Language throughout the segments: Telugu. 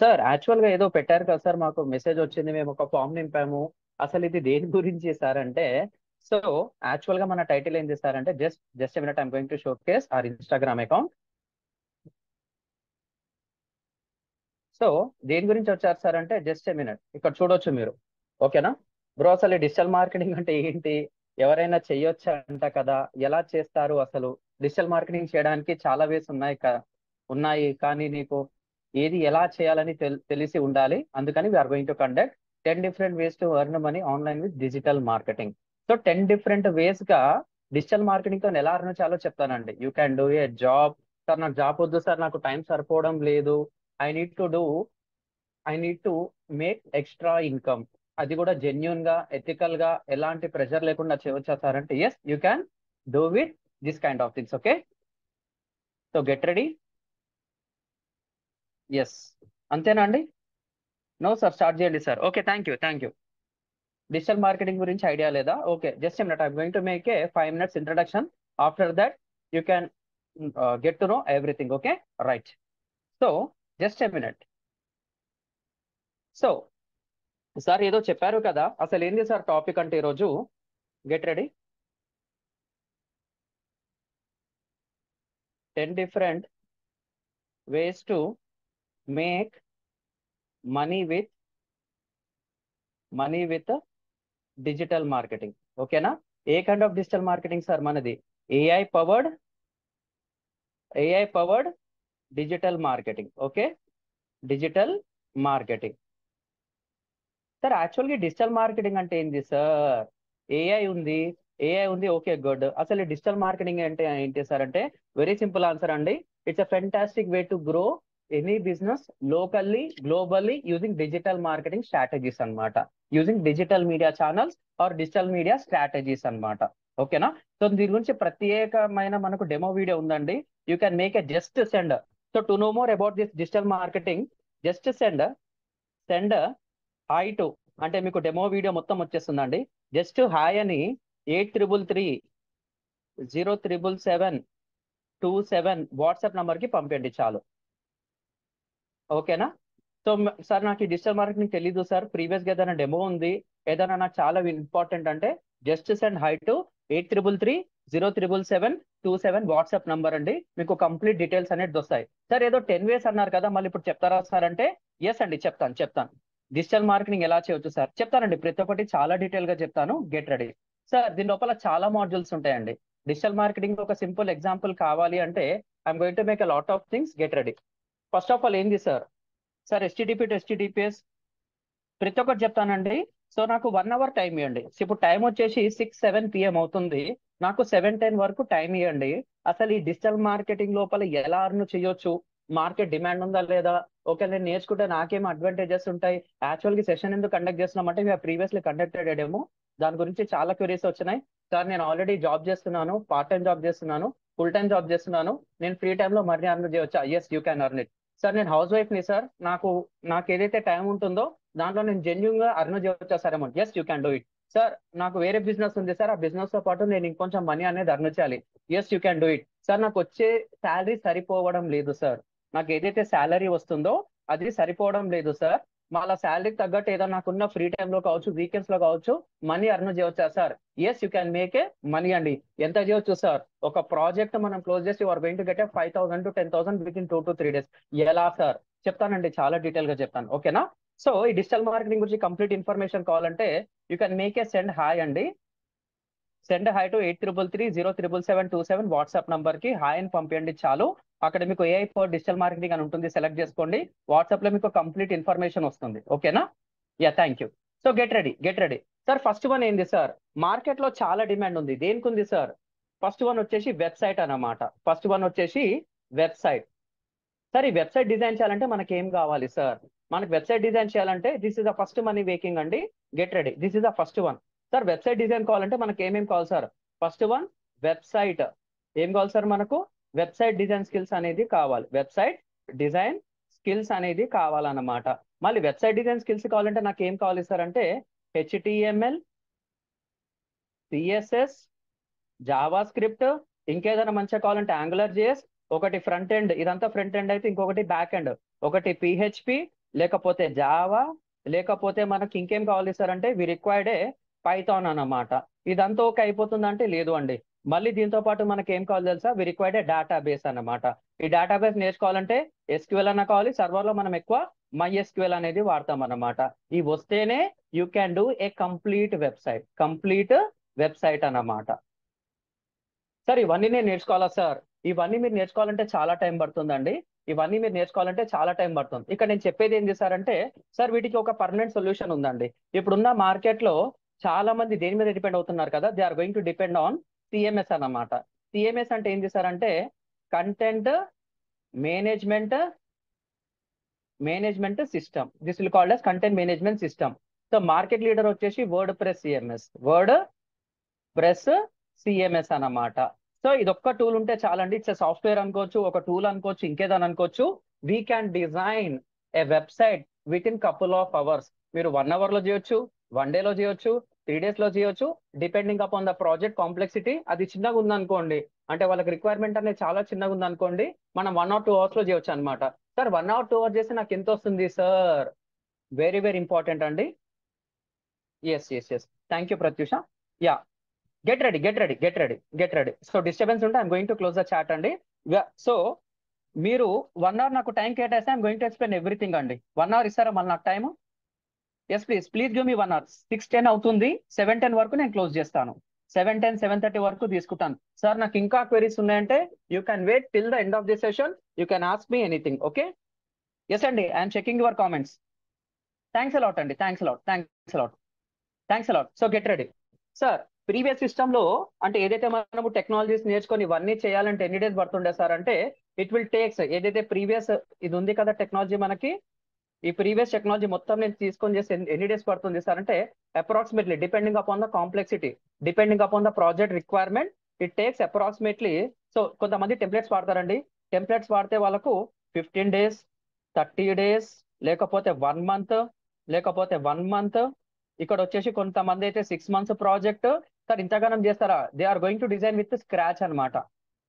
సార్ యాక్చువల్ గా ఏదో పెట్టారు కదా సార్, మాకు మెసేజ్ వచ్చింది, మేము ఒక ఫామ్ నింపాము. అసలు ఇది దేని గురించి సార్ అంటే, సో యాక్చువల్ గా మన టైటిల్ ఏంటి సార్ అంటే, just just minute, I'm going to show case or Instagram account. So దేని గురించి వచ్చారు సార్ అంటే, జస్ట్ ఏ మినిట్, ఇక్కడ చూడొచ్చు మీరు. ఓకేనా బ్రో? అసలు డిజిటల్ మార్కెటింగ్ అంటే ఏంటి, ఎవరైనా చెయ్యొచ్చా అంట కదా, ఎలా చేస్తారు అసలు? డిజిటల్ మార్కెటింగ్ చేయడానికి చాలా వేస్ ఉన్నాయి, కానీ నీకు ఏది ఎలా చేయాలని తెలిసి ఉండాలి. అందుకని we're going to conduct 10 different ways to earn money online with digital marketing. So 10 different ways గా డిజిటల్ మార్కెటింగ్ తో ఎలా ఎర్న్ చేయాలో చెప్తానండి. You can do a job. Sir నాకు జాబ్ వద్దు సార్, నాకు టైం సరిపోవడం లేదు, I need to do I need to make extra income, అది కూడా జెన్యున్ గా, ఎథికల్ గా, ఎలాంటి ప్రెషర్ లేకుండా చేయవచ్చా సార్ అంటే, yes you can do with this kind of things. Okay, so get ready. Yes, అంతేనా అండి? నో సార్, స్టార్ట్ చేయండి sir. Okay, thank you. Digital marketing గురించి ఐడియా లేదా? Okay, just a minute, I'm going to make a 5 minutes introduction. After that you can get to know everything. Okay, right. So just a minute. So sir ఏదో చెప్పారు కదా, అసలు ఏంది సార్ టాపిక్ అంటే ఈరోజు? Get ready. 10 different ways to make money with digital marketing. ఓకేనా? ఏ kind of digital marketing sir మనది? AI powered digital marketing. Okay, digital marketing. Sir యాక్చువల్గా డిజిటల్ మార్కెటింగ్ అంటే ఏంది సార్? ఏఐ ఉంది, ఓకే గుడ్. అసలు డిజిటల్ మార్కెటింగ్ అంటే ఏంటి సార్ అంటే, వెరీ సింపుల్ ఆన్సర్ అండి. It's a fantastic way to grow any business locally, globally, using digital marketing strategies అన్నమాట. Using digital media channels or digital media strategies అన్నమాట. ఓకేనా? సో దీని గురించి ప్రత్యేకమైన మనకు డెమో వీడియో ఉందండి. You can make a just send. So to know more about this digital marketing, just send hi to, అంటే మీకు డెమో వీడియో మొత్తం వచ్చేస్తుందండి. జస్ట్ హాయ్ అని 8333077727 వాట్సాప్ నంబర్ కి పంపండి చాలు. ఓకేనా? సో సార్ నాకు ఈ డిజిటల్ మార్కెటింగ్ తెలీదు సార్, ప్రీవియస్ గా ఏదైనా డెమో ఉంది, ఏదైనా నాకు చాలా ఇంపార్టెంట్ అంటే, just send hi to 8333077727 WhatsApp number అండి. మీకు కంప్లీట్ డీటెయిల్స్ అనేది వస్తాయి. సార్ ఏదో 10 ways అన్నారు కదా, మళ్ళీ ఇప్పుడు చెప్తారా సార్ అంటే, ఎస్ అండి చెప్తాను. డిజిటల్ మార్కెటింగ్ ఎలా చేయొచ్చు సార్ చెప్తానండి, ప్రతి ఒక్కటి చాలా డీటెయిల్ గా చెప్తాను. Get ready. సార్ దీని లోపల చాలా మాడ్యూల్స్ ఉంటాయండి. డిజిటల్ మార్కెటింగ్ ఒక సింపుల్ ఎగ్జాంపుల్ కావాలి అంటే, I'm going to make a lot of things. Get ready. First of all ఏంది sir? Sir HTTP to HTTPS ప్రతి ఒక్కటి చెప్తానండి. సో నాకు 1 hour టైం ఇవ్వండి. ఇప్పుడు టైం వచ్చేసి 6-7 PM అవుతుంది. నాకు 7-10 వరకు టైం ఇవ్వండి. అసలు ఈ డిజిటల్ మార్కెటింగ్ లోపల ఎలా అర్న్ చేయొచ్చు, మార్కెట్ డిమాండ్ ఉందా లేదా, ఓకే నేను నేర్చుకుంటే నాకేం అడ్వాంటేజెస్ ఉంటాయి. యాక్చువల్ గా సెషన్ ఎందుకు కండక్ట్ చేస్తున్నామంటే, మేము ప్రీవియస్లీ కండక్టెడ్ ఏమో, దాని గురించి చాలా క్వరీస్ వచ్చినాయి. సార్ నేను ఆల్రెడీ జాబ్ చేస్తున్నాను, పార్ట్ టైం జాబ్ చేస్తున్నాను, ఫుల్ టైం జాబ్ చేస్తున్నాను, నేను ఫ్రీ టైంలో మనీ అర్న్ చేయొచ్చా? Yes you can earn it. Sir నేను హౌస్ వైఫ్ ని సార్, నాకు ఏదైతే టైం ఉంటుందో దాంట్లో నేను జెన్యున్ గా అర్న్ చేయొచ్చా sir amount? Yes you can do it. Sir నాకు వేరే బిజినెస్ ఉంది సార్, ఆ బిజినెస్ తో పాటు నేను ఇంకొంచెం మనీ అనేది అర్న్ చేయాలి. Yes you can do it. Sir నాకు వచ్చే శాలరీ సరిపోవడం లేదు సార్, నాకు ఏదైతే శాలరీ వస్తుందో అది సరిపోవడం లేదు సార్, మళ్ళీ శాలరీకి తగ్గట్టు ఏదో నాకున్న ఫ్రీ టైంలో కావచ్చు, వీకెండ్స్ లో కావచ్చు, మనీ అర్న్ చేయవచ్చా sir? Yes you can make a money అండి. ఎంత చేయొచ్చు సార్? ఒక ప్రాజెక్ట్ మనం క్లోజ్ చేసి you're going to get 5,000 to 10,000 with in 2 to 3 days. ఎలా సార్? చెప్తానండి, చాలా డీటెయిల్ గా చెప్తాను. ఓకేనా? సో ఈ డిజిటల్ మార్కెటింగ్ గురించి కంప్లీట్ ఇన్ఫర్మేషన్ కావాలంటే, you can make a send hi అండి. Send hi to 8333077727 WhatsApp number కి హాయ్ అని పంపించండి చాలు. అక్కడ మీకు ఏఐ ఫర్ డిజిటల్ మార్కెటింగ్ అని ఉంటుంది, సెలెక్ట్ చేసుకోండి. వాట్సాప్ లో మీకు కంప్లీట్ ఇన్ఫర్మేషన్ వస్తుంది. ఓకేనా? Yeah, thank you. So get ready. Sir first one ఏంది సార్? మార్కెట్ లో చాలా డిమాండ్ ఉంది. దేనికి ఉంది సార్? ఫస్ట్ వన్ వచ్చేసి వెబ్సైట్ అన్నమాట. వెబ్సైట్. సార్ ఈ వెబ్సైట్ డిజైన్ చేయాలంటే మనకి ఏం కావాలి సార్? మనకి వెబ్సైట్ డిజైన్ చేయాలంటే this is the first money making అండి. Get ready, this is the first one. Sir website design కావాలంటే మనకి ఏమేమి కావాలి సార్? First one website. ఏం కావాలి సార్ మనకు? వెబ్సైట్ డిజైన్ స్కిల్స్ అనేది కావాలి. వెబ్సైట్ డిజైన్ స్కిల్స్ అనేది కావాలన్నమాట. మళ్ళీ వెబ్సైట్ డిజైన్ స్కిల్స్ కావాలంటే నాకు ఏం కావాలి సార్ అంటే, HTML, CSS, జావా స్క్రిప్ట్, ఇంకేదైనా మంచిగా కావాలంటే యాంగులర్ JS, ఒకటి ఫ్రంట్ ఎండ్, ఇదంతా ఫ్రంట్ ఎండ్ అయితే ఇంకొకటి బ్యాక్ ఎండ్, ఒకటి PHP, లేకపోతే జావా, లేకపోతే మనకి ఇంకేం కావాలి సార్ అంటే వి రిక్వైర్డ్ ఏ పైథాన్ అన్నమాట. ఇదంతా ఓకే అయిపోతుందంటే లేదు అండి. మళ్ళీ దీంతో పాటు మనకి ఏం కావాలి తెలుసా, వి రిక్వైర్డ్ ఏ డేటాబేస్ అన్నమాట. ఈ డేటాబేస్ నేర్చుకోవాలంటే ఎస్క్యూఎల్ అన్న కావాలి, సర్వర్ లో మనం ఎక్కువ MySQL అనేది వాడతాం అన్నమాట. ఇవి వస్తేనే you can do A complete website అన్నమాట. సార్ ఇవన్నీ నేను నేర్చుకోవాలా సార్? ఇవన్నీ మీరు నేర్చుకోవాలంటే చాలా టైం పడుతుందండి. ఇవన్నీ మీరు నేర్చుకోవాలంటే చాలా టైం పడుతుంది. ఇక్కడ నేను చెప్పేది ఏం చేశారంటే సార్ వీటికి ఒక పర్మనెంట్ సొల్యూషన్ ఉందండి. ఇప్పుడున్న మార్కెట్ లో చాలా మంది దేని మీద డిపెండ్ అవుతున్నారు కదా, they are going to depend on CMS అన్నమాట. సిఎంఎస్ అంటే ఏం చేశారంటే content management system. This will called as content management system. So market leader వచ్చేసి వర్డ్ ప్రెస్ సిఎంఎస్ అన్నమాట. సో ఇది ఒక్క టూల్ ఉంటే చాలండి. ఇట్స్ సాఫ్ట్వేర్ అనుకోవచ్చు, ఒక టూల్ అనుకోవచ్చు, ఇంకేదని అనుకోవచ్చు. We can design A website with in couple of hours. మీరు 1 hour లో చేయొచ్చు, 1 day లో చేయొచ్చు, 3 days లో చేయొచ్చు, depending upon the project complexity. అది చిన్నగా ఉందనుకోండి, అంటే వాళ్ళకి రిక్వైర్మెంట్ అనేది చాలా చిన్నగా ఉందనుకోండి, మనం 1 or 2 hours లో చేయొచ్చు అనమాట. సార్ 1 or 2 hours చేస్తే నాకు ఎంత వస్తుంది సార్? వెరీ వెరీ ఇంపార్టెంట్ అండి. Yes. Thank you Pratyusha. Yeah, get ready. So disturbance ఉంటే I'm going to close the chat అండి. సో మీరు 1 hour నాకు టైం కేటాయిస్తే I'm going to explain everything అండి. 1 hour ఇస్తారా మళ్ళీ నాకు time? Yes please give me 1 hour. 6:10 అవుతుంది, 7:10 వరకు నేను క్లోజ్ చేస్తాను. 7:10, 7:30 వరకు తీసుకుంటాను. సార్ నాకు ఇంకా క్వెరీస్ ఉన్నాయంటే you can wait till the end of the session. You can ask me anything. Okay? Yes అండి, I'm checking your comments. Thanks a lot అండి. So get ready. Sir previous system లో అంటే ఏదైతే మనము టెక్నాలజీస్ నేర్చుకొని ఇవన్నీ చేయాలంటే ఎన్ని డేస్ పడుతుండే సార్ అంటే ఇట్ విల్ టేక్స్ ఏదైతే ప్రీవియస్ ఇది ఉంది కదా టెక్నాలజీ మనకి, ఈ ప్రీవియస్ టెక్నాలజీ మొత్తం నేను తీసుకొని చేసి ఎన్ని డేస్ పడుతుంది సార్ అంటే approximately depending upon the complexity, depending upon the project requirement, it takes approximately. So కొంతమంది టెంప్లెట్స్ వాడతారండి. టెంప్లెట్స్ వాడితే వాళ్ళకు 15 days, 30 days, లేకపోతే 1 month. ఇక్కడ వచ్చేసి కొంతమంది అయితే 6 months ప్రాజెక్ట్. సార్ ఇంతగానం చేస్తారా? They are going to design with scratch అనమాట.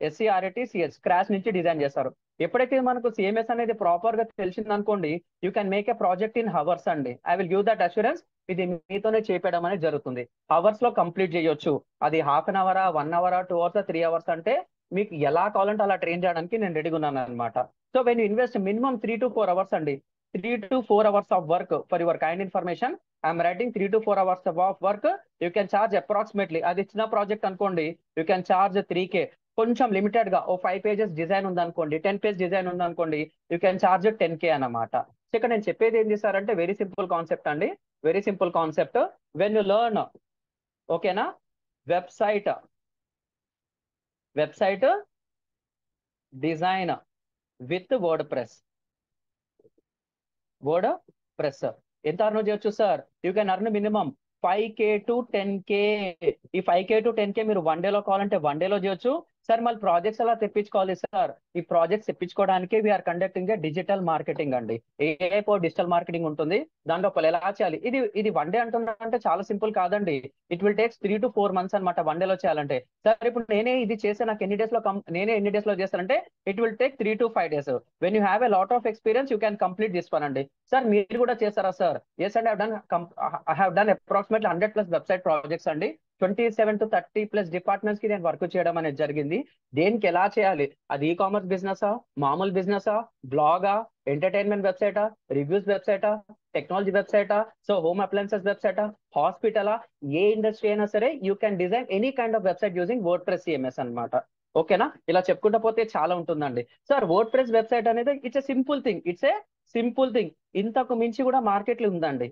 SCRATCH స్క్రాచ్ నుంచి డిజైన్ చేస్తారు. ఎప్పుడైతే మనకు సిఎంఎస్ అనేది ప్రాపర్ గా తెలిసింది అనుకోండి, you can make a project in hours అండి. I will give that assurance. ఇది మీతోనే చేపేయడం అనేది జరుగుతుంది. హవర్స్ లో కంప్లీట్ చేయొచ్చు. అది 1/2 hour, 1 hour, 2 hours, 3 hours అంటే మీకు ఎలా కావాలంటే అలా ట్రైన్ చేయడానికి నేను రెడీగా ఉన్నాను అనమాట. So when you invest minimum 3 to 4 hours అండి, 3 to 4 hours of work for your kind information. I'm writing 3 to 4 hours of work. You can charge approximately, అది చిన్న ప్రాజెక్ట్ అనుకోండి, యూ క్యాన్ చార్జ్ 3K. కొంచెం లిమిటెడ్ గా ఓ 5 pages డిజైన్ ఉందనుకోండి, 10 page డిజైన్ ఉందనుకోండి, యూ క్యాన్ చార్జ్ 10K అన్నమాట. సో ఇక్కడ నేను చెప్పేది ఏం చేస్తారంటే వెరీ సింపుల్ కాన్సెప్ట్ అండి, very simple concept. When you learn, ఓకేనా, website design with WordPress ఎంత అర్న్ చేయొచ్చు sir? You can earn minimum 5K to 10K. ఈ 5K to 10K మీరు 1 day లో కావాలంటే 1 day లో చేయొచ్చు. సార్ మళ్ళీ ప్రాజెక్ట్స్ ఎలా తెప్పించుకోవాలి సార్? ఈ ప్రాజెక్ట్స్ తెప్పించుకోవడానికి we're conducting a digital marketing అండి. ఏపో డిజిటల్ మార్కెటింగ్ ఉంటుంది, దాంట్లో ఎలా చేయాలి. ఇది 1 day అంటున్నారంటే చాలా సింపుల్ కాదండి. It will takes 3 to 4 months అనమాట 1 day లో చేయాలంటే. సార్ ఇప్పుడు నేనే ఇది చేస్తే నాకు ఎన్ని డేస్ లో చేస్తానంటే it will take 3 to 5 days. When you have a lot of experience you can complete this one అండి. సార్ మీరు కూడా చేస్తారా సార్? ఎస్ అండి, I have done approximately 100+ website projects అండి. 27 to 30+ డిపార్ట్మెంట్స్ కి నేను వర్క్ చేయడం అనేది జరిగింది. దేనికి ఎలా చేయాలి, అది ఈ-కామర్స్ బిజినెసా, మామూలు బిజినెసా, బ్లాగా, ఎంటర్టైన్మెంట్ వెబ్సైటా, రివ్యూస్ వెబ్సైటా, టెక్నాలజీ వెబ్సైటా, సో హోమ్ అప్లయన్సెస్ వెబ్సైటా, హాస్పిటలా, ఏ ఇండస్ట్రీ అయినా సరే you can design any kind of website using WordPress CMS అనమాట. ఓకేనా? ఇలా చెప్పుకుంటా పోతే చాలా ఉంటుందండి. సార్ వర్డ్ ప్రెస్ వెబ్సైట్ అనేది ఇట్స్ ఎ సింపుల్ థింగ్. ఇంతకు మించి కూడా మార్కెట్లు ఉందండి,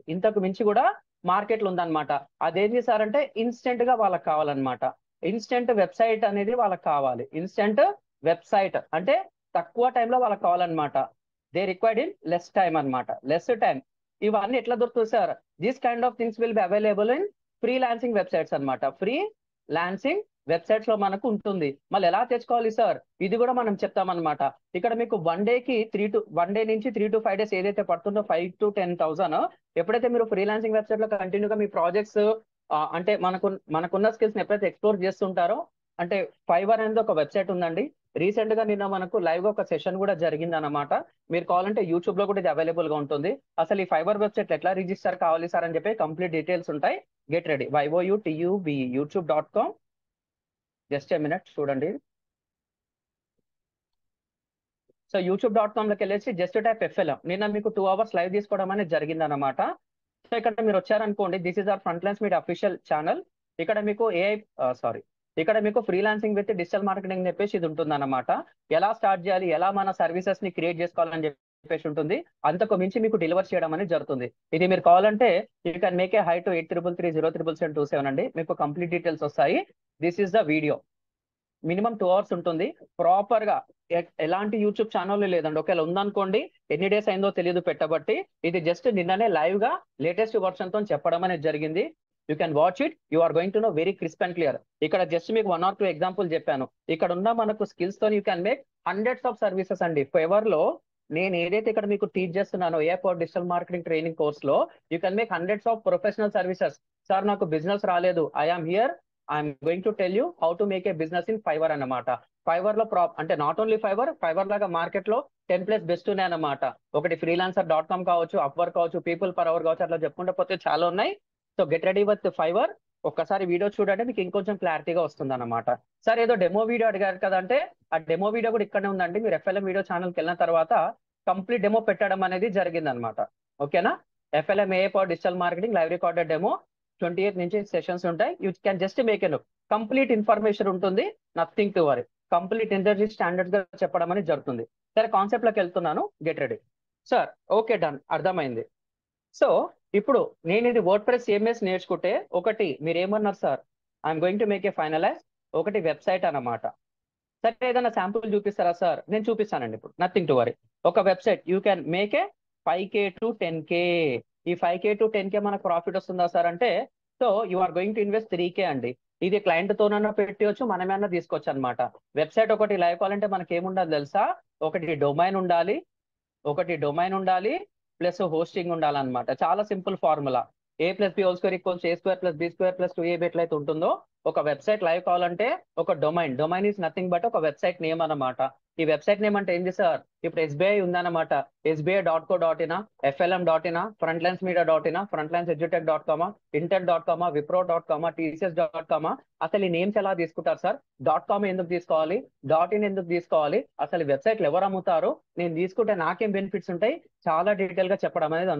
ఉందన్నమాట. అదేం చేశారంటే ఇన్స్టెంట్ గా వాళ్ళకి కావాలన్నమాట. ఇన్స్టెంట్ వెబ్సైట్ అనేది వాళ్ళకి కావాలి. ఇన్స్టెంట్ వెబ్సైట్ అంటే తక్కువ టైంలో వాళ్ళకి కావాలన్నమాట. They required in less time. ఇవన్నీ ఎట్లా దొరుకుతుంది sir? This kind of things will be available in freelancing websites అనమాట. ఫ్రీలాన్సింగ్ వెబ్సైట్స్ లో మనకు ఉంటుంది. మళ్ళీ ఎలా తెచ్చుకోవాలి సార్? ఇది కూడా మనం చెప్తామన్నమాట. ఇక్కడ మీకు 1 day నుంచి 3 to 5 days ఏదైతే పడుతుందో 5 to 10,000, ఎప్పుడైతే మీరు ఫ్రీలాన్సింగ్ వెబ్సైట్ లో కంటిన్యూగా మీ ప్రాజెక్ట్స్ అంటే మనకున్న స్కిల్స్ ఎప్పుడైతే ఎక్స్ప్లోర్ చేస్తుంటారో అంటే ఫైవర్ అనేది ఒక వెబ్సైట్ ఉందండి. రీసెంట్ గా నిన్న మనకు లైవ్ గా ఒక సెషన్ కూడా జరిగింది అన్నమాట. మీరు కావాలంటే యూట్యూబ్ లో కూడా ఇది అవైలబుల్ గా ఉంటుంది. అసలు ఈ ఫైబర్ వెబ్సైట్ ఎట్లా రిజిస్టర్ కావాలి సార్ అని చెప్పి కంప్లీట్ డీటెయిల్స్ ఉంటాయి. Get ready YOUTUB youtube.com. Just a minute చూడండి. సో youtube.com లోకి వెళ్ళేసి జస్ట్ టైప్ FLM. నిన్న మీకు 2 hours లైవ్ తీసుకోవడం అనేది జరిగింది అనమాట. సో ఇక్కడ మీరు వచ్చారనుకోండి, this is our front lines media official channel. ఇక్కడ మీకు ఇక్కడ మీకు ఫ్రీలాన్సింగ్ విత్ డిజిటల్ మార్కెటింగ్ చెప్పేసి ఇది ఉంటుంది అనమాట. ఎలా స్టార్ట్ చేయాలి, ఎలా మన సర్వీసెస్ ని క్రియేట్ చేసుకోవాలని చెప్పేసి ఉంటుంది. అంతకు మించి మీకు డెలివర్ చేయడం అనేది జరుగుతుంది. ఇది మీరు కావాలంటే you can make a hi to 8333 అండి. మీకు కంప్లీట్ డీటెయిల్స్ వస్తాయి. This is the video. Minimum 2 hours ఉంటుంది. ప్రాపర్ గా ఎలాంటి యూట్యూబ్ ఛానల్ లేదండి. ఒకవేళ ఉందనుకోండి, ఎన్ని డేస్ అయిందో తెలియదు పెట్టబట్టి. ఇది జస్ట్ నిన్ననే లైవ్ గా లేటెస్ట్ వర్షన్ తో చెప్పడం అనేది జరిగింది. You can watch it. You are going to know very crisp and clear. ఇక్కడ జస్ట్ మీకు 1 or 2 ఎగ్జాంపుల్ చెప్పాను. ఇక్కడ ఉన్న మనకు స్కిల్స్ తో you can make hundreds of services అండి. ఫైవర్ లో నేను ఏదైతే ఇక్కడ మీకు టీచ్ చేస్తున్నానో AI digital marketing training course లో you can make hundreds of professional services. Sir నాకు బిజినెస్ రాలేదు, I'm here, I'm going to tell you how to make a business in Fiverr అన్నమాట. ఫైవర్ లో అంటే నాట్ ఓన్లీ ఫైవర్ లాగా మార్కెట్ లో 10+ బెస్ట్ ఉన్నాయి అన్నమాట. ఒకటి freelancer.com కావచ్చు, అప్వర్క్ కావచ్చు, పీపుల్ పర్ అవర్ కావచ్చు, అట్లా చెప్పుకుంటే పోతే చాలా ఉన్నాయి. So get ready with Fiverr. ఒక్కసారి వీడియో చూడండి, మీకు ఇంకొంచెం క్లారిటీగా వస్తుంది అన్నమాట. సార్ ఏదో డెమో వీడియో అడిగారు కదంటే, ఆ డెమో వీడియో కూడా ఇక్కడనే ఉందండి. మీరు FLM వీడియో ఛానల్కి వెళ్ళిన తర్వాత కంప్లీట్ డెమో పెట్టడం అనేది జరిగింది అనమాట. ఓకేనా? FLM AI digital marketing live recorded demo 28 నుంచి సెషన్స్ ఉంటాయి. You can just make a look. Complete information ఉంటుంది. Nothing to worry. Complete interview standard గా చెప్పడం అనేది జరుగుతుంది. సరే, కాన్సెప్ట్ లోకి వెళ్తున్నాను. Get ready. Sir okay, done, అర్థమైంది. సో ఇప్పుడు నేను ఇది WordPress CMS నేర్చుకుంటే, ఒకటి మీరు ఏమన్నారు సార్, I'm going to make a finalize, ఒకటి వెబ్సైట్ అన్నమాట. సరే, ఏదైనా శాంపుల్ చూపిస్తారా సార్? నేను చూపిస్తానండి ఇప్పుడు. Nothing to worry. ఒక website you can make a 5K to 10K. ఈ 5K to 10K మనకు ప్రాఫిట్ వస్తుందా సార్ అంటే, so you are going to invest 3K అండి. ఇది క్లయింట్ తోనన్నా పెట్టవచ్చు, మనమేనా తీసుకోవచ్చు అనమాట. వెబ్సైట్ ఒకటి లైవ్ కావాలంటే మనకి ఏముండాలి తెలుసా? ఒకటి డొమైన్ ఉండాలి, ప్లస్ హోస్టింగ్ ఉండాలన్నమాట. చాలా simple formula. A+B² = A² + B² + 2AB ఎట్లయితే ఉంటుందో, ఒక వెబ్సైట్ లైవ్ కావాలంటే ఒక డొమైన్ ఈస్ నథింగ్ బట్ ఒక వెబ్సైట్ నేమ్ అన్నమాట. ఈ వెబ్సైట్ నేమ్ అంటే ఏంటి సార్? ఇప్పుడు SBI ఉందన్నమాట. SBI.co.in, FLM.in, frontlinesmedia.in, frontlineseduTech.com, intel.com, wipro.com, tcs.com. అసలు ఈ నేమ్స్ ఎలా తీసుకుంటారు సార్? .com ఎందుకు తీసుకోవాలి, .in ఎందుకు తీసుకోవాలి, అసలు వెబ్సైట్లు ఎవరు అమ్ముతారు, నేను తీసుకుంటే నాకేం బెనిఫిట్స్ ఉంటాయి, చాలా డీటెయిల్ గా చెప్పడం అనేది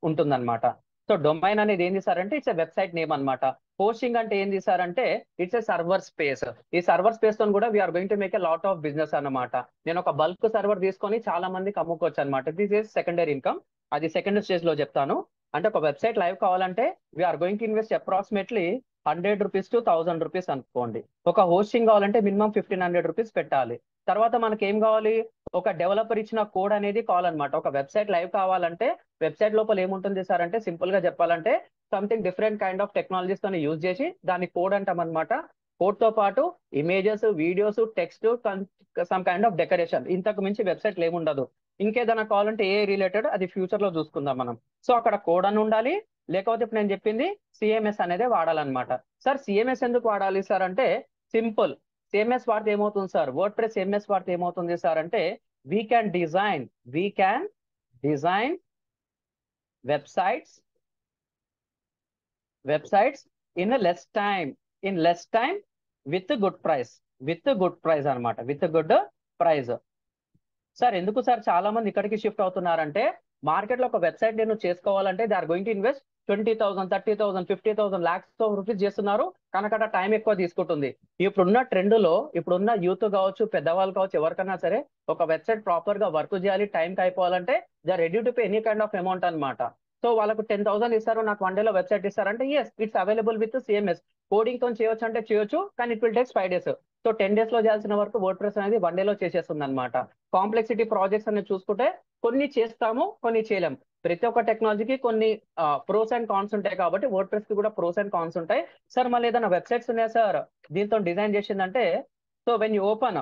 ఉంటుందన్నమాట. సో డొమైన్ అనేది ఏంది సార్ అంటే, ఇట్స్ ఎ వెబ్సైట్ నేమ్ అన్నమాట. హోస్టింగ్ అంటే ఏంది సార్ అంటే, ఇట్స్ ఎ సర్వర్ స్పేస్. ఈ సర్వర్ స్పేస్ తో కూడా we're going to make a lot of business అన్నమాట. నేను ఒక బల్క్ సర్వర్ తీసుకొని చాలా మందికి అమ్ముకోవచ్చు అనమాట. This is secondary income. అది సెకండ్ స్టేజ్ లో చెప్తాను. అంటే ఒక వెబ్సైట్ లైవ్ కావాలంటే we're going to invest approximately 100 rupees to 1000 rupees అనుకోండి. ఒక హోస్టింగ్ కావాలంటే మినిమం 1500 రూపీస్ పెట్టాలి. తర్వాత మనకి ఏం కావాలి? ఒక డెవలపర్ ఇచ్చిన కోడ్ అనేది కావాలన్నమాట. ఒక వెబ్సైట్ లైవ్ కావాలంటే వెబ్సైట్ లోపల ఏముంటుంది సార్ అంటే, సింపుల్ గా చెప్పాలంటే something different kind of technologies తో యూజ్ చేసి దాన్ని కోడ్ అంటాం అనమాట. కోడ్ తో పాటు images, videos, text, some kind of decoration. ఇంతకు మించి వెబ్సైట్లు ఏముండదు. ఇంకేదైనా కావాలంటే ఏ రిలేటెడ్ అది ఫ్యూచర్ లో చూసుకుందాం మనం. సో అక్కడ కోడ్ అని ఉండాలి, లేకపోతే ఇప్పుడు నేను చెప్పింది CMS అనేది వాడాలన్నమాట. సార్ CMS ఎందుకు వాడాలి సార్ అంటే, సింపుల్. CMS వాడితే ఏమవుతుంది సార్? WordPress CMS వాడితే ఏమవుతుంది సార్ అంటే, we can design websites in less time with good price అనమాట. With good price. సార్ ఎందుకు సార్ చాలా మంది ఇక్కడికి షిఫ్ట్ అవుతున్నారంటే, మార్కెట్ లో ఒక వెబ్సైట్ నేను చేసుకోవాలంటే they are going to invest 20,000, 30,000, 50,000, lakhs of rupees చేస్తున్నారు. కనుక టైం ఎక్కువ తీసుకుంటుంది. ఇప్పుడున్న ట్రెండ్ లో, ఇప్పుడున్న యూత్ కావచ్చు, పెద్దవాళ్ళు కావచ్చు, ఎవరికైనా సరే ఒక వెబ్సైట్ ప్రాపర్ గా వర్క్ చేయాలి, టైంకి అయిపోవాలంటే they are ready to pay any kind of amount అనమాట. సో వాళ్ళకు 10,000 ఇస్తారు, నాకు 1 day లో వెబ్సైట్ ఇస్తారంటే, yes, it's available with CMS. Coding తో చేయొచ్చు అంటే చేయొచ్చు, కానీ it will takes 5 days. So 10 days లో చేయాల్సిన వరకు WordPress అనేది 1 day లో చేసేస్తుంది అనమాట. కాంప్లెక్సిటీ ప్రాజెక్ట్స్ అనేది చూసుకుంటే కొన్ని చేస్తాము, కొన్ని చేయలేం. ప్రతి ఒక్క టెక్నాలజీకి కొన్ని ప్రోస్ అండ్ కాన్స్ ఉంటాయి కాబట్టి WordPress కి కూడా ప్రోస్ అండ్ కాన్స్ ఉంటాయి. సార్ మళ్ళీ ఏదైనా వెబ్సైట్స్ ఉన్నాయా సార్ దీంతో డిజైన్ చేసిందంటే, so when you open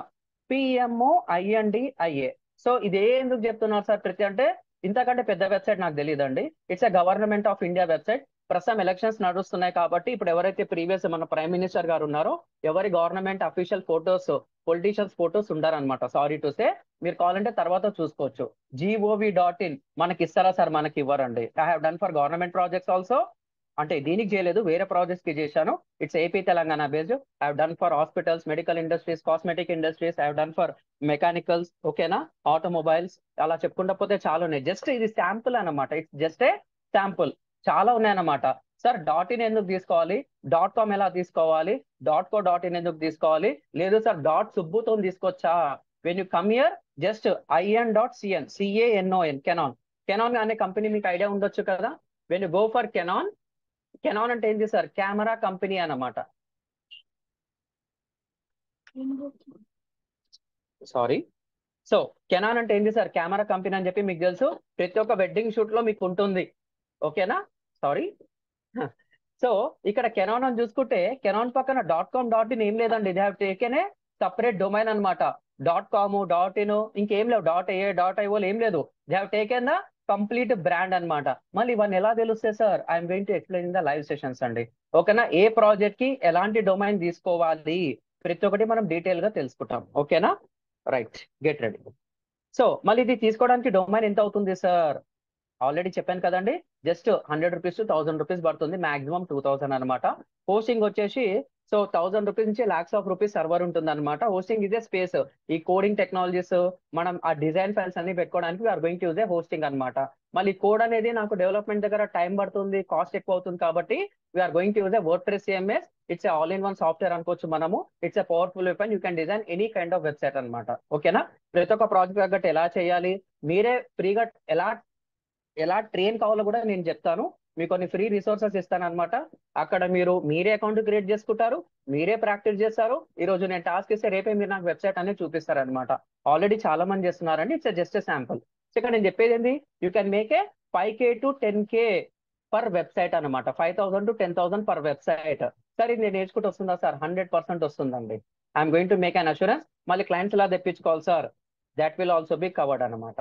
PMOINDIA. So ఇదే ఎందుకు చెప్తున్నారు సార్ ప్రతి అంటే, ఇంతకంటే పెద్ద వెబ్సైట్ నాకు తెలియదండి. It's a government of India website. ప్రస్తుతం ఎలక్షన్స్ నడుస్తున్నాయి కాబట్టి ఇప్పుడు ఎవరైతే ప్రీవియస్ మన ప్రైమ్ మినిస్టర్ గారు ఉన్నారో ఎవరి government official photos politicians photos ఉండారనమాట. సారీ టు సే, మీరు కావాలంటే తర్వాత చూసుకోవచ్చు. GOV.in మనకి ఇస్తారా సార్? మనకి ఇవ్వరండి. I have done for government projects also. అంటే దీనికి చేయలేదు, వేరే ప్రాజెక్ట్స్ కి చేశాను. It's AP Telangana based. I have done for hospitals, medical industries, cosmetic industries. I have done for mechanicals, ఓకేనా, ఆటోమొబైల్స్, అలా చెప్పుకుంటా పోతే చాలా ఉన్నాయి. జస్ట్ ఇది శాంపుల్ అన్నమాట. It's just a sample. చాలా ఉన్నాయన్నమాట. సార్ .in ఎందుకు తీసుకోవాలి, .com ఎలా తీసుకోవాలి, .co.in ఎందుకు తీసుకోవాలి, లేదు సార్ .subbuతో తీసుకొచ్చా? When you come here just IN.CN, CANON, Canon. Canon అనే కంపెనీ మీకు ఐడియా ఉండొచ్చు కదా. When you go for Canon, Canon అంటే ఏంటి సార్? కెమెరా కంపెనీ అన్నమాట. సారీ. సో కెనాన్ అంటే ఏంటి సార్? కెమెరా కంపెనీ అని చెప్పి మీకు తెలుసు. ప్రతి ఒక్క వెడ్డింగ్ షూట్ లో మీకు ఉంటుంది, ఓకేనా. సారీ. సో ఇక్కడ కెనాన్ అని చూసుకుంటే కెనాన్ పక్కన .com, .in ఏం లేదండి. They have taken a separate domain అనమాట. .com, .in ఇంకేం లేవు, .a, .io ఏం లేదు. They have taken the complete brand అన్నమాట. మళ్ళీ ఇవన్నీ ఎలా తెలుస్తాయి sir? I'm going to explain in the live sessions అండి, ఓకేనా. ఏ ప్రాజెక్ట్ కి ఎలాంటి డొమైన్ తీసుకోవాలి ప్రతి ఒక్కటి మనం డీటెయిల్ గా తెలుసుకుంటాం, ఓకేనా. Right, get ready. సో మళ్ళీ ఇది తీసుకోవడానికి డొమైన్ ఎంత అవుతుంది సార్? ఆల్రెడీ చెప్పాను కదండి. జస్ట్ 100 రూపీస్ to 1000 రూపీస్ పడుతుంది, మాక్సిమం 2000 అనమాట. హోస్టింగ్ వచ్చేసి సో 1000 రూపీస్ నుంచి lakhs of rupees సర్వర్ ఉంటుంది అనమాట. హోస్టింగ్ ఇదే స్పేస్. ఈ కోడింగ్ టెక్నాలజీస్, మనం ఆ డిజైన్ ఫైల్స్ అన్ని పెట్టుకోవడానికి we're going to use a hosting అనమాట. మళ్ళీ కోడ్ అనేది నాకు డెవలప్మెంట్ దగ్గర టైం పడుతుంది, కాస్ట్ ఎక్కువ అవుతుంది కాబట్టి we're going to use a WordPress CMS. It's all in one software అనుకోవచ్చు మనము. It's a powerful weapon. You can design any kind of website అనమాట, ఓకేనా. ప్రతి ఒక్క ప్రాజెక్ట్ తగ్గట్టు ఎలా చేయాలి, మీరే ఫ్రీగా ఎలా ట్రైన్ కావాలో కూడా నేను చెప్తాను. మీకు కొన్ని ఫ్రీ రిసోర్సెస్ ఇస్తాను అనమాట. అక్కడ మీరే అకౌంట్ క్రియేట్ చేసుకుంటారు, మీరే ప్రాక్టీస్ చేస్తారు. ఈ రోజు నేను టాస్క్ ఇస్తే రేపే మీరు నాకు వెబ్సైట్ అనేది చూపిస్తారు అనమాట. ఆల్రెడీ చాలా మంది చేస్తున్నారండి. It's just sample. ఇక్కడ నేను చెప్పేది ఏంటి, you can make a 5K to 10K per website అనమాట. 5000 to 10,000 పర్ వెబ్సైట్. సార్ ఇది నేను నేర్చుకుంటూ వస్తుందా సార్? 100% వస్తుందండి. I'm going to make an assurance. మళ్ళీ క్లయింట్స్ ఎలా తెప్పించుకోవాలి sir? That will also be covered అనమాట.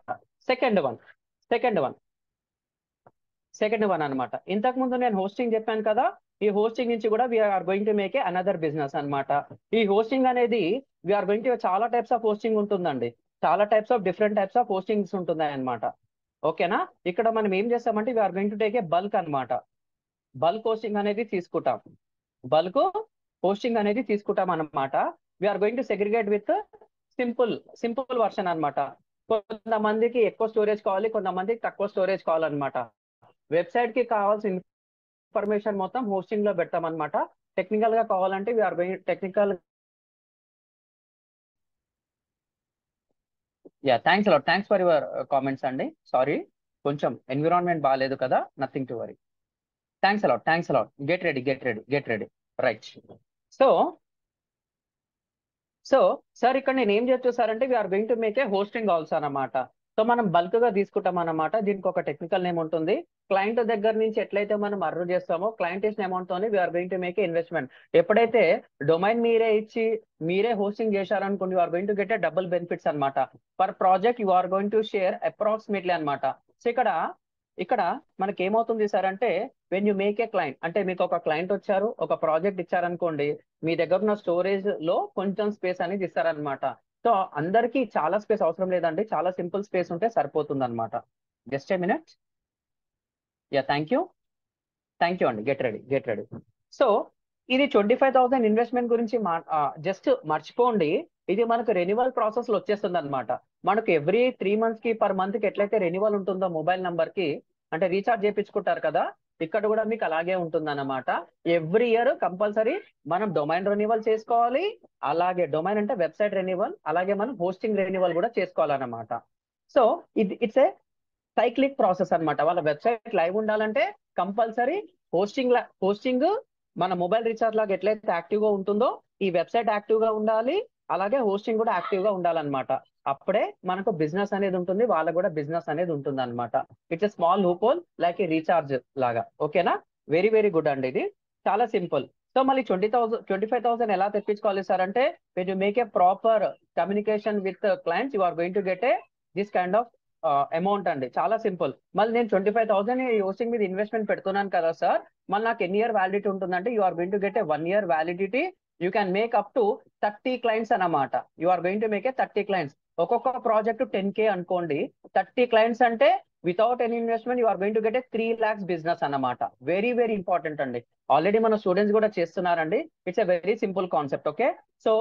సెకండ్ వన్ అనమాట. ఇంతకు ముందు నేను హోస్టింగ్ చెప్పాను కదా. ఈ హోస్టింగ్ నుంచి కూడా we're going to make a another business అనమాట. ఈ హోస్టింగ్ అనేది వీఆర్ గోయింగ్ టు చాలా టైప్స్ ఆఫ్ హోస్టింగ్ ఉంటుందండి. చాలా types of different types of hostings ఉంటున్నాయి అనమాట, ఓకేనా. ఇక్కడ మనం ఏం చేస్తామంటే we're going to take a bulk అనమాట. బల్క్ హోస్టింగ్ అనేది తీసుకుంటాం. బల్క్ హోస్టింగ్ అనేది తీసుకుంటాం అనమాట. We're going to segregate with simple version అనమాట. కొంతమందికి ఎక్కువ స్టోరేజ్ కావాలి, కొంతమందికి తక్కువ స్టోరేజ్ కావాలన్నమాట. వెబ్సైట్ కి కావాల్సిన ఇన్ఫర్మేషన్ మొత్తం హోస్టింగ్ లో పెట్టామన్నమాట. టెక్నికల్ గా కావాలంటే we're going technical. Yeah, thanks for your comments అండి. సారీ, కొంచెం ఎన్విరాన్మెంట్ బాగాలేదు కదా, nothing to worry. Thanks a lot. Get ready. Right. So sir ఇక్కడ నేను ఏం చేస్తారంటే we're going to make a hosting also అనమాట. సో మనం బల్క్ గా తీసుకుంటాం అన్నమాట. దీనికి ఒక టెక్నికల్ నేమ్ ఉంటుంది. క్లయింట్ దగ్గర నుంచి ఎట్లయితే మనం అర్న్ చేస్తామో క్లయింట్ ఇచ్చిన అమౌంట్ తోని we're going to make a investment. ఎప్పుడైతే డొమైన్ మీరే ఇచ్చి మీరే హోస్టింగ్ చేశారనుకోండి, you're going to get a double benefits అనమాట. Per project you are going to share approximately అనమాట. సో ఇక్కడ మనకి ఏమవుతుంది సార్ అంటే, when you make a client అంటే మీకు ఒక క్లయింట్ వచ్చారు, ఒక ప్రాజెక్ట్ ఇచ్చారనుకోండి, మీ దగ్గర ఉన్న స్టోరేజ్ లో కొంచెం స్పేస్ అనేది ఇస్తారనమాట. సో అందరికీ చాలా స్పేస్ అవసరం లేదండి, చాలా సింపుల్ స్పేస్ ఉంటే సరిపోతుంది అనమాట. Just a minute. Yeah, thank you అండి. Get ready. సో ఇది 25,000 ఇన్వెస్ట్మెంట్ గురించి జస్ట్ మర్చిపోండి. ఇది మనకు రెన్యువల్ ప్రాసెస్ లో వచ్చేస్తుంది అనమాట. మనకు ఎవ్రీ 3 months కి పర్ మంత్ కి ఎట్లయితే రెన్యువల్ ఉంటుందో మొబైల్ నంబర్ కి, అంటే రీఛార్జ్ చేయించుకుంటారు కదా, ఇక్కడ కూడా మీకు అలాగే ఉంటుంది అనమాట. ఎవ్రీ ఇయర్ కంపల్సరీ మనం డొమైన్ రెన్యువల్ చేసుకోవాలి. అలాగే డొమైన్ అంటే వెబ్సైట్ రెన్యువల్, అలాగే మనం హోస్టింగ్ రెన్యువల్ కూడా చేసుకోవాలన్నమాట. So it's a cyclic process అనమాట. వాళ్ళ వెబ్సైట్ లైవ్ ఉండాలంటే కంపల్సరీ హోస్టింగ్ మన మొబైల్ రీఛార్జ్ లాగా ఎట్లయితే యాక్టివ్ గా ఉంటుందో ఈ వెబ్సైట్ యాక్టివ్ గా ఉండాలి, అలాగే హోస్టింగ్ కూడా యాక్టివ్ గా ఉండాలన్నమాట. అప్పుడే మనకు బిజినెస్ అనేది ఉంటుంది, వాళ్ళకు కూడా బిజినెస్ అనేది ఉంటుంది అనమాట. It's a small loop whole like A recharge లాగా, ఓకేనా. వెరీ గుడ్ అండి, ఇది చాలా సింపుల్. సో మళ్ళీ 25,000 ఎలా తెప్పించుకోవాలి సార్ అంటే, when you make a proper communication with clients you are going to get a this kind of amount అండి, చాలా సింపుల్. మళ్ళీ నేను 25,000 ఈ హోస్టింగ్ మీద ఇన్వెస్ట్మెంట్ పెడుతున్నాను కదా సార్, మళ్ళీ నాకు ఎన్ని ఇయర్ వ్యాలిడిటీ ఉంటుందంటే you are going to get a 1 year validity. You can make up to 30 clients అన్నమాట. You are going to make a 30 clients. ఒక్కొక్క ప్రాజెక్ట్ 10K అనుకోండి. 30 clients అంటే without any investment you are going to get a 3 lakhs business అన్నమాట. వెరీ వెరీ ఇంపార్టెంట్ అండి. ఆల్రెడీ మన స్టూడెంట్స్ కూడా చేస్తున్నారండి. It's a very simple concept. Okay, so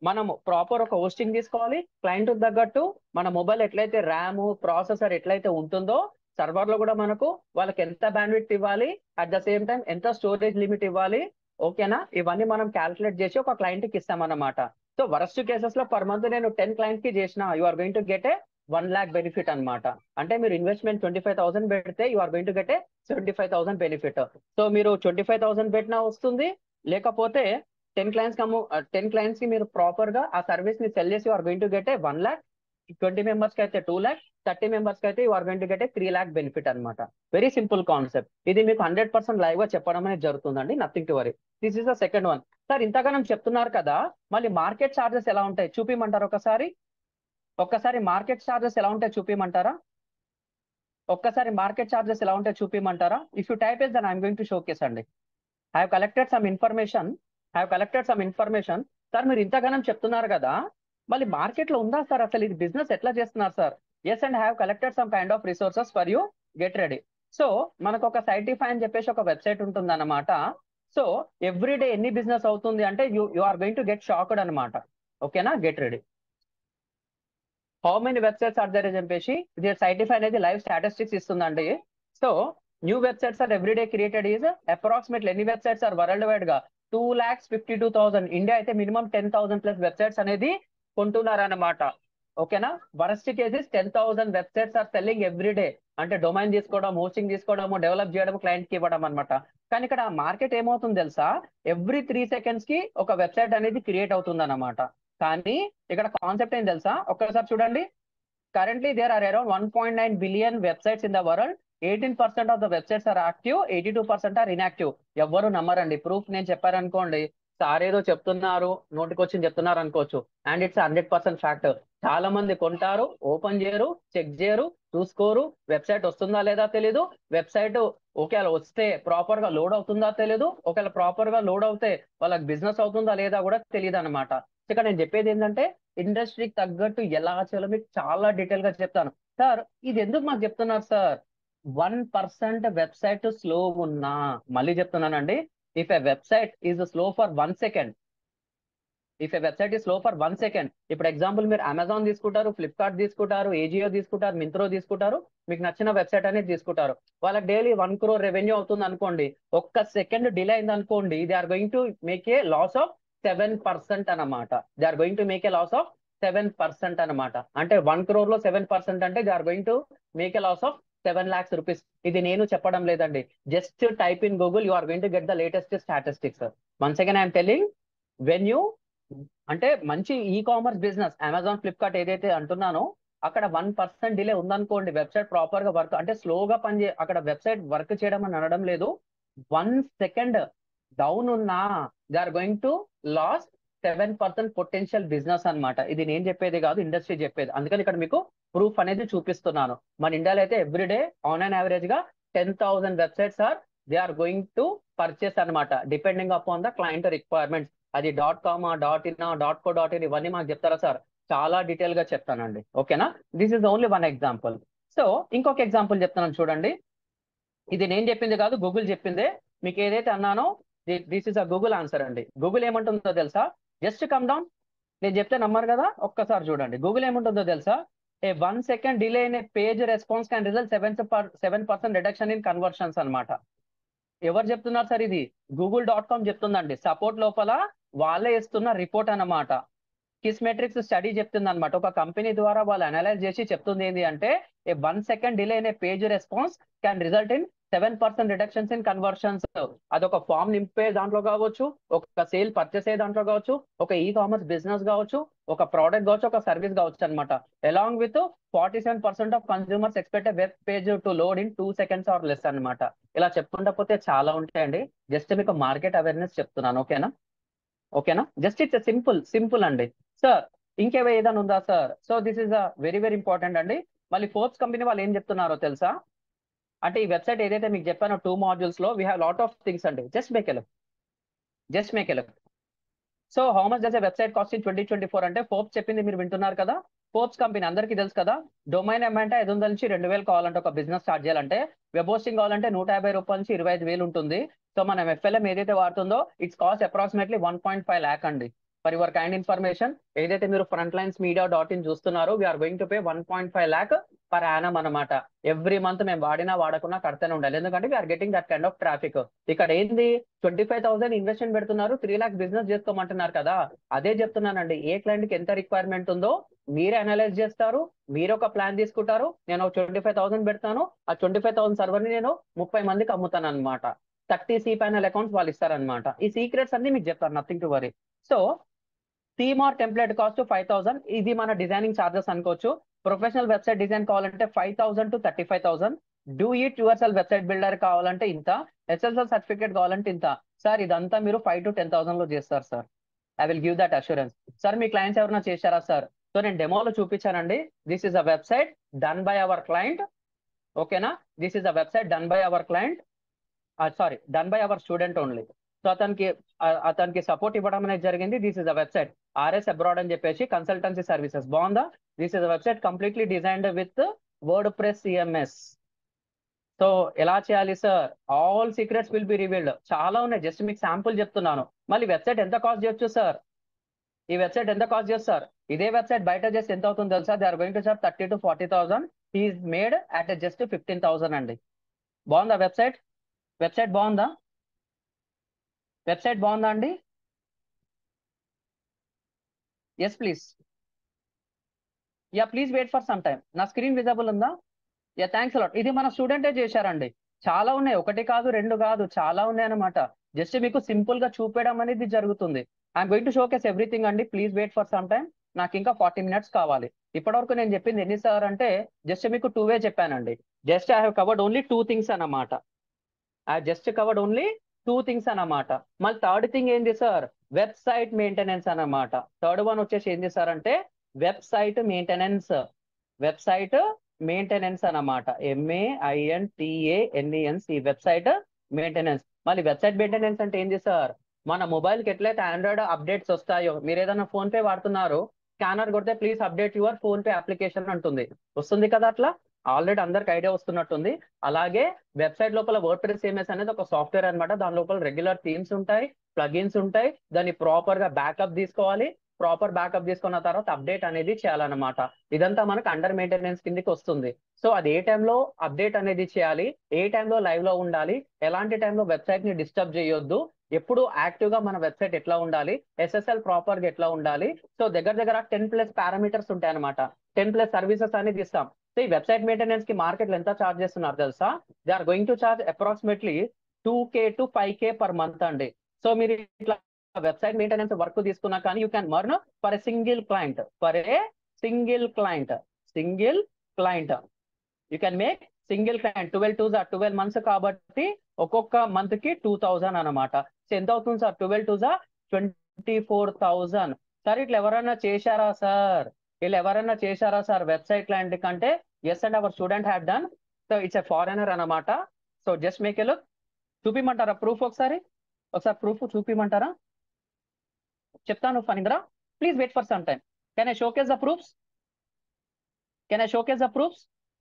మనం ప్రాపర్ ఒక హోస్టింగ్ తీసుకోవాలి, క్లయింట్ తగ్గట్టు మన మొబైల్ ఎట్లయితే ర్యామ్ ప్రాసెసర్ ఎట్లయితే ఉంటుందో సర్వర్ లో కూడా మనకు వాళ్ళకి ఎంత బ్యాండ్విడ్త్ ఇవ్వాలి, అట్ ద సేమ్ టైం ఎంత స్టోరేజ్ లిమిట్ ఇవ్వాలి. ఓకేనా, ఇవన్నీ మనం క్యాల్కులేట్ చేసి ఒక క్లయింట్ కి ఇస్తామన్నమాట. సో వరస్ట్ కేసెస్ లో పర్ మంత్ నేను 10 clients కి చేసిన you are going to get a 1 lakh benefit అన్నమాట. అంటే మీరు ఇన్వెస్ట్మెంట్ 25,000 పెడితే you are going to get a 75,000 benefit. So మీరు 25,000 పెట్టినా వస్తుంది, లేకపోతే 10 clients కి మీరు ప్రాపర్ గా ఆ సర్వీస్ ని సెల్ చేసి are going to get a 1 lakh. 20 members కి అయితే 2 lakhs, 30 members కి అయితే you are going to get a 3 lakh benefit అనమాట. Very simple concept. ఇది మీకు 100% లైవ్ గా చెప్పడం అనేది జరుగుతుందండి, nothing to worry. This is the second one. Sir ఇంతగానం చెప్తున్నారు కదా, మళ్ళీ మార్కెట్ ఛార్జెస్ ఎలా ఉంటాయి చూపిమంటారు ఒకసారి? ఒక్కసారి మార్కెట్ ఛార్జెస్ ఎలా ఉంటాయి చూపిమంటారా? ఒక్కసారి మార్కెట్ ఛార్జెస్ ఎలా ఉంటాయి చూపిమంటారా? If you type is then I'm going to showcase అండి. I have collected some information. Sir మీరు ఇంతగానం చెప్తున్నారు కదా, మళ్ళీ మార్కెట్ లో ఉందా సార్ అసలు ఇది బిజినెస్ ఎట్లా చేస్తున్నారు sir? Yes and have collected some kind of resources for you, get ready. So మనకు ఒక సైటిఫై అని చెప్పేసి ఒక వెబ్సైట్ ఉంటుంది అన్నమాట. సో ఎవ్రీ డే ఎన్ని బిజినెస్ అవుతుంది అంటే you are going to get shocked అనమాట. ఓకేనా, get ready. How many websites are there అని చెప్పేసి ఇది సైటిఫై అనేది లైవ్ స్టాటిస్టిక్స్ ఇస్తుందండి. So new websites are every day created is approximately ఎన్ని వెబ్సైట్స్ ఆర్ వరల్డ్ వైడ్ గా 2,52,000. ఇండియా అయితే మినిమం 10,000 ప్లస్ వెబ్సైట్స్ అనేది కొంటున్నారన్నమాట. ఓకేనా, worst cases 10,000 websites are selling every day. అంటే డొమైన్ తీసుకోవడం, హోస్టింగ్ తీసుకోవడం, డెవలప్ చేయడం, క్లయింట్ కి ఇవ్వడం అనమాట. కానీ ఇక్కడ మార్కెట్ ఏమవుతుంది తెలుసా, ఎవ్రీ 3 seconds కి ఒక వెబ్సైట్ అనేది క్రియేట్ అవుతుంది అన్నమాట. కానీ ఇక్కడ కాన్సెప్ట్ ఏం తెలుసా, ఒక్కసారి చూడండి. Currently, there are around 1.9 billion websites in the world. 18% of the websites are active, 82% are inactive. ఎవ్వరు నమ్మరండి. ప్రూఫ్ నేను చెప్పారనుకోండి, సార్ ఏదో చెప్తున్నారు, నోటికొచ్చింది చెప్తున్నారు అనుకోవచ్చు. And it's 100% fact. చాలా మంది కొంటారు, ఓపెన్ చేయరు, చెక్ చేయరు, చూసుకోరు, వెబ్సైట్ వస్తుందా లేదా తెలీదు, వెబ్సైట్ ఒకవేళ వస్తే ప్రాపర్ గా లోడ్ అవుతుందా తెలీదు, ఒకవేళ ప్రాపర్ గా లోడ్ అవుతే వాళ్ళకి బిజినెస్ అవుతుందా లేదా కూడా తెలియదు అనమాట. ఇక్కడ నేను చెప్పేది ఏంటంటే ఇండస్ట్రీకి తగ్గట్టు ఎలా చేయాలో మీకు చాలా డీటెయిల్ గా చెప్తాను. సార్ ఇది ఎందుకు మాకు చెప్తున్నారు సార్? 1% వెబ్సైట్ స్లో ఉన్నా, మళ్ళీ చెప్తున్నానండి, if a website is slow for 1 second, ఇప్పుడు ఎగ్జాంపుల్ మీరు అమెజాన్ తీసుకుంటారు, ఫ్లిప్కార్ట్ తీసుకుంటారు, ఏజియో తీసుకుంటారు, మింత్రో తీసుకుంటారు, మీకు నచ్చిన వెబ్సైట్ అనేది తీసుకుంటారు. వాళ్ళకి డైలీ 1 crore రెవెన్యూ అవుతుంది అనుకోండి. ఒక్క సెకండ్ డిలే అయింది అనుకోండి, they are going to make a loss of 7% అనమాట. They are going to make a loss of 7% అనమాట. అంటే 1 crore లో 7% అంటే they are going to make a loss of 7 lakhs rupees. ఇది నేను చెప్పడం లేదండి, just type in Google, you are going to get the latest statistics. Once again I'm telling, when you అంటే మంచి e commerce business Amazon, Flipkart ఏదైతే అంటున్నానో అక్కడ 1% డిలే ఉందనుకోండి, వెబ్సైట్ ప్రాపర్ గా వర్క్ అంటే స్లోగా అక్కడ వెబ్సైట్ వర్క్ చేయడం అని అనడం లేదు. 1 second డౌన్ ఉన్నా they are going to loss 7% potential business అన్నమాట. ఇది నేను చెప్పేది కాదు, ఇండస్ట్రీ చెప్పేది. అందుకని ఇక్కడ మీకు ప్రూఫ్ అనేది చూపిస్తున్నాను. మన ఇండియాలో అయితే ఎవ్రీడే ఆన్ అండ్ యావరేజ్ గా 10,000 websites are they are going to purchase అనమాట, depending upon the client requirements. అది .com, .in, .co.in ఇవన్నీ మాకు చెప్తారా సార్? చాలా డీటెయిల్ గా చెప్తానండి. ఓకేనా, this is only one example. So ఇంకొక ఎగ్జాంపుల్ చెప్తాను చూడండి. ఇది నేను చెప్పింది కాదు, గూగుల్ చెప్పిందే. మీకు ఏదైతే అన్నానో this is a Google answer అండి. గూగుల్ ఏమంటుందో తెలుసా? Just come down. నేను చెప్తే నమ్మరు కదా, ఒక్కసారి చూడండి. గూగుల్ ఏముంటుందో తెలుసా? A 1 second delay in a page response can result 7% reduction in conversions అనమాట. ఎవరు చెప్తున్నారు సార్? ఇది google.com చెప్తుందండి. సపోర్ట్ లోపల వాళ్ళే ఇస్తున్న రిపోర్ట్ అన్నమాట. కిస్మెట్రిక్స్ స్టడీ చెప్తుంది అనమాట. ఒక కంపెనీ ద్వారా వాళ్ళు అనలైజ్ చేసి చెప్తుంది ఏంటి అంటే, ఏ 1 second delay in a page response can result in 7% reductions in conversions. అదొక ఫామ్ నింపే దాంట్లో కావచ్చు, ఒక సేల్ పర్చేస్ అయ్యే దాంట్లో కావచ్చు, ఒక ఈ కామర్స్ బిజినెస్ కావచ్చు, ఒక ప్రోడక్ట్ కావచ్చు, ఒక సర్వీస్ కావచ్చు అనమాట. Along with 47% of consumers expect web page to load in 2 seconds or less అనమాట. ఇలా చెప్పుకుంటా పోతే చాలా ఉంటాయండి. జస్ట్ మీకు మార్కెట్ అవేర్నెస్ చెప్తున్నాను. ఓకేనా, ఓకేనా, జస్ట్ ఇట్స్ సింపుల్ అండి. సార్ ఇంకేవో ఏదైనా ఉందా sir? So this is a very very important అండి. మళ్ళీ ఫోర్బ్స్ కంపెనీ వాళ్ళు ఏం చెప్తున్నారో తెలుసా? అంటే ఈ వెబ్సైట్ ఏదైతే మీకు చెప్పానో 2 మాడ్యూల్స్ లో we have lot of things అండి. Just make a look. Just make a look. So how much does a website cost in 2024 అంటే ఫోర్బ్స్ చెప్పింది మీరు వింటున్నారు కదా. ఫోర్బ్స్ కంపెనీ అందరికీ తెలుసు కదా. డొమైన్ ఏమంటే 500 నుంచి 2000 కావాలంటే ఒక బిజినెస్ స్టార్ట్ చేయాలంటే, వెబ్ హోస్టింగ్ కావాలంటే 150 రూపాయల నుంచి 25,000 ఉంటుంది. సో మనం ఎఫ్ఎల్ఎం ఏదైతే వాడుతుందో ఇట్స్ కాస్ట్ అప్రాక్సిమేట్లీ 1.5 lakh అండి. ఫర్ యువర్ కైండ్ ఇన్ఫర్మేషన్, ఏదైతే మీరు ఫ్రంట్ లైన్స్ మీడియా .in చూస్తున్నారో we're going to pay 1.5 lakh per annum అనమాట. ఎవ్రీ మంత్ మేము వాడినా వాడకున్నా కడతానే ఉండాలి, ఎందుకంటే we're getting that kind of traffic. ఇక్కడ ఏంది 25,000 ఇన్వెస్ట్మెంట్ పెడుతున్నారు, 3 lakhs బిజినెస్ చేసుకోమంటున్నారు కదా. అదే చెప్తున్నానండి, ఏ క్లయింట్ కి ఎంత రిక్వైర్మెంట్ ఉందో మీరే అనలైజ్ చేస్తారు, మీరు ఒక ప్లాన్ తీసుకుంటారు. నేను 25,000 పెడతాను, ఆ 25,000 సర్వర్ ని నేను 30 మందికి అమ్ముతాను అనమాట. 30 cPanel అకౌంట్స్ వాళ్ళు ఇస్తారనమాట. ఈ సీక్రెట్స్ అన్ని మీకు చెప్తారు, nothing to worry. So theme or template cost 5,000, ఇది మన డిజైనింగ్ చార్జెస్ అనుకోవచ్చు. ప్రొఫెషనల్ వెబ్సైట్ డిజైన్ కావాలంటే 5,000 to 35,000. Do it yourself website builder కావాలంటే ఇంత. ఎస్ఎస్ఎల్ సర్టిఫికేట్ కావాలంటే ఇంత. సార్ ఇదంతా మీరు 5 to 10,000 లో చేస్తారు sir. I will give that assurance. Sir మీ క్లయింట్స్ ఎవరైనా చేశారా సార్? సో నేను డెమోలో చూపించానండి. This is a website done by our client. ఓకేనా? This is a website done by our client, sorry done by our student only. So అతనికి సపోర్ట్ ఇవ్వడం అనేది జరిగింది. This is a website RS abroad అని చెప్పేసి కన్సల్టెన్సీ సర్వీసెస్. బాగుందా? This is a website completely designed with WordPress CMS. So ఎలా చేయాలి sir? All secrets will be revealed. చాలా ఉన్నాయి, జస్ట్ మీకు శాంపుల్ చెప్తున్నాను. మళ్ళీ వెబ్సైట్ ఎంత కాస్ట్ చేయొచ్చు సార్? ఈ వెబ్సైట్ ఎంత కాస్ట్ చేస్తారు? ఇదే వెబ్సైట్ బయట చేస్తే ఎంత అవుతుందో తెలుసా? They are going to charge 30 to 40,000. Is made at just 15,000 అండి. బాగుందా వెబ్సైట్? వెబ్సైట్ బాగుందా? వెబ్సైట్ బాగుందా అండి? Yes please. Yeah please wait for some time. నా స్క్రీన్ విజిబుల్ ఉందా? Yeah thanks a lot. ఇది మన స్టూడెంటే చేశారండి. చాలా ఉన్నాయి, ఒకటి కాదు రెండు కాదు, చాలా ఉన్నాయి అనమాట. జస్ట్ మీకు సింపుల్ గా చూపించడం అనేది జరుగుతుంది. I'm going to showcase everything అండి. Please wait for some time. నాకు ఇంకా 40 minutes కావాలి. ఇప్పటివరకు నేను చెప్పింది ఎన్ని సార్ అంటే జస్ట్ మీకు 2 వే చెప్పానండి. Just I have covered only 2 things అన్నమాట. I just covered only 2 things అన్నమాట. మళ్ళీ థర్డ్ థింగ్ ఏంటి సార్? వెబ్సైట్ మెయింటెనెన్స్ అన్నమాట. థర్డ్ వన్ వచ్చేసి ఏంటి సార్ అంటే వెబ్సైట్ మెయింటెనెన్స్. వెబ్సైట్ మెయింటెనెన్స్ అన్నమాట. MEINTENENC, website maintenance. మళ్ళీ వెబ్సైట్ మెయింటెనెన్స్ అంటే ఏంటి సార్? మన మొబైల్ కి ఎట్లయితే ఆండ్రాయిడ్ అప్డేట్స్ వస్తాయో, మీరు ఏదైనా ఫోన్ పే వాడుతున్నారు, స్కానర్ కొడితే please update your phone pay application అంటుంది, వస్తుంది కదా అట్లా. ఆల్రెడీ అందరికి ఐడియా వస్తున్నట్టుంది. అలాగే వెబ్సైట్ లోపల వర్డ్ ప్రెస్ సిఎంఎస్ అనేది ఒక సాఫ్ట్వేర్ అనమాట. దాని లోపల రెగ్యులర్ థీమ్స్ ఉంటాయి, ప్లగిన్స్ ఉంటాయి. దాన్ని ప్రాపర్ గా బ్యాకప్ తీసుకోవాలి. ప్రాపర్ బ్యాకప్ తీసుకున్న తర్వాత అప్డేట్ అనేది చేయాలన్నమాట. ఇదంతా మనకు అండర్ మెయింటెనెన్స్ కిందకి వస్తుంది. సో అది ఏ టైంలో అప్డేట్ అనేది చేయాలి, ఏ టైంలో లైవ్ లో ఉండాలి, ఎలాంటి టైంలో వెబ్సైట్ ని డిస్టర్బ్ చేయొద్దు, ఎప్పుడు యాక్టివ్ గా మన వెబ్సైట్ ఎట్లా ఉండాలి, ఎస్ఎస్ఎల్ ప్రాపర్ గా ఎట్లా ఉండాలి. సో దగ్గర 10+ పారామీటర్స్ ఉంటాయి అనమాట. 10+ సర్వీసెస్ అనేది ఇస్తాం. సో ఈ వెబ్సైట్ మెయింటెనెన్స్ కి మార్కెట్ లో ఎంత చార్జ్ చేస్తున్నారు తెలుసా? They are going to charge approximately 2K to 5K per month అండి. సో మీరు ఇట్లా వెబ్సైట్ మెయింటెనెన్స్ వర్క్ తీసుకున్నా కానీ you can earn for a single client. Single client you can make single client. 12 months కాబట్టి ఒక్కొక్క మంత్ కి 2,000 అనమాట. సో ఎంత అవుతుంది సార్? 12 24,000. సార్ ఇట్లా ఎవరైనా చేశారా సార్? వెబ్సైట్ క్లయింట్ కంటే? Yes and our student had done. So it's a foreigner అనమాట. So just make a look. చూపిమంటారా ప్రూఫ్? ఒకసారి ప్రూఫ్ చూపిమంటారా? చెప్తాను Phanindra. Please wait for some time. Can I showcase the proofs?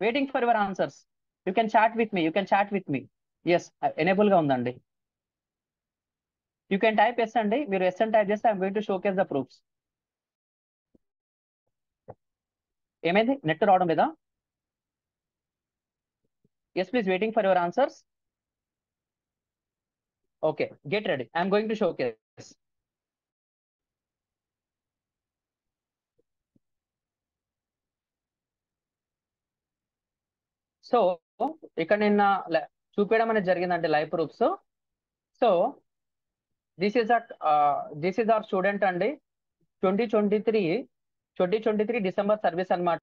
Waiting for your answers. You can chat with me. Yes enable గా ఉందండి. యూ కెన్ టైప్ ఎస్ అండి. మీరు ఎస్ అని టైప్ చేస్తే I'm going to showcase the proofs. ఏమైంది? నెట్ రావడం లేదా? Yes please waiting for your answers. Okay get ready. I'm going to showcase. So ఇక్కడ నిన్న చూపించడం అనేది జరిగిందంటే live proofs. So this is our student అండి. 2023 డిసెంబర్ సర్వీస్ అన్నమాట.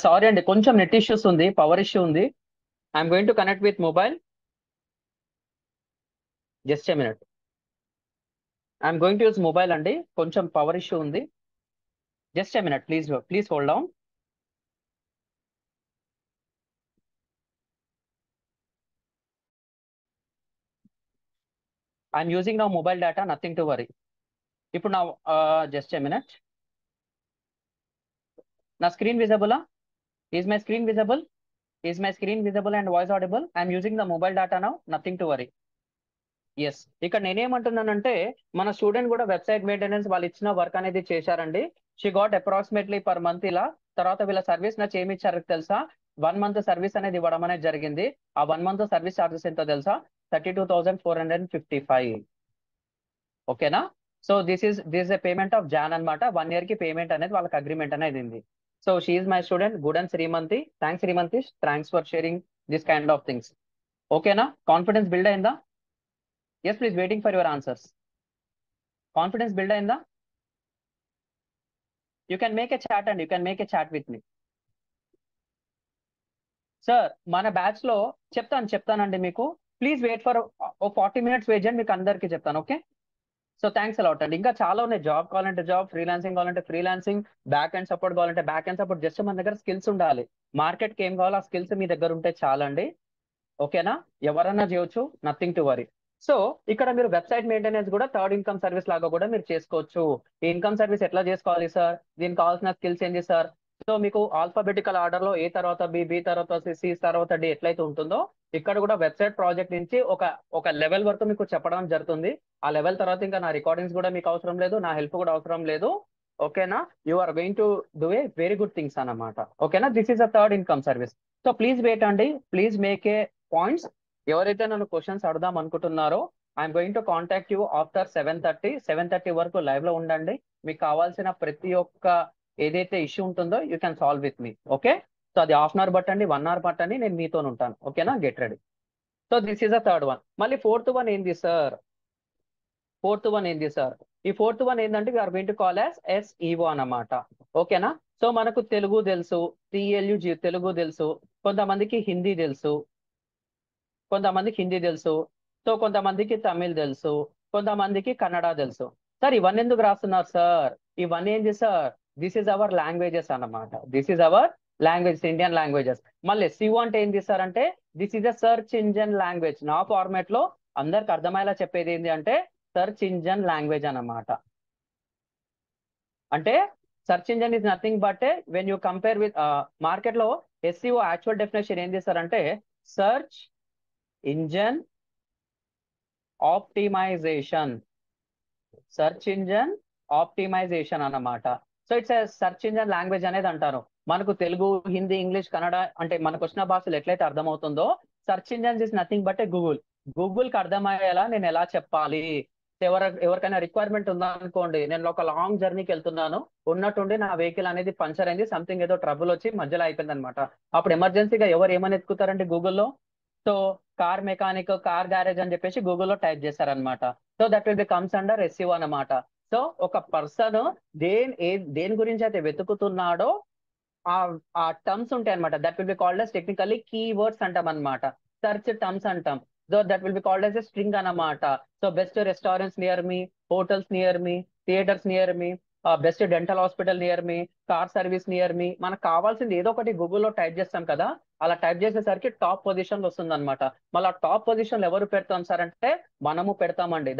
సారీ అండి, కొంచెం నెట్ ఇష్యూస్ ఉంది, పవర్ ఇష్యూ ఉంది. I'm going to connect with mobile. Just a minute. I'm going to use mobile అండి, కొంచెం పవర్ ఇష్యూ ఉంది. Just a minute, please hold down. I'm using now mobile data, nothing to worry. ఇప్పుడు నా జస్ట్ ఏ మినిట్. నా స్క్రీన్ విజిబులా? Is my screen visible? Is my screen visible and voice audible? I'm using the mobile data now, nothing to worry. Yes, ఇక్కడ నేనేమంటున్నానంటే మన స్టూడెంట్ కూడా వెబ్సైట్ మెయింటెనెన్స్ వాళ్ళు ఇచ్చిన వర్క్ అనేది చేశారండి. She got approximately per month ఇలా. తర్వాత వీళ్ళ సర్వీస్ నాకు ఏమి ఇచ్చారు తెలుసా? 1 month సర్వీస్ అనేది ఇవ్వడం అనేది జరిగింది. ఆ 1 month సర్వీస్ చార్జెస్ ఎంతో తెలుసా? 32,455. ఓకేనా? So this a payment of Jan అనమాట. 1 year కి పేమెంట్ అనేది వాళ్ళకి అగ్రిమెంట్ అనేది ఉంది. So she is my student గుడన్ Srimanthi. Thanks Srimanthi, thanks for sharing this kind of things. ఓకేనా? కాన్ఫిడెన్స్ బిల్డ్ అయిందా? Yes please, waiting for your answers. Confidence build అయిందా? You can make a chat and you can make a chat with me. Sir మన బ్యాచ్ లో చెప్తానండి మీకు. Please wait for 40 minutes wait చేయండి, మీకు అందరికీ చెప్తాను. ఓకే? సో థ్యాంక్స్ అలాట్ అండి. ఇంకా చాలా ఉన్నాయి. జాబ్ కావాలంటే జాబ్, ఫ్రీలాన్సింగ్ కావాలంటే ఫ్రీలాన్సింగ్, బ్యాక్ అండ్ సపోర్ట్ కావాలంటే బ్యాక్ అండ్ సపోర్ట్. జస్ట్ మన దగ్గర స్కిల్స్ ఉండాలి. మార్కెట్ కి ఏం కావాలో ఆ స్కిల్స్ మీ దగ్గర ఉంటే చాలండి. ఓకేనా? ఎవరన్నా చేయొచ్చు, నథింగ్ టు వరీ. సో ఇక్కడ మీరు వెబ్సైట్ మెయింటెనెన్స్ కూడా థర్డ్ ఇన్కమ్ సర్వీస్ లాగా కూడా మీరు చేసుకోవచ్చు. ఈ ఇన్కమ్ సర్వీస్ ఎట్లా చేసుకోవాలి సార్? దీనికి కావాల్సిన స్కిల్స్ ఏంటి సార్? సో మీకు ఆల్ఫాబెటికల్ ఆర్డర్ లో ఏ తర్వాత బి తర్వాత సి తర్వాత డి ఎట్లయితే ఉంటుందో ఇక్కడ కూడా వెబ్సైట్ ప్రాజెక్ట్ నుంచి ఒక లెవెల్ వరకు మీకు చెప్పడం జరుగుతుంది. ఆ లెవెల్ తర్వాత ఇంకా నా రికార్డింగ్స్ కూడా మీకు అవసరం లేదు, నా హెల్ప్ కూడా అవసరం లేదు. ఓకేనా? You are going to do a very good things అన్నమాట. ఓకేనా? This is a third income service. So please wait అండి, ప్లీజ్ మేక్ ఏ పాయింట్స్. ఎవరైతే నన్ను క్వశ్చన్స్ అడుగుదాం అనుకుంటున్నారో I'm going to contact you after 7:30 వరకు లైవ్ లో ఉండండి. మీకు కావాల్సిన ప్రతి ఒక్క ఏదైతే ఇష్యూ ఉంటుందో you can solve with me. Okay? So అది 1/2 hour పట్టండి, 1 hour పట్టండి, నేను మీతో ఉంటాను. ఓకేనా? Get ready. So this is the third one. మళ్ళీ ఫోర్త్ వన్ ఏంది సార్? ఈ ఫోర్త్ వన్ ఏంటంటే we're going to call as SEO అన్నమాట. ఓకేనా? సో మనకు తెలుగు తెలుసు, TLU తెలుగు తెలుసు, కొంతమందికి హిందీ తెలుసు, సో కొంతమందికి తమిళ్ తెలుసు, కొంతమందికి కన్నడ తెలుసు. సార్ ఇవన్నీ ఎందుకు రాస్తున్నారు సార్? ఇవన్నీ ఏంటి sir? This is our languages అన్నమాట. This is our languages, Indian languages. మళ్ళీ SEO అంటే ఏంటి సార్ అంటే this is a search engine language. నా ఫార్మాట్ లో అందరికి అర్థమయ్యేలా చెప్పేది ఏంటి అంటే సర్చ్ ఇంజన్ లాంగ్వేజ్ అన్నమాట. అంటే search engine is nothing but when you compare with market లో SEO యాక్చువల్ డెఫినేషన్ ఏం చేస్తారంటే search engine optimization. Search engine optimization అన్నమాట. So it's search engine language అనేది అంటారు. మనకు తెలుగు, హిందీ, ఇంగ్లీష్, కన్నడ అంటే మనకు వచ్చిన భాషలు ఎట్లయితే అర్థమవుతుందో search engines is nothing but Google కి అర్థమయ్యేలా నేను ఎలా చెప్పాలి? ఎవరికైనా రిక్వైర్మెంట్ ఉందనుకోండి, నేను ఒక లాంగ్ జర్నీకి వెళ్తున్నాను, ఉన్నట్టుండి నా వెహికల్ అనేది పంచర్ అయింది, సంథింగ్ ఏదో ట్రబుల్ వచ్చి మధ్యలో అయిపోయింది అనమాట. అప్పుడు ఎమర్జెన్సీగా ఎవరు ఏమని ఎత్తుకుతారండి గూగుల్లో? So car mechanic, car garage అని చెప్పేసి గూగుల్లో టైప్ చేశారనమాట. So that will be comes under SEO అనమాట. సో ఒక పర్సన్ దేని గురించి అయితే వెతుకుతున్నాడో ఆ టర్మ్స్ ఉంటాయి అనమాట. That will be called as technically keywords అంటాం అనమాట. సర్చ్ టర్మ్స్ అంటాం. So that will be called as a string అన్నమాట. So best restaurants near me, hotels near me, theatres near me, best dental hospital near మీ, కార్ సర్వీస్ నియర్ మీ. మనకు కావాల్సింది ఏదో ఒకటి గూగుల్లో టైప్ చేస్తాం కదా, అలా టైప్ చేసేసరికి టాప్ పొజిషన్ వస్తుంది అనమాట. మళ్ళీ టాప్ పొజిషన్ ఎవరు పెడతాం సార్ అంటే మనము పెడతామండి.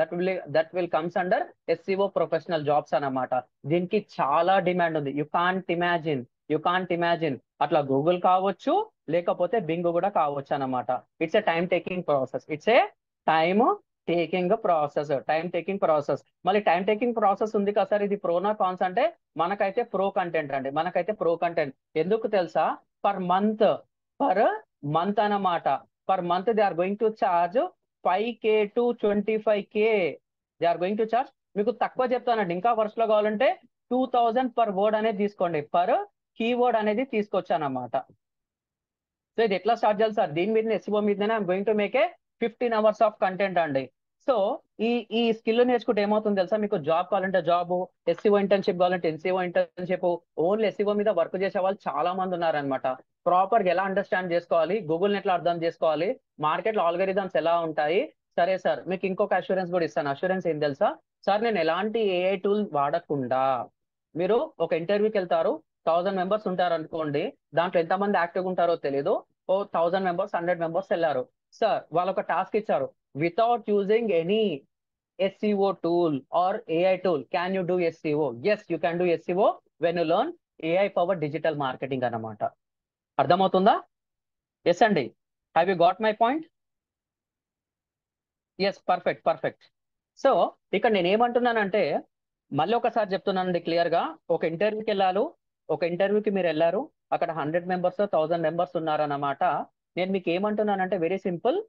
That will comes under SEO professional jobs అన్నమాట. దీనికి చాలా డిమాండ్ ఉంది. యు కాంట్ ఇమాజిన్ అట్లా గూగుల్ కావచ్చు, లేకపోతే బింగ్ కూడా కావచ్చు అన్నమాట. It's a time taking process. మళ్ళీ టైం టేకింగ్ ప్రాసెస్ ఉంది కదా సార్, ఇది ప్రోనా కాన్స్ అంటే మనకైతే ప్రో కంటెంట్ అండి. ఎందుకు తెలుసా? పర్ మంత్ అన్నమాట. Per month they are going to charge 5K to 25K. They are going to charge. మీకు తక్కువ చెప్తానండి, ఇంకా వర్స్ట్ లో కావాలంటే 2000 పర్ వర్డ్ అనేది తీసుకోండి, పర్ కీవర్డ్ అనేది తీసుకొచ్చానమాట. సో ఇది ఎట్లా స్టార్ట్ చేయాలి సార్? దీని మీద SEO మీదనే I'm going to make A 15 hours of content అండి. సో ఈ ఈ స్కిల్ నేర్చుకుంటే ఏమవుతుంది తెలుసా, మీకు జాబ్ కావాలంటే జాబ్, ఎస్సీఓ ఇంటర్న్షిప్ కావాలంటే ఎన్సీఓ ఇంటర్న్షిప్. ఓన్లీ ఎస్సీఓ మీద వర్క్ చేసే వాళ్ళు చాలా మంది ఉన్నారనమాట. ప్రాపర్ గా ఎలా అండర్స్టాండ్ చేసుకోవాలి, గూగుల్ ఎట్లా అర్థం చేసుకోవాలి, మార్కెట్ లో ఆల్గరిథమ్స్ ఎలా ఉంటాయి. సరే సార్, మీకు ఇంకొక అష్యూరెన్స్ కూడా ఇస్తాను. అష్యూరెన్స్ ఏం తెలుసా సార్, నేను ఎలాంటి ఏఐ టూల్ వాడకుండా, మీరు ఒక ఇంటర్వ్యూకి వెళ్తారు, 1000 మెంబర్స్ ఉంటారు అనుకోండి, దాంట్లో ఎంతమంది యాక్టివ్ ఉంటారో తెలియదు. ఓ 1000 మెంబర్స్, 100 మెంబర్స్ వెళ్ళారు సార్, వాళ్ళు ఒక టాస్క్ ఇచ్చారు, without using any SEO tool or AI tool, can you do SEO? Yes, you can do SEO when you learn AI powered digital marketing అన్నమాట. అర్థమవుతుందా? ఎస్ అండి. Have you got my point? Yes, perfect perfect. So ఇక్కడ నేను ఏమంటున్నానంటే, మళ్ళీ ఒకసారి చెప్తున్నానండి క్లియర్ గా. ఒక ఇంటర్వ్యూకి వెళ్ళారు, ఒక ఇంటర్వ్యూకి మీరు వెళ్ళారు, అక్కడ 100 మెంబర్స్ 1000 మెంబర్స్ ఉన్నారన్నమాట. నేను మీకు ఏమంటున్నానంటే very simple,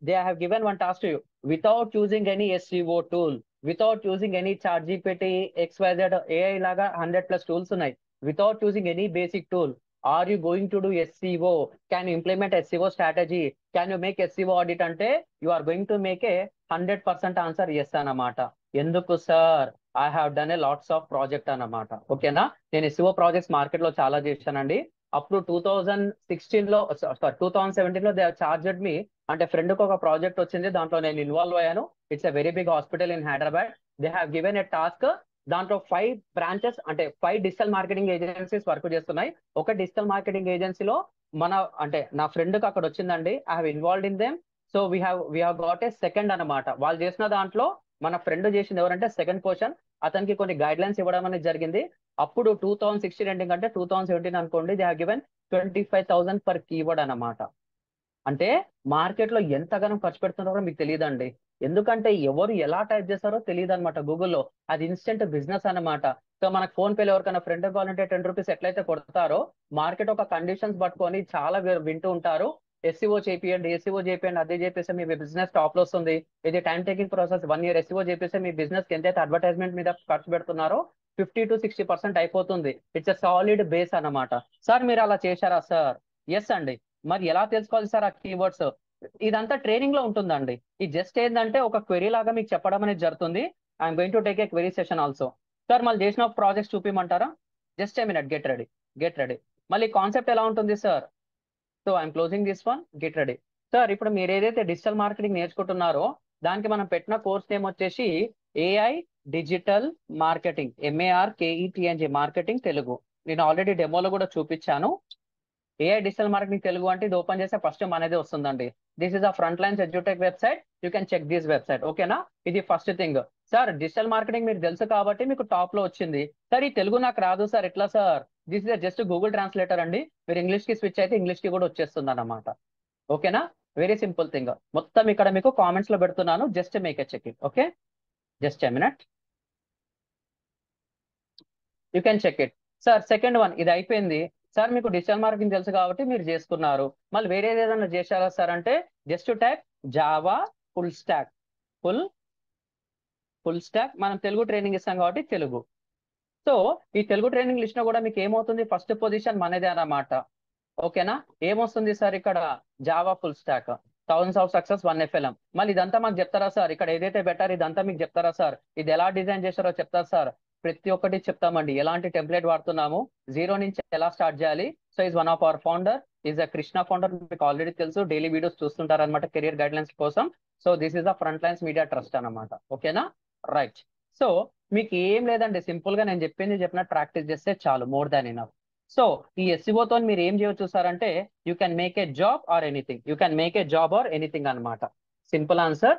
they have given one task to you without using any SEO tool, without using any chat GPT, XYZ, AI లాగా 100+ tools ఉన్నాయి. Without using any basic tool, are you going to do SEO? Can you implement SEO strategy? Can you make SEO audit? అంటే you are going to make a 100% answers అన్నమాట. ఎందుకు sir? I have done a lots of project అన్నమాట. ఓకేనా? నేను SEO ప్రాజెక్ట్స్ మార్కెట్ లో చాలా చేశానండి. అప్పుడు 2016లో, సారీ 2017లో దే చార్జెడ్ మీ, అంటే ఫ్రెండ్ కి ఒక ప్రాజెక్ట్ వచ్చింది, దాంట్లో నేను ఇన్వాల్వ్ అయ్యాను. It's a very big hospital in Hyderabad. They have given a task, దాంట్లో 5 బ్రాంచెస్, అంటే 5 డిజిటల్ మార్కెటింగ్ ఏజెన్సీస్ వర్క్ చేస్తున్నాయి. ఒక డిజిటల్ మార్కెటింగ్ ఏజెన్సీలో మన, అంటే నా ఫ్రెండ్ కి అక్కడ వచ్చిందండి. I have involved in them. So we have got a second అనమాట. వాళ్ళు చేసిన దాంట్లో మన ఫ్రెండ్ చేసింది ఎవరంటే సెకండ్ పొజిషన్. అతనికి కొన్ని గైడ్ లైన్స్ ఇవ్వడం అనేది జరిగింది. అప్పుడు 2016 ఎండింగ్ అంటే 2017 అనుకోండి, they have given 25,000 per keyword అన్నమాట. అంటే మార్కెట్ లో ఎంతగానో ఖర్చు పెడుతున్నారో మీకు తెలియదండి. ఎందుకంటే ఎవరు ఎలా టైప్ చేస్తారో తెలియదు అనమాట గూగుల్లో. అది ఇన్స్టెంట్ బిజినెస్ అన్నమాట. సో మనకు ఫోన్ పేలో ఎవరికైనా ఫ్రెండ్ కావాలంటే 10 రూపీస్ ఎట్లయితే కొడతారో, మార్కెట్ ఒక కండిషన్స్ పట్టుకొని చాలా వింటూ ఉంటారు. ఎస్సీఓ చేపియండి, ఎస్సీఓ చేపియండి, అదే చేపిస్తే మీ బిజినెస్ టాప్ లో వస్తుంది. ఇది time taking process. 1 year SCO చేపిస్తే మీ బిజినెస్ కి ఎంతైతే అడ్వర్టైజ్మెంట్ మీద ఖర్చు పెడుతున్నారో 50 to 60% అయిపోతుంది. ఇట్స్ ఎ సాలిడ్ బేస్ అన్నమాట. సార్ మీరు అలా చేశారా సార్? ఎస్ అండి. మరి ఎలా తెలుసుకోవాలి సార్ ఆ కీవర్డ్స్? ఇదంతా ట్రైనింగ్ లో ఉంటుందండి. ఇది జస్ట్ ఏంటంటే ఒక క్వెరీ లాగా మీకు చెప్పడం అనేది జరుగుతుంది. I'm going to take a query session also. Sir మళ్ళీ చేసిన ప్రాజెక్ట్స్ చూపిమంటారా? Just a minute, get ready, get ready. మళ్ళీ కాన్సెప్ట్ ఎలా ఉంటుంది sir? So I'm closing this one, get ready. Sir ఇప్పుడు మీరు ఏదైతే డిజిటల్ మార్కెటింగ్ నేర్చుకుంటున్నారో, దానికి మనం పెట్టిన కోర్స్ నేమ్ వచ్చేసి AI digital marketing, MARKETNG, marketing Telugu. నేను ఆల్రెడీ డెమోలో కూడా చూపించాను. AI డిజిటల్ మార్కెటింగ్ తెలుగు అంటే ఇది ఓపెన్ చేస్తే ఫస్ట్ మనదే వస్తుందండి. This is a front lines edtech website. You can check this website. ఓకేనా? ఇది first thing. Sir digital marketing మీకు తెలుసు కాబట్టి మీకు టాప్ లో వచ్చింది. సార్ ఈ తెలుగు నాకు రాదు సార్, ఎట్లా sir? This is just Google translator అండి. మీరు ఇంగ్లీష్ కి స్విచ్ అయితే ఇంగ్లీష్ కి కూడా వచ్చేస్తుంది అన్నమాట. ఓకేనా? Very simple thing. మొత్తం ఇక్కడ మీకు కామెంట్స్ లో పెడుతున్నాను, just make a check it. Okay, just a minute, you can check it. Sir second one ఇది అయిపోయింది. సార్ మీకు డిజిటల్ మార్కెటింగ్ తెలుసు కాబట్టి మీరు చేసుకున్నారు. మళ్ళీ వేరేది ఏదైనా చేశారా సార్ అంటే just type Java full stock. Full full stock మనం తెలుగు ట్రైనింగ్ ఇస్తాం కాబట్టి తెలుగు. సో ఈ తెలుగు ట్రైనింగ్ లిస్ట్ లో కూడా మీకు ఏమవుతుంది, ఫస్ట్ పొజిషన్ మనదే అన్నమాట. ఓకేనా? ఏమొస్తుంది సార్ ఇక్కడ? Java full stock, thousands of success 1 FLM. మళ్ళీ ఇదంతా మాకు చెప్తారా సార్? ఇక్కడ ఏదైతే బెటర్ ఇదంతా మీకు చెప్తారా సార్? ఇది ఎలా డిజైన్ చేశారో చెప్తారా సార్? ప్రతి ఒక్కటి చెప్తామండి. ఎలాంటి టెంప్లెట్ వాడుతున్నాము, జీరో నుంచి ఎలా స్టార్ట్ చేయాలి. So is one of our founder, is a Krishna founder. మీకు ఆల్రెడీ తెలుసు, డైలీ వీడియోస్ చూస్తుంటారు అనమాట కెరియర్ గైడ్లైన్స్ కోసం. So this is the front lines media trust అనమాట. ఓకేనా? రైట్. సో మీకు ఏం లేదండి, సింపుల్ గా నేను చెప్పినట్టు ప్రాక్టీస్ చేస్తే చాలు, మోర్ దాన్ ఇనఫ్. సో ఈ SEO తో మీరు ఏం చేయవచ్చు సార్ అంటే, you can make a job or anything. You can make a job or anything అనమాట. Simple answer.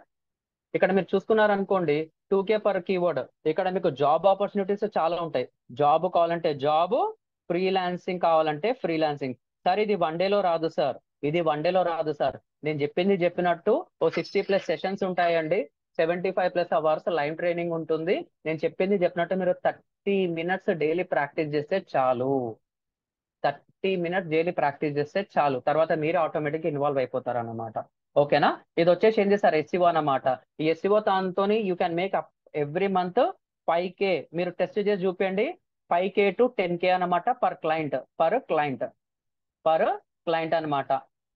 ఇక్కడ మీరు చూసుకున్నారనుకోండి, 2K పర్ కీవర్డ్. ఇక్కడ మీకు జాబ్ ఆపర్చునిటీస్ చాలా ఉంటాయి. జాబ్ కావాలంటే జాబ్, ఫ్రీలాన్సింగ్ కావాలంటే ఫ్రీలాన్సింగ్. సార్ ఇది 1 డేలో రాదు సార్, ఇది 1 డేలో రాదు సార్. నేను చెప్పింది చెప్పినట్టు ఓ 60+ సెషన్స్ ఉంటాయండి. 75+ అవర్స్ లైవ్ ట్రైనింగ్ ఉంటుంది. నేను చెప్పింది చెప్పినట్టు మీరు 30 మినిట్స్ డైలీ ప్రాక్టీస్ చేస్తే చాలు. 30 మినిట్స్ డైలీ ప్రాక్టీస్ చేస్తే చాలు. తర్వాత మీరు ఆటోమేటిక్ ఇన్వాల్వ్ అయిపోతారు అన్నమాట. ఓకేనా? ఇది వచ్చేసి ఏంటి సార్? SEO అన్నమాట. ఈ SEO దాంతో you can make up every month 5K. మీరు టెస్ట్ చేసి చూపించండి. 5K to 10K అన్నమాట per client, per client, per client అనమాట.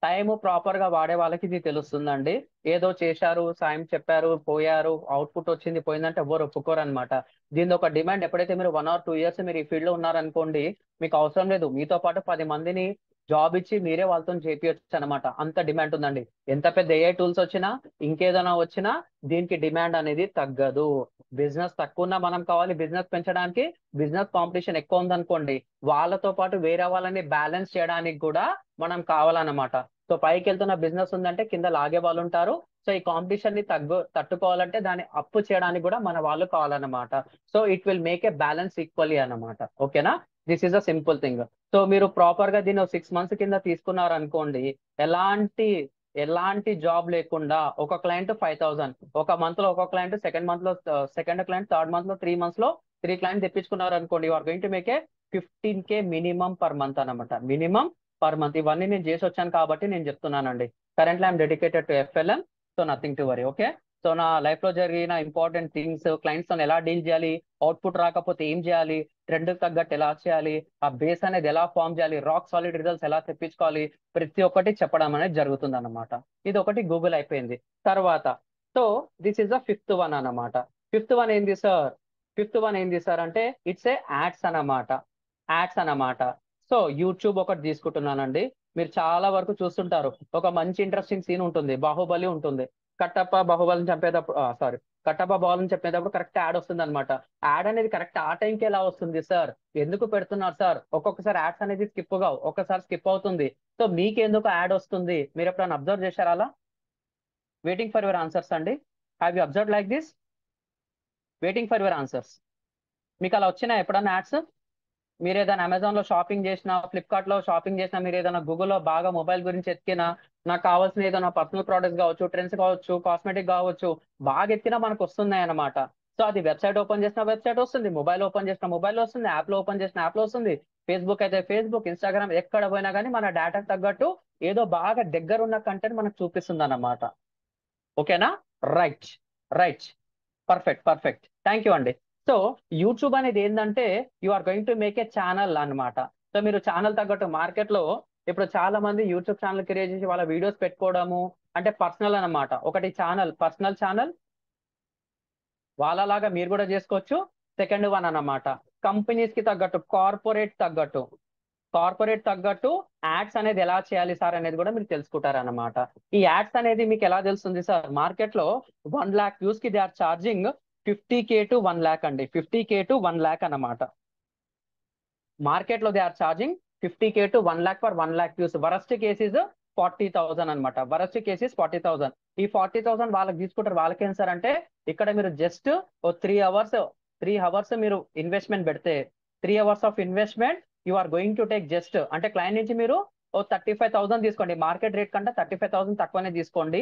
టైం ప్రాపర్ గా వాడే వాళ్ళకి ఇది తెలుస్తుందండి. ఏదో చేశారు, సాయం చెప్పారు, పోయారు, అవుట్పుట్ వచ్చింది పోయిందంటే ఎవరు ఒప్పుకోరు అనమాట. దీని ఒక డిమాండ్ ఎప్పుడైతే మీరు 1 or 2 years మీరు ఈ ఫీల్డ్ లో ఉన్నారనుకోండి, మీకు అవసరం లేదు, మీతో పాటు 10 మందిని జాబ్ ఇచ్చి మీరే వాళ్ళతో చేపియొచ్చు అనమాట. అంత డిమాండ్ ఉందండి. ఎంత పెద్ద ఏఐ టూల్స్ వచ్చినా, ఇంకేదైనా వచ్చినా దీనికి డిమాండ్ అనేది తగ్గదు. బిజినెస్ తక్కువ ఉన్నా మనం కావాలి బిజినెస్ పెంచడానికి, బిజినెస్ కాంపిటీషన్ ఎక్కువ ఉందనుకోండి, వాళ్ళతో పాటు వేరే వాళ్ళని బ్యాలెన్స్ చేయడానికి కూడా మనం కావాలన్నమాట. సో పైకి వెళ్తున్న బిజినెస్ ఉందంటే కింద లాగే వాళ్ళు ఉంటారు. సో ఈ కాంపిటీషన్ ని తట్టుకోవాలంటే దాన్ని అప్పు చేయడానికి కూడా మన వాళ్ళు కావాలన్నమాట. So it will make a balance equally అన్నమాట. ఓకేనా? This is a simple thing. So మీరు ప్రాపర్ గా దీన్ని 6 months కింద తీసుకున్నారు అనుకోండి, ఎలాంటి ఎలాంటి జాబ్ లేకుండా ఒక క్లయింట్ 5,000, ఒక మంత్ లో ఒక క్లయింట్, సెకండ్ మంత్ లో సెకండ్ క్లయింట్, థర్డ్ మంత్ లో 3 months లో 3 clients తెప్పించుకున్నారు అనుకోండి, are going to make a 15K minimum per month అనమాట. Minimum per month. ఇవన్నీ నేను చేసి వచ్చాను కాబట్టి నేను చెప్తున్నానండి. Currently I'm dedicated to FLM. So nothing to worry. Okay. So నా లైఫ్ లో జరిగిన ఇంపార్టెంట్ థింగ్స్, క్లయింట్స్ తో ఎలా డీల్ చేయాలి, అవుట్పుట్ రాకపోతే ఏం చేయాలి, ట్రెండ్ తగ్గట్టు ఎలా చేయాలి, ఆ బేస్ అనేది ఎలా ఫామ్ చేయాలి, రాక్ సాలిడ్ రిజల్ట్స్ ఎలా తెప్పించుకోవాలి, ప్రతి ఒక్కటి చెప్పడం అనేది జరుగుతుంది అన్నమాట. ఇది ఒకటి గూగుల్ అయిపోయింది. తర్వాత so this is the fifth one అన్నమాట. ఫిఫ్త్ వన్ ఏంది సార్? ఫిఫ్త్ వన్ ఏంది సార్ అంటే ఇట్స్ ఏ యాడ్స్ అన్నమాట. యాడ్స్ అన్నమాట. సో యూట్యూబ్ ఒకటి తీసుకుంటున్నానండి. మీరు చాలా వరకు చూస్తుంటారు, ఒక మంచి ఇంట్రెస్టింగ్ సీన్ ఉంటుంది, బాహుబలి ఉంటుంది. కట్టప్ప బాహుబలిని చంపేటప్పుడు, సారీ, కట్టప్ప బాహుబలిని చెప్పేటప్పుడు కరెక్ట్ యాడ్ వస్తుంది అనమాట. యాడ్ అనేది కరెక్ట్ ఆ టైంకి ఎలా వస్తుంది సార్? ఎందుకు పెడుతున్నారు సార్? ఒక్కొక్కసారి యాడ్స్ అనేది స్కిప్ కావు, ఒక్కసారి స్కిప్ అవుతుంది. సో మీకెందుకు యాడ్ వస్తుంది? మీరు ఎప్పుడైనా అబ్జర్వ్ చేశారా అలా? వెయిటింగ్ ఫర్ యువర్ ఆన్సర్స్ అండి. Have you observe like this? Waiting for your answers. మీకు అలా వచ్చినా ఎప్పుడన్నా యాడ్స్? మీరు ఏదైనా అమెజాన్ లో షాపింగ్ చేసినా, ఫ్లిప్కార్ట్ లో షాపింగ్ చేసినా, మీరు ఏదైనా గూగుల్లో బాగా మొబైల్ గురించి ఎత్తికినా, నాకు కావాల్సిన ఏదైనా పర్సనల్ ప్రోడక్ట్స్ కావచ్చు, ట్రెండ్స్ కావచ్చు, కాస్మెటిక్ కావచ్చు, బాగా ఎత్తినా మనకు వస్తున్నాయి అన్నమాట. సో అది వెబ్సైట్ ఓపెన్ చేసిన వెబ్సైట్ వస్తుంది, మొబైల్ ఓపెన్ చేసిన మొబైల్ వస్తుంది, యాప్ లో ఓపెన్ చేసిన యాప్ లో వస్తుంది, ఫేస్బుక్ అయితే ఫేస్బుక్, ఇన్స్టాగ్రామ్, ఎక్కడ పోయినా కానీ మన డేటాకు తగ్గట్టు ఏదో బాగా దగ్గర ఉన్న కంటెంట్ మనకు చూపిస్తుంది అన్నమాట. ఓకేనా? Right. Right. Perfect. Perfect. Thank you అండి. సో యూట్యూబ్ అనేది ఏంటంటే you are going to make a channel అన్నమాట. సో మీరు ఛానల్ తగ్గట్టు మార్కెట్ లో ఇప్పుడు చాలా మంది యూట్యూబ్ ఛానల్ క్రియేట్ చేసి వాళ్ళ వీడియోస్ పెట్టుకోవడము అంటే పర్సనల్ అన్నమాట. ఒకటి ఛానల్, పర్సనల్ ఛానల్, వాళ్ళలాగా మీరు కూడా చేసుకోవచ్చు. సెకండ్ వన్ అన్నమాట, కంపెనీస్ కి తగ్గట్టు, కార్పొరేట్ తగ్గట్టు, కార్పొరేట్ తగ్గట్టు యాడ్స్ అనేది ఎలా చేయాలి సార్ అనేది కూడా మీరు తెలుసుకుంటారు అన్నమాట. ఈ యాడ్స్ అనేది మీకు ఎలా తెలుస్తుంది సార్? మార్కెట్ లో 1 lakh వ్యూస్ కి they are charging 50K to 1 lakh అండి. 50K to 1 lakh అన్నమాట. మార్కెట్ లో they are charging 50K to 1 lakh for 1 lakh views. Worst cases 40,000 అనమాట. Worst cases 40,000. ఈ 40,000 వాళ్ళకి తీసుకుంటారు. వాళ్ళకేం సార్ అంటే ఇక్కడ మీరు జస్ట్ ఓ 3 అవర్స్ మీరు ఇన్వెస్ట్మెంట్ పెడితే, 3 hours of investment you are going to take just అంటే క్లయింట్ నుంచి మీరు ఓ 35,000 తీసుకోండి. మార్కెట్ రేట్ కంటే 35,000 తక్కువనే తీసుకోండి.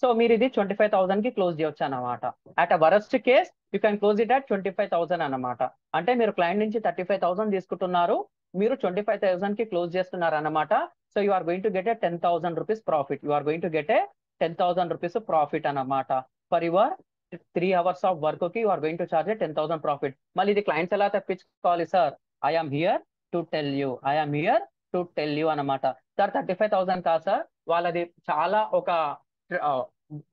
సో మీరు ఇది 25,000 కి క్లోజ్ చేయొచ్చు అన్నమాట. At a worst case you can close it at 25,000 అన్నమాట. అంటే మీరు క్లయింట్ నుంచి 35,000 తీసుకుంటున్నారు, మీరు 25,000 కి క్లోజ్ చేస్తున్నారు అన్నమాట. So you are going to get a 10,000 rupees profit. You are going to get a 10,000 rupees profit అన్నమాట. For your 3 hours of work కి you are going to charge a 10,000 profit. మళ్ళీ ఇది క్లయింట్స్ ఎలా తెప్పించుకోవాలి sir? I'm here to tell you, I'm here to tell you అన్నమాట. సార్ 35,000 కాదు సార్, వాళ్ళది చాలా ఆ,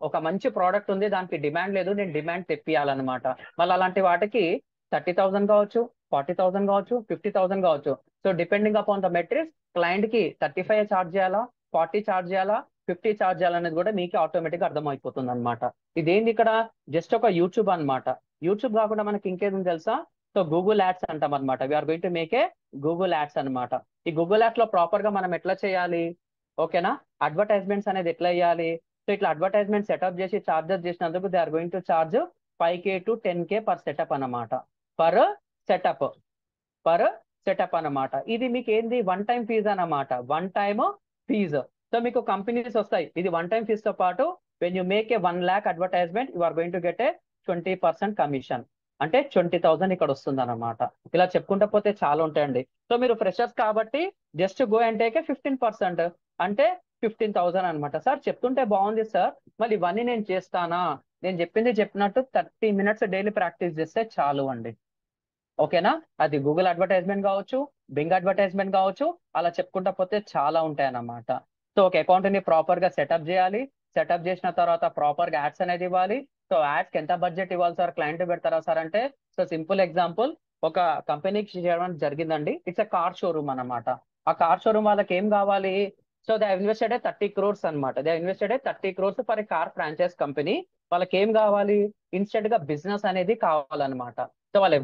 ఒక మంచి ప్రోడక్ట్ ఉంది, దానికి డిమాండ్ లేదు, నేను డిమాండ్ తెప్పియాలన్నమాట. మళ్ళీ అలాంటి వాటికి 30,000 కావచ్చు, 40,000 కావచ్చు, 50,000 కావచ్చు. So depending upon the metrics client కి 35 చార్జ్ చేయాలా, 40 చార్జ్ చేయాలా, 50 చార్జ్ చేయాలనేది కూడా మీకు ఆటోమేటిక్ గా అర్థమైపోతుంది అనమాట. ఇదేంది ఇక్కడ జస్ట్ ఒక యూట్యూబ్ అన్నమాట. యూట్యూబ్ కాకుండా మనకి ఇంకేది తెలుసా? సో గూగుల్ యాడ్స్ అంటాం అనమాట. We're going to make a Google ads అన్నమాట. ఈ గూగుల్ యాడ్స్ లో ప్రాపర్ గా మనం ఎట్లా చేయాలి? ఓకేనా? అడ్వర్టైజ్మెంట్స్ అనేది ఎట్లా వేయాలి? సో ఇట్లా అడ్వర్టైజ్మెంట్ సెటప్ చేసి చార్జెస్ చేసినందుకు they are going to charge 5K to 10K per setup అన్నమాట. పర్ సెటప్, పర్ సెటప్ అన్నమాట. ఇది మీకు ఏంది? వన్ టైం ఫీజ్ అన్నమాట. One time fees. సో మీకు కంపెనీస్ వస్తాయి. ఇది వన్ టైం ఫీజ్ తో పాటు when you make a 1 lakh advertisement you are going to get a 20% commission. అంటే 20,000 ఇక్కడ వస్తుంది అన్నమాట. ఇలా చెప్పుకుంటా పోతే చాలా ఉంటాయండి. సో మీరు ఫ్రెషర్స్ కాబట్టి just go and take a 15%, అంటే 15,000 అనమాట. సార్ చెప్తుంటే బాగుంది సార్, మళ్ళీ ఇవన్నీ నేను చేస్తానా? నేను చెప్పింది చెప్పినట్టు 30 minutes డైలీ ప్రాక్టీస్ చేస్తే చాలు అండి. ఓకేనా? అది గూగుల్ అడ్వర్టైజ్మెంట్ కావచ్చు, బింగ్ అడ్వర్టైజ్మెంట్ కావచ్చు, అలా చెప్పుకుంటా పోతే చాలా ఉంటాయి అన్నమాట. సో ఒక అకౌంట్ ని ప్రాపర్ గా సెటప్ చేయాలి. సెటప్ చేసిన తర్వాత ప్రాపర్ గా యాడ్స్ అనేది ఇవ్వాలి. సో యాడ్స్ కి ఎంత బడ్జెట్ ఇవ్వాలి సార్, క్లయింట్ పెడతారా సార్ అంటే, సో సింపుల్ ఎగ్జాంపుల్, ఒక కంపెనీకి చేయడం జరిగిందండి. ఇట్స్ ఎ కార్ షోరూమ్ అన్నమాట. ఆ కార్ షోరూమ్ వాళ్ళకి ఏం కావాలి, సో దే ఇన్వెస్టెడ్ 30 crores అనమాట. They invested 30 crores for a car franchise company. వాళ్ళకి ఏం కావాలి, ఇన్స్టెంట్ గా బిజినెస్ అనేది కావాలన్నమాట. సో వాళ్ళు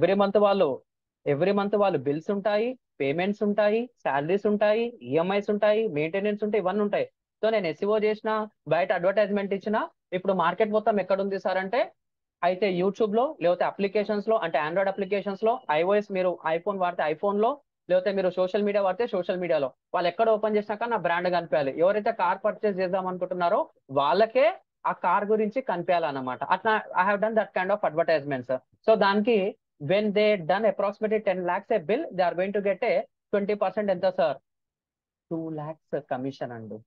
ఎవ్రీ మంత్ వాళ్ళు బిల్స్ ఉంటాయి, పేమెంట్స్ ఉంటాయి, శాలరీస్ ఉంటాయి, ఈఎంఐస్ ఉంటాయి, మెయింటెనెన్స్ ఉంటాయి, ఇవన్నీ ఉంటాయి. సో నేను ఎస్ఈఓ చేసిన, బయట అడ్వర్టైజ్మెంట్ ఇచ్చిన, ఇప్పుడు మార్కెట్ మొత్తం ఎక్కడ ఉంది సార్ అంటే, అయితే యూట్యూబ్ లో, లేకపోతే అప్లికేషన్స్ లో, అంటే ఆండ్రాయిడ్ అప్లికేషన్స్ లో, ఐఓఎస్ మీరు ఐఫోన్ వాడితే ఐఫోన్ లో, లేకపోతే మీరు సోషల్ మీడియా వాడితే సోషల్ మీడియాలో, వాళ్ళు ఎక్కడ ఓపెన్ చేసినాక నా బ్రాండ్ కనిపించాలి. ఎవరైతే కార్ పర్చేస్ చేద్దాం అనుకుంటున్నారో వాళ్ళకే ఆ కార్ గురించి కనిపించాలన్నమాట. అట్లా I have done that kind of advertisements. So దానికి when they done approximately 10 lakhs a bill, they are going to get a 20% ఎంత సార్, 2 lakhs కమిషన్ అండి.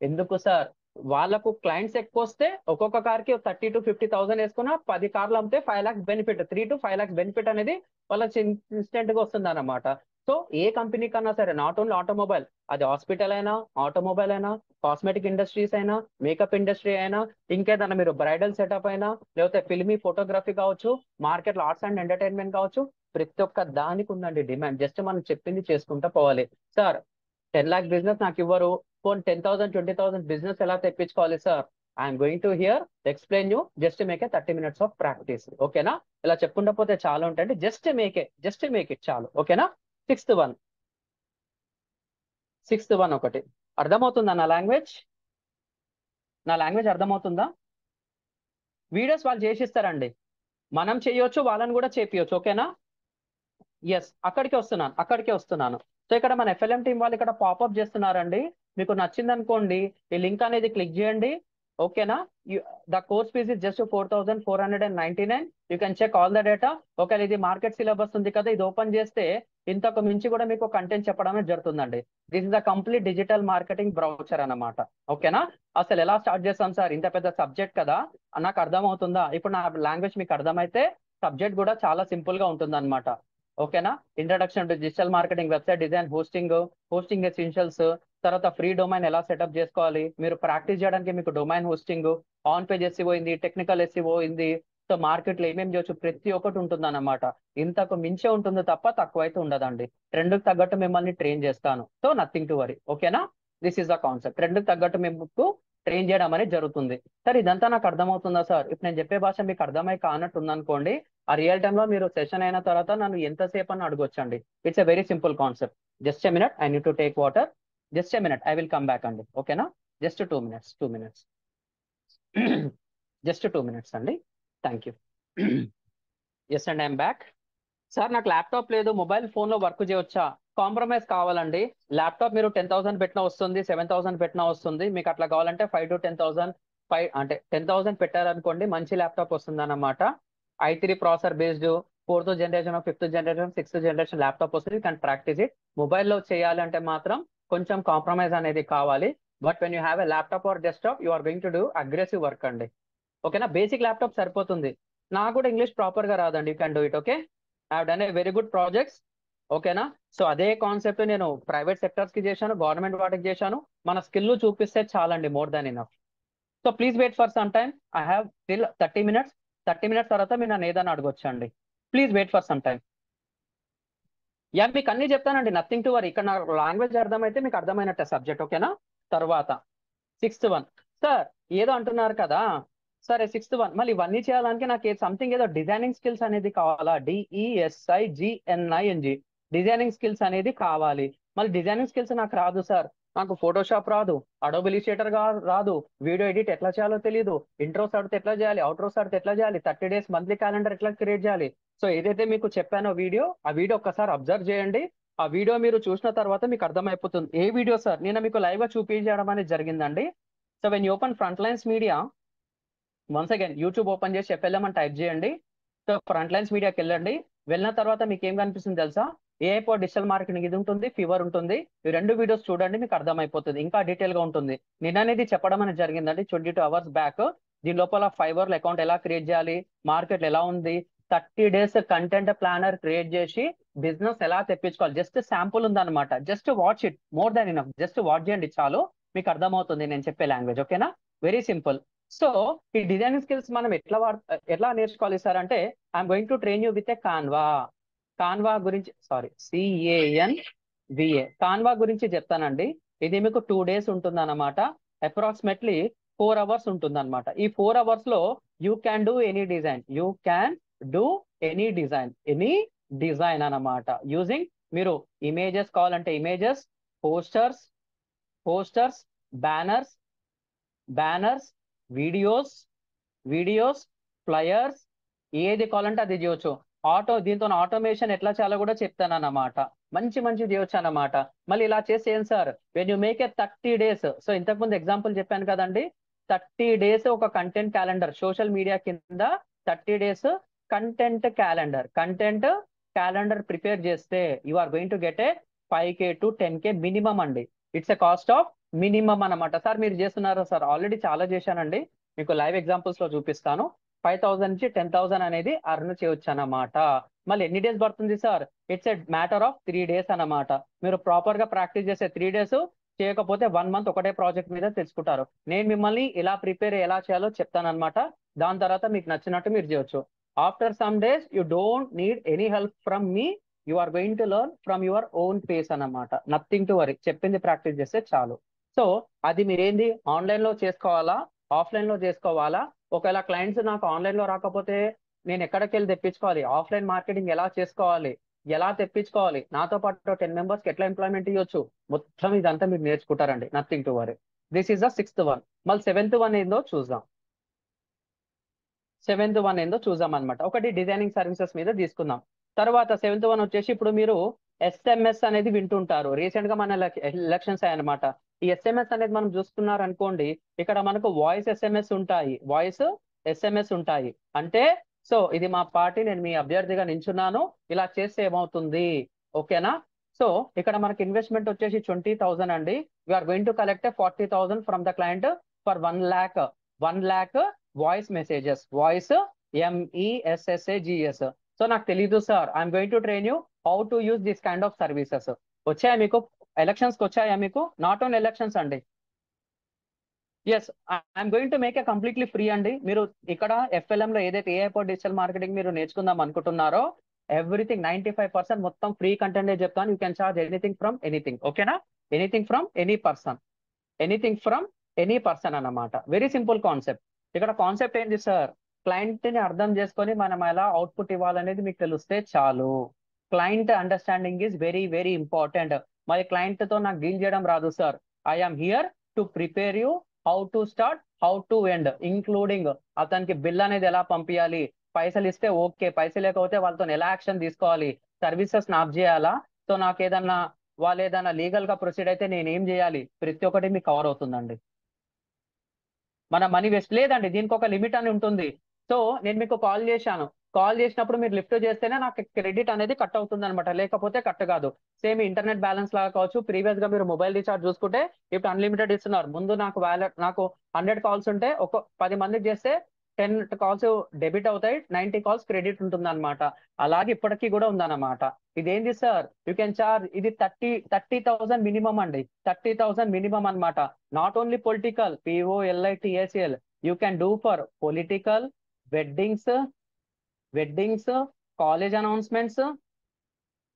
ఎందుకు సార్, వాళ్ళకు క్లయింట్స్ ఎక్కువ వస్తే ఒక్కొక్క కార్ కి 30 to 50,000 వేసుకున్నా 10 కార్లు అమ్మితే 5 lakhs benefit, 3 to 5 lakhs benefit అనేది వాళ్ళకి ఇన్స్టెంట్ గా వస్తుంది అన్నమాట. సో ఏ కంపెనీ కన్నా సరే, నాట్ ఓన్లీ ఆటోమొబైల్, అది హాస్పిటల్ అయినా, ఆటోమొబైల్ అయినా, కాస్మెటిక్ ఇండస్ట్రీస్ అయినా, మేకప్ ఇండస్ట్రీ అయినా, ఇంకేదన్నా మీరు బ్రైడల్ సెటప్ అయినా, లేకపోతే ఫిల్మీ ఫోటోగ్రఫీ కావచ్చు, మార్కెట్ లో ఆర్ట్స్ అండ్ ఎంటర్టైన్మెంట్ కావచ్చు, ప్రతి ఒక్క దానికి ఉందండి డిమాండ్. జస్ట్ మనం చెప్పింది చేసుకుంటా పోవాలి. సార్ 10 lakh బిజినెస్ నాకు ఇవ్వరు, ఫోన్ 10,000 20,000 బిజినెస్ ఎలా తెప్పించుకోవాలి sir, I'm going to here explain you, just make a 30 minutes of practice. ఓకేనా, ఇలా చెప్పుకుంటా పోతే చాలా ఉంటాయండి. జస్ట్ మేక్ ఇట్ చాలు. ఓకేనా. సిక్స్త్ వన్ ఒకటి అర్థమవుతుందా నా లాంగ్వేజ్ అర్థమవుతుందా? వీడియోస్ వాళ్ళు చేసిస్తారండి, మనం చేయొచ్చు, వాళ్ళని కూడా చేపియొచ్చు. ఓకేనా. ఎస్, అక్కడికే వస్తున్నాను. సో ఇక్కడ మన ఎఫ్ఎల్ఎం టీం వాళ్ళు ఇక్కడ పాపప్ చేస్తున్నారండి. మీకు నచ్చింది అనుకోండి, ఈ లింక్ అనేది క్లిక్ చేయండి. ఓకేనా. The course fees is just 4,499. You can check all the data. ఒకవేళ ఇది మార్కెట్ సిలబస్ ఉంది కదా, ఇది ఓపెన్ చేస్తే ఇంతకు మించి కూడా మీకు కంటెంట్ చెప్పడమే జరుగుతుందండి. This is the complete digital marketing brochure అన్నమాట. ఓకేనా. అసలు ఎలా స్టార్ట్ చేస్తాం సార్, ఇంత పెద్ద సబ్జెక్ట్ కదా, నాకు అర్థమవుతుందా? ఇప్పుడు నా లాంగ్వేజ్ మీకు అర్థమైతే సబ్జెక్ట్ కూడా చాలా సింపుల్ గా ఉంటుంది అనమాట. ఓకేనా. Introduction to digital marketing, website design, hosting essentials, తర్వాత ఫ్రీ డొమైన్ ఎలా సెటప్ చేసుకోవాలి, మీరు ప్రాక్టీస్ చేయడానికి మీకు domain hosting, on page SCO అయింది, టెక్నికల్ ఎస్సీఓ అయింది. సో మార్కెట్ లో ఏమేమి చేయొచ్చు ప్రతి ఒక్కటి ఉంటుంది అన్నమాట. ఇంతకు మించే ఉంటుంది తప్ప తక్కువైతే ఉండదండి. ట్రెండ్కి తగ్గట్టు మిమ్మల్ని ట్రైన్ చేస్తాను. So nothing to worry. ఓకేనా. This is the concept. ట్రెండ్కి తగ్గట్టు మీకు ట్రైన్ చేయడం అనేది జరుగుతుంది. సార్ ఇదంతా నాకు అర్థమవుతుందా సార్? ఇప్పుడు నేను చెప్పే భాష మీకు అర్థమై కానట్టు ఉందనుకోండి, ఆ రియల్ టైమ్ లో మీరు సెషన్ అయిన తర్వాత నన్ను ఎంతసేపు అని అడగొచ్చండి. It's a very simple concept. Just a minute, I need to take water. Just a minute, I will come back అండి. ఓకేనా. Just 2 minutes. జస్ట్ 2 minutes అండి. Thank you. Yes and I'm back. Sir నాకు ల్యాప్టాప్ లేదు, మొబైల్ ఫోన్ లో వర్క్ చేయొచ్చా? కాంప్రమైజ్ కావాలండి. ల్యాప్టాప్ మీరు 10,000 పెట్టినా వస్తుంది, 7,000 పెట్టినా వస్తుంది. మీకు అట్లా కావాలంటే 5 to 10,000, అంటే 10,000 పెట్టారనుకోండి, మంచి ల్యాప్టాప్ వస్తుంది అన్నమాట. i3 processor based, 4th generation, 5th generation, 6th generation laptop వస్తుంది. కానీ ప్రాక్టీస్ ఇట్. మొబైల్లో చేయాలంటే మాత్రం కొంచెం కాంప్రమైజ్ అనేది కావాలి. But when you have a laptop or desktop, you are going to do aggressive work అండి. ఓకేనా. బేసిక్ ల్యాప్టాప్ సరిపోతుంది. నాకు కూడా ఇంగ్లీష్ ప్రాపర్ గా రాదండి. You can do it. Okay. I have done a very good projects. ఓకేనా. సో అదే కాన్సెప్ట్ నేను ప్రైవేట్ సెక్టర్స్ కి చేశాను, గవర్నమెంట్ వాటికి చేశాను. మన స్కిల్ చూపిస్తే చాలండి, more than enough. So please wait for some time. I have till 30 minutes. 30 minutes తర్వాత మీరు నన్ను ఏదైనా అడగొచ్చండి. Please wait for some time. Yeah, మీకు అన్ని చెప్తానండి, నథింగ్ టు వరీ. ఇక్కడ నా లాంగ్వేజ్ అర్థమైతే మీకు అర్థమైనట్టే సబ్జెక్ట్. ఓకేనా. తర్వాత 6th one. సార్ ఏదో అంటున్నారు కదా, సరే 6th one మళ్ళీ ఇవన్నీ చేయాలంటే నాకు సంథింగ్ ఏదో డిజైనింగ్ స్కిల్స్ అనేది కావాలా, DESIGNING, డిజైనింగ్ స్కిల్స్ అనేది కావాలి. మళ్ళీ డిజైనింగ్ స్కిల్స్ నాకు రాదు సార్. నాకు ఫోటోషాప్ రాదు, అడోబ్ ఇలిస్ట్రేటర్ రాదు, వీడియో ఎడిట్ ఎట్లా చేయాలో తెలియదు, ఇంట్రోస్ ఆడితే ఎట్లా చేయాలి, అవుట్రోస్ ఆడితే ఎట్లా చేయాలి, 30 days మంత్లీ క్యాలెండర్ ఎట్లా క్రియేట్ చేయాలి. సో ఏదైతే మీకు చెప్పానో ఆ వీడియో ఒక్కసారి అబ్జర్వ్ చేయండి. ఆ వీడియో మీరు చూసిన తర్వాత మీకు అర్థమైపోతుంది. ఏ వీడియో సార్? నేను మీకు లైవ్ గా చూపించడం అనేది జరిగిందండి. So when you open front lines media, once again YouTube open చేసి FLM అని టైప్ చేయండి. సో ఫ్రంట్ లైన్స్ మీడియాకి వెళ్ళండి. వెళ్ళిన తర్వాత మీకు ఏం కనిపిస్తుంది తెలుసా? AI ఫర్ డిజిటల్ మార్కెటింగ్ ఇది ఉంటుంది, ఫీవర్ ఉంటుంది. ఈ 2 వీడియోస్ చూడండి, మీకు అర్థమైపోతుంది. ఇంకా డీటెయిల్ గా ఉంటుంది. నేను అనేది చెప్పడం అనేది జరిగిందండి 22 hours బ్యాక్. దీని లోపల Fiverr లో అకౌంట్ ఎలా క్రియేట్ చేయాలి, మార్కెట్ ఎలా ఉంది, 30 days కంటెంట్ ప్లానర్ క్రియేట్ చేసి బిజినెస్ ఎలా తెప్పించుకోవాలి. జస్ట్ శాంపుల్ ఉందన్నమాట. Just watch it, more than enough. Just watch చేయండి చాలు. మీకు అర్థమవుతుంది నేను చెప్పే లాంగ్వేజ్. ఓకేనా? Very simple. సో ఈ డిజైనింగ్ స్కిల్స్ మనం ఎట్లా నేర్చుకోవాలి సార్ అంటే, I'm going to train you with a Canva గురించి, సారీ, కాన్వా గురించి చెప్తానండి. ఇది మీకు 2 days ఉంటుంది అనమాట. అప్రాక్సిమేట్లీ 4 hours ఉంటుంది అనమాట. ఈ 4 hours లో you can do any design అనమాట. యూజింగ్, మీరు ఇమేజెస్ కావాలంటే images, posters posters banners, videos, flyers, ఏది కావాలంటే అది చేయొచ్చు. దీంతో ఆటోమేషన్ ఎట్లా చేయాలో కూడా చెప్తాను అన్నమాట. మంచి చేయొచ్చు అన్నమాట. మళ్ళీ ఇలా చేసి ఏం sir, when you make a 30 days, so ఇంతకుముందు ఎగ్జాంపుల్ చెప్పాను కదండి, 30 days ఒక కంటెంట్ క్యాలెండర్ సోషల్ మీడియా కింద 30 days కంటెంట్ క్యాలెండర్ ప్రిపేర్ చేస్తే you are going to get a 5K to 10K minimum అండి. It's a cost of minimum అన్నమాట. సార్ మీరు చేస్తున్నారా సార్? ఆల్రెడీ చాలా చేశానండి, మీకు లైవ్ ఎగ్జాంపుల్స్ లో చూపిస్తాను. 5,000 నుంచి 10,000 అనేది అర్న్ చేయొచ్చు అన్నమాట. మళ్ళీ ఎన్ని డేస్ పడుతుంది sir? It's a matter of 3 days అన్నమాట. మీరు ప్రాపర్ గా ప్రాక్టీస్ చేసే 3 days, చేయకపోతే 1 month ఒకటే ప్రాజెక్ట్ మీద తెలుసుకుంటారు. నేను మిమ్మల్ని ఎలా ప్రిపేర్ ఎలా చేయాలో చెప్తాను అనమాట. దాని తర్వాత మీకు నచ్చినట్టు మీరు చేయొచ్చు. After some days you don't need any help from me, you are going to learn from your own pace అన్నమాట. నథింగ్ టు వరీ, చెప్పింది ప్రాక్టీస్ చేస్తే చాలు. సో అది మీరేంది, ఆన్లైన్ లో చేసుకోవాలా, ఆఫ్లైన్ లో చేసుకోవాలా? ఒకవేళ క్లయింట్స్ నాకు ఆన్లైన్ లో రాకపోతే నేను ఎక్కడికి వెళ్ళి తెప్పించుకోవాలి? ఆఫ్లైన్ మార్కెటింగ్ ఎలా చేసుకోవాలి, ఎలా తెప్పించుకోవాలి, నాతో పాటు 10 members కి ఎట్లా ఎంప్లాయ్మెంట్ ఇవ్వచ్చు, మొత్తం ఇదంతా మీరు నేర్చుకుంటారండి. Nothing to worry. This is the 6th one. మళ్ళీ 7th one ఏందో చూద్దాం. 7th one ఏందో చూద్దాం అనమాట. ఒకటి డిజైనింగ్ సర్వీసెస్ మీద తీసుకుందాం. తర్వాత 7th one వచ్చేసి, ఇప్పుడు మీరు SMS అనేది వింటుంటారు. రీసెంట్ గా మన ఎలక్షన్స్ అయ్యాయన్నమాట. ఈ SMS అనేది మనం చూసుకున్నారు అనుకోండి, ఇక్కడ మనకు వాయిస్ ఎస్ఎంఎస్ ఉంటాయి. అంటే సో ఇది మా పార్టీ, నేను మీ అభ్యర్థిగా నించున్నాను, ఇలా చేస్తే ఏమవుతుంది, ఓకేనా? సో ఇక్కడ మనకి ఇన్వెస్ట్మెంట్ వచ్చేసి 20,000 అండి. We're going to collect 40,000 from the client for 1 lakh voice messages. Voice MESSAGS. So నాకు తెలీదు sir, I'm going to train you how to use this kind of services. వచ్చాయా మీకు? ఎలక్షన్స్ కి వచ్చాయా మీకు? నాట్ ఓన్లీ ఎలక్షన్స్ అండి. Yes, I'm going to make a completely free అండి. మీరు ఇక్కడ FLM లో ఏదైతే AI ఫర్ డిజిటల్ మార్కెటింగ్ మీరు నేర్చుకుందాం అనుకుంటున్నారో, ఎవ్రీథింగ్ 95% మొత్తం ఫ్రీ కంటెంట్ చెప్తాను. You can charge anything from anything. ఓకేనా? ఎనీథింగ్ ఫ్రమ్ ఎనీ పర్సన్ అన్నమాట. Very simple concept. ఇక్కడ కాన్సెప్ట్ ఏంటి సార్? క్లయింట్ ని అర్థం చేసుకొని మనం ఎలా అవుట్పుట్ ఇవ్వాలనేది మీకు తెలిస్తే చాలు. Client understanding is very important. మరి క్లయింట్ తో నాకు డీల్ చేయడం రాదు sir. I'm here to prepare you how to start, how to end, including అతనికి బిల్ అనేది ఎలా పంపించాలి, పైసలు ఇస్తే ఓకే, పైసలు లేకపోతే వాళ్ళతో ఎలా యాక్షన్ తీసుకోవాలి, సర్వీసెస్ ఆఫ్ చేయాలా, సో నాకు ఏదన్నా వాళ్ళు ఏదైనా లీగల్ గా ప్రొసీడ్ అయితే నేను ఏం చేయాలి, ప్రతి ఒక్కటి మీకు కవర్ అవుతుందండి. మన మనీ వేస్ట్ లేదండి, దీనికి ఒక లిమిట్ అని ఉంటుంది. సో నేను మీకు కాల్ చేసినప్పుడు మీరు లిఫ్ట్ చేస్తేనే నాకు క్రెడిట్ అనేది కట్ అవుతుంది అనమాట, లేకపోతే కట్ కాదు. సేమ్ ఇంటర్నెట్ బ్యాలెన్స్ లాగా కావచ్చు. ప్రీవియస్ గా మీరు మొబైల్ రీఛార్జ్ చూసుకుంటే ఇప్పుడు అన్లిమిటెడ్ ఇస్తున్నారు. ముందు నాకు 100 calls ఉంటే 10 మందికి చేస్తే 10 calls డెబిట్ అవుతాయి, 90 calls క్రెడిట్ ఉంటుంది అనమాట. అలాగే ఇప్పటికీ కూడా ఉందన్నమాట. ఇదేంటి సార్, యూ కెన్ చార్జ్, ఇది 30,000 మినిమం అండి. 30,000 మినిమం అనమాట. Not only political, POLITICL, you can do for political, weddings, college announcements,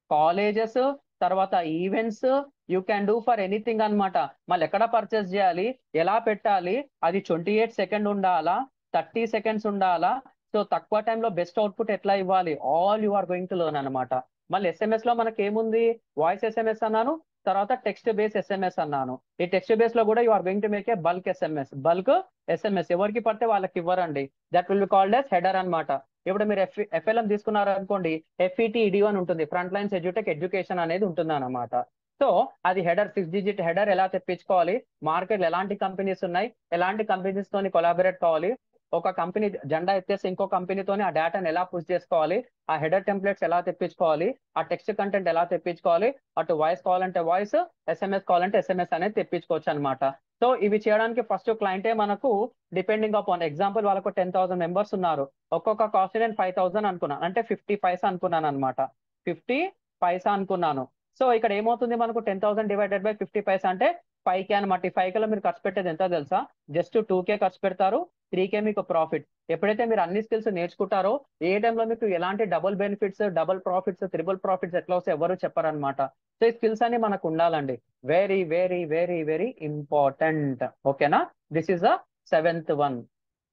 colleges, తర్వాత events, you can do for anything అనమాట. మళ్ళీ ఎక్కడ పర్చేస్ చేయాలి, ఎలా పెట్టాలి, అది 28 seconds ఉండాలా, 30 seconds ఉండాలా, సో తక్కువ టైంలో బెస్ట్ అవుట్పుట్ ఎట్లా ఇవ్వాలి, all you are going to learn అనమాట. మళ్ళీ SMS లో మనకి ఏముంది, వాయిస్ SMS అన్నాను, తర్వాత టెక్స్ట్ బేస్ SMS అన్నాను. ఈ టెక్స్ట్ బేస్ లో కూడా you are going to make a bulk SMS. ఎవరికి పడితే వాళ్ళకి ఇవ్వరండి. That will be called as header అనమాట. ఇప్పుడు మీరు FLM తీసుకున్నారు అనుకోండి, FETED అని ఉంటుంది, ఫ్రంట్ లైన్స్ ఎడ్యుకేషన్ అనేది ఉంటుంది అనమాట. సో అది హెడర్, 6 digit హెడర్ ఎలా తెప్పించుకోవాలి, మార్కెట్ ఎలాంటి కంపెనీస్ ఉన్నాయి, ఎలాంటి కంపెనీస్ తోని కొలాబరేట్ కావాలి, ఒక కంపెనీ జెండా ఎత్తేసి ఇంకో కంపెనీతోని ఆ డేటాను ఎలా పుష్ చేసుకోవాలి, ఆ హెడర్ టెంప్లెట్స్ ఎలా తెప్పించుకోవాలి, ఆ టెక్స్ట్ కంటెంట్ ఎలా తెప్పించుకోవాలి, అటు వాయిస్ కావాలంటే వాయిస్, SMS కావాలంటే SMS అనేది తెప్పించుకోవచ్చు అనమాట. సో ఇవి చేయడానికి ఫస్ట్ క్లయింటే మనకు డిపెండింగ్ అపాన్ ఎగ్జాంపుల్, వాళ్ళకు 10,000 members ఉన్నారు. ఒక్కొక్క కాస్ట్ నేను 5,000 అనుకున్నాను, అంటే 50 paisa అనుకున్నాను అనమాట. 50 paisa అనుకున్నాను. సో ఇక్కడ ఏమవుతుంది మనకు, 10,000 divided by 50 paisa అంటే 5K అనమాట. ఈ 5K లో మీరు ఖర్చు పెట్టేది ఎంత తెలుసా? జస్ట్ 2K ఖర్చు పెడతారు, 3K మీకు ప్రాఫిట్. ఎప్పుడైతే మీరు అన్ని స్కిల్స్ నేర్చుకుంటారో ఏ టైంలో మీకు ఎలాంటి double benefits, double profits, triple profits ఎట్లా వస్తాయి ఎవరు చెప్పారనమాట. సో ఈ స్కిల్స్ అన్ని మనకు ఉండాలండి. Very very very very important. ఓకేనా? This is the 7th one.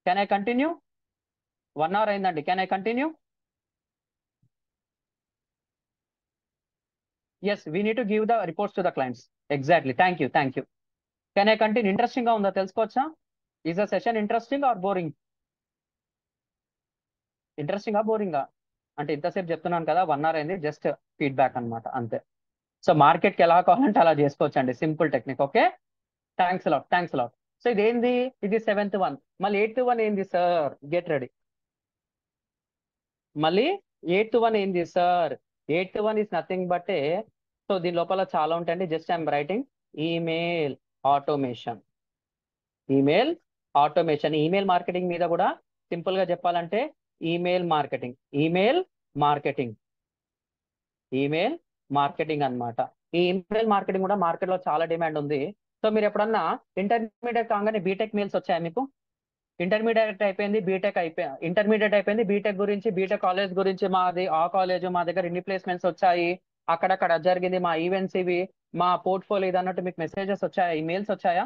Can I continue? 1 hour అయిందండి. Can I continue? Yes, we need to give the reports to the clients. Exactly. Thank you, thank you. Can I continue? Interesting గా ఉందా తెలుసుకోవచ్చా? Is the session interesting or boring? Interesting ఆ బోరింగా? అంటే ఇంతసేపు చెప్తున్నాను కదా, 1 hour అయింది, జస్ట్ ఫీడ్బ్యాక్ అన్నమాట అంతే. సో మార్కెట్ కి ఎలా కావాలంటే అలా చేసుకోవచ్చు అండి, simple technique. Okay, thanks lot, thanks lot. So ఇదేంది? ఇది 7th వన్. మళ్ళీ 8th వన్ ఏంది సార్? Get ready. మళ్ళీ 8th వన్ ఏంది sir? 8th one is nothing but so దీని లోపల చాలా ఉంటాయండి. Just I'm writing email automation. Email automation. Email marketing మీద కూడా సింపుల్ గా చెప్పాలంటే email marketing, email marketing, email marketing అన్నమాట. ఈ ఈమెయిల్ మార్కెటింగ్ కూడా మార్కెట్ లో చాలా డిమాండ్ ఉంది. సో మీరు ఎప్పుడన్నా ఇంటర్మీడియట్ కాగానే బీటెక్ మెయిల్స్ వచ్చాయా మీకు? ఇంటర్మీడియట్ అయిపోయింది, బీటెక్ ఇంటర్మీడియట్ అయిపోయింది, బీటెక్ గురించి, బీటెక్ కాలేజ్ గురించి, మాది ఆ కాలేజ్, మా దగ్గర ఇన్ని ప్లేస్మెంట్స్ వచ్చాయి, అక్కడక్కడ జరిగింది, మా ఈవెంట్స్ ఇవి, మా పోర్ట్ఫోలియో ఇది అన్నట్టు మీకు మెసేజెస్ వచ్చాయా, ఈమెయిల్స్ వచ్చాయా?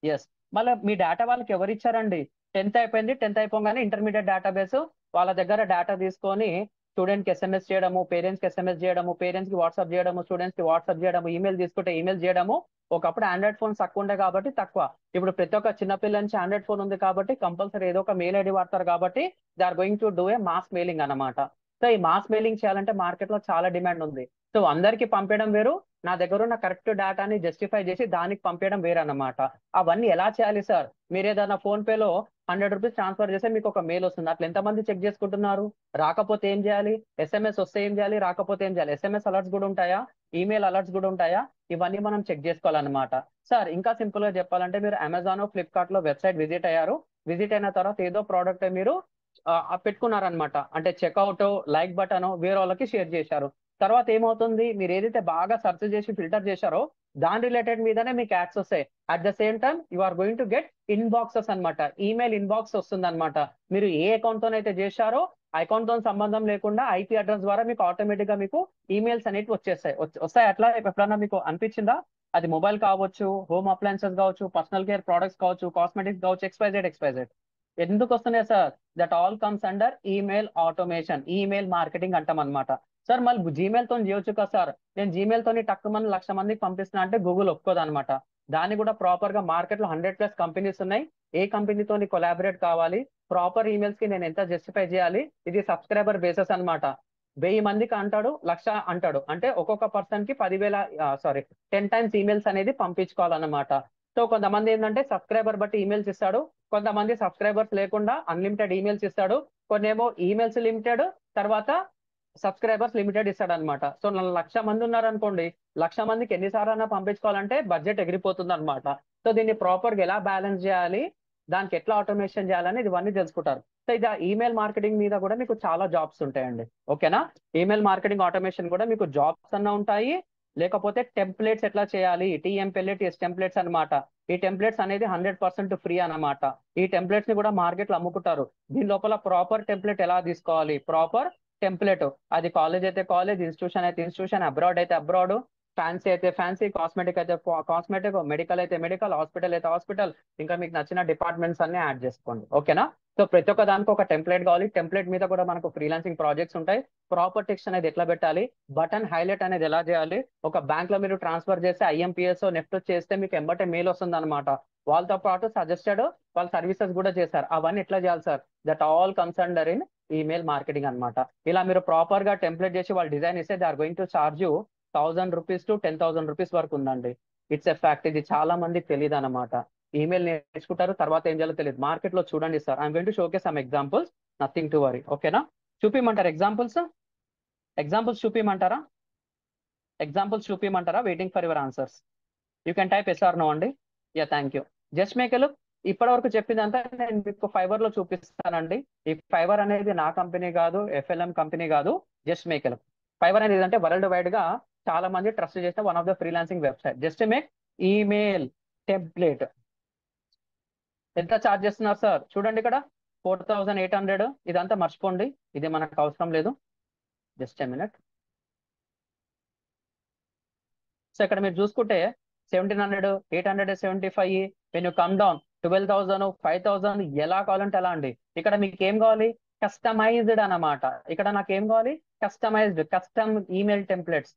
ఎస్. మళ్ళీ మీ డేటా వాళ్ళకి ఎవరు ఇచ్చారండి? 10th అయిపోయింది, 10th అయిపోగానే ఇంటర్మీడియట్ డేటాబేస్ వాళ్ళ దగ్గర డేటా తీసుకొని స్టూడెంట్ కి ఎస్ఎంఎస్ చేయడము, పేరెంట్స్ కి ఎస్ఎంఎస్ చేయడము, పేరెంట్స్ కి వాట్సాప్ చేయడము, స్టూడెంట్స్ కి వాట్సాప్ చేయడము, ఈమెయిల్ తీసుకుంటే ఈమెయిల్ చేయడము. ఒకప్పుడు ఆండ్రాయిడ్ ఫోన్స్ తక్కువ ఉండే కాబట్టి తక్కువ, ఇప్పుడు ప్రతి ఒక్క చిన్నపిల్ల నుంచి ఆండ్రాయిడ్ ఫోన్ ఉంది కాబట్టి కంపల్సరీ ఏదో ఒక మెయిల్ ఐడి వాడతారు కాబట్టి they are going to do a mass mailing అన్నమాట. సో ఈ మాస్ మెయిలింగ్ చేయాలంటే మార్కెట్ లో చాలా డిమాండ్ ఉంది. సో అందరికి పంపేయడం వేరు, నా దగ్గర ఉన్న కరెక్ట్ డేటాని జస్టిఫై చేసి దానికి పంపేయడం వేరు అన్నమాట. అవన్నీ ఎలా చేయాలి సార్? మీరు ఏదైనా ఫోన్ పేలో 100 రూపీస్ ట్రాన్స్ఫర్ చేస్తే మీకు ఒక మెయిల్ వస్తుంది, అట్లా ఎంతమంది చెక్ చేసుకుంటున్నారు? రాకపోతే ఏం చేయాలి? ఎస్ఎంఎస్ వస్తే ఏం చేయాలి? రాకపోతే ఏం చేయాలి? ఎస్ఎంఎస్ అలర్ట్స్ కూడా ఉంటాయా? ఈమెయిల్ అలర్ట్స్ కూడా ఉంటాయా? ఇవన్నీ మనం చెక్ చేసుకోవాలన్నమాట. సార్ ఇంకా సింపుల్ గా చెప్పాలంటే మీరు అమెజాన్, ఫ్లిప్కార్ట్ లో వెబ్సైట్ విజిట్ అయ్యారు, విజిట్ అయిన తర్వాత ఏదో ప్రోడక్ట్ మీరు పెట్టుకున్నారనమాట, అంటే చెక్అవుట్, లైక్ బటన్ వేరే వాళ్ళకి షేర్ చేశారు. తర్వాత ఏమవుతుంది? మీరు ఏదైతే బాగా సెర్చ్ చేసి ఫిల్టర్ చేశారో దాని రిలేటెడ్ మీదనే మీకు యాడ్స్ వస్తాయి. At the same time you are going to get inboxes అనమాట, ఈమెయిల్ ఇన్బాక్స్ వస్తుంది అనమాట. మీరు ఏ అకౌంట్ తోనైతే చేశారో అకౌంట్ తో సంబంధం లేకుండా ఐపీ అడ్రస్ ద్వారా మీకు ఆటోమేటిక్ గా మీకు ఈమెయిల్స్ అనేవి వస్తాయి. అట్లా ఎప్పుడన్నా మీకు అనిపించిందా? అది మొబైల్ కావచ్చు, హోమ్ అప్లయన్సెస్ కావచ్చు, పర్సనల్ కేర్ ప్రొడక్ట్స్ కావచ్చు, కాస్మెటిక్స్ కావచ్చు, ఎక్స్పైజెడ్. ఎందుకు వస్తున్నాయి sir? That all comes under email automation, email marketing అంటాం అనమాట. సార్ మళ్ళీ జీమెయిల్ తో చేయొచ్చు కదా సార్? నేను జీమెయిల్ తోని తక్కువ మంది 1,00,000 మందికి పంపిస్తున్నా అంటే గూగుల్ ఒప్పుకోదు అనమాట. దాన్ని కూడా ప్రాపర్ గా మార్కెట్ లో 100+ కంపెనీస్ ఉన్నాయి. ఏ కంపెనీతోని కొలాబరేట్ కావాలి, ప్రాపర్ ఈమెయిల్స్ కి నేను ఎంత జస్టిఫై చేయాలి, ఇది సబ్స్క్రైబర్ బేసెస్ అనమాట. 1000 మందికి అంటాడు, 1,00,000 అంటాడు, అంటే ఒక్కొక్క పర్సన్ కి 10,000 10 టైమ్స్ ఈమెయిల్స్ అనేది పంపించుకోవాలన్నమాట. సో కొంతమంది ఏంటంటే సబ్స్క్రైబర్ బట్టి ఈమెయిల్స్ ఇస్తాడు, కొంతమంది సబ్స్క్రైబర్స్ లేకుండా అన్లిమిటెడ్ ఈమెయిల్స్ ఇస్తాడు, కొన్ని ఏమో ఈమెయిల్స్ లిమిటెడ్, తర్వాత సబ్స్క్రైబర్స్ లిమిటెడ్ ఇస్తాడు అనమాట. సో 1,00,000 మంది ఉన్నారనుకోండి, 1,00,000 మందికి ఎన్నిసార్లు పంపించుకోవాలంటే బడ్జెట్ ఎగిరిపోతుంది అనమాట. సో దీన్ని ప్రాపర్ గా ఎలా బ్యాలెన్స్ చేయాలి, దానికి ఎట్లా ఆటోమేషన్ చేయాలని ఇవన్నీ తెలుసుకుంటారు. సో ఇది ఈమెయిల్ మార్కెటింగ్ మీద కూడా మీకు చాలా జాబ్స్ ఉంటాయండి. ఓకేనా? ఈమెయిల్ మార్కెటింగ్ ఆటోమేషన్ కూడా మీకు జాబ్స్ అన్న ఉంటాయి, లేకపోతే టెంప్లెట్స్ ఎట్లా చేయాలి, టీఎంపీఎల్ఏటిఎస్ టెంప్లెట్స్ అనమాట. ఈ టెంప్లెట్స్ అనేది 100% ఫ్రీ అనమాట. ఈ టెంప్లెట్స్ ని కూడా మార్కెట్ లో అమ్ముకుంటారు. దీని లోపల ప్రాపర్ టెంప్లెట్ ఎలా తీసుకోవాలి, ప్రాపర్ టెంప్లెట్, అది కాలేజ్ అయితే కాలేజ్, ఇన్స్టిట్యూషన్ అయితే ఇన్స్టిట్యూషన్, అబ్రాడ్ అయితే అబ్రాడ్, ఫ్యాన్సీ అయితే ఫ్యాన్సీ, కాస్మెటిక్ అయితే కాస్మెటిక్, మెడికల్ అయితే మెడికల్, హాస్పిటల్ అయితే హాస్పిటల్, ఇంకా మీకు నచ్చిన డిపార్ట్మెంట్స్ అన్ని యాడ్ చేసుకోండి. ఓకేనా? సో ప్రతి ఒక్క దానికి ఒక టెంప్లెట్ కావాలి. టెంప్లెట్ మీద కూడా మనకు ఫ్రీలాన్సింగ్ ప్రాజెక్ట్స్ ఉంటాయి. ప్రాపర్ టెక్స్ట్ అనేది ఎట్లా పెట్టాలి, బటన్ హైలైట్ అనేది ఎలా చేయాలి, ఒక బ్యాంక్ లో మీరు ట్రాన్స్ఫర్ చేస్తే ఐఎంపీఎస్ నెఫ్ట్ చేస్తే మీకు ఎంబటే మెయిల్ వస్తుంది అనమాట. వాళ్ళతో పాటు సజెస్టెడ్ వాళ్ళ సర్వీసెస్ కూడా చేశారు. అవన్నీ ఎట్లా చేయాలి sir? That all comes under in email marketing అనమాట. ఇలా మీరు ప్రాపర్ గా టెంప్లెట్ చేసి వాళ్ళు డిజైన్ ఇస్తే they are going to charge you 1,000 rupees to 10,000 rupees వరకు ఉందండి. It's a fact. ఇది చాలా మందికి తెలియదు అనమాట. ఈమెయిల్ నేర్చుకుంటారు, తర్వాత ఏం చేయాలో తెలియదు. మార్కెట్ లో చూడండి sir, I'm going to showcase some examples, nothing to worry. ఓకేనా? చూపిమంటారా ఎగ్జాంపుల్స్? ఎగ్జాంపుల్స్ చూపిమంటారా? ఎగ్జాంపుల్స్ చూపిమంటారా? Waiting for your answers. You can type yes or no అండి. Yeah, thank you. Just make a look. ఇప్పటి వరకు చెప్పిందంతా నేను మీకు ఫైవర్ లో చూపిస్తానండి. ఈ ఫైవర్ అనేది నా కంపెనీ కాదు, ఎఫ్ఎల్ఎం కంపెనీ కాదు. Just make a look. Fiverr అనేది అంటే వరల్డ్ వైడ్ గా చాలా మంది ట్రస్ట్ చేసిన one of the freelancing website. Just make email template ఎంత ఛార్జ్ చేస్తున్నారు సార్? చూడండి ఇక్కడ 4800. ఇదంతా మర్చిపోండి, ఇది మనకు అవసరం లేదు. Just a minute. సో ఇక్కడ మీరు చూసుకుంటే 1700, 875, వెన్ యూ కమ్ డౌన్ 12,000, 5,000, ఎలా కావాలంటే అలా అండి. ఇక్కడ మీకు ఏం కావాలి? కస్టమైజ్డ్ అన్నమాట. ఇక్కడ నాకు ఏం కావాలి? Customized, custom email templates,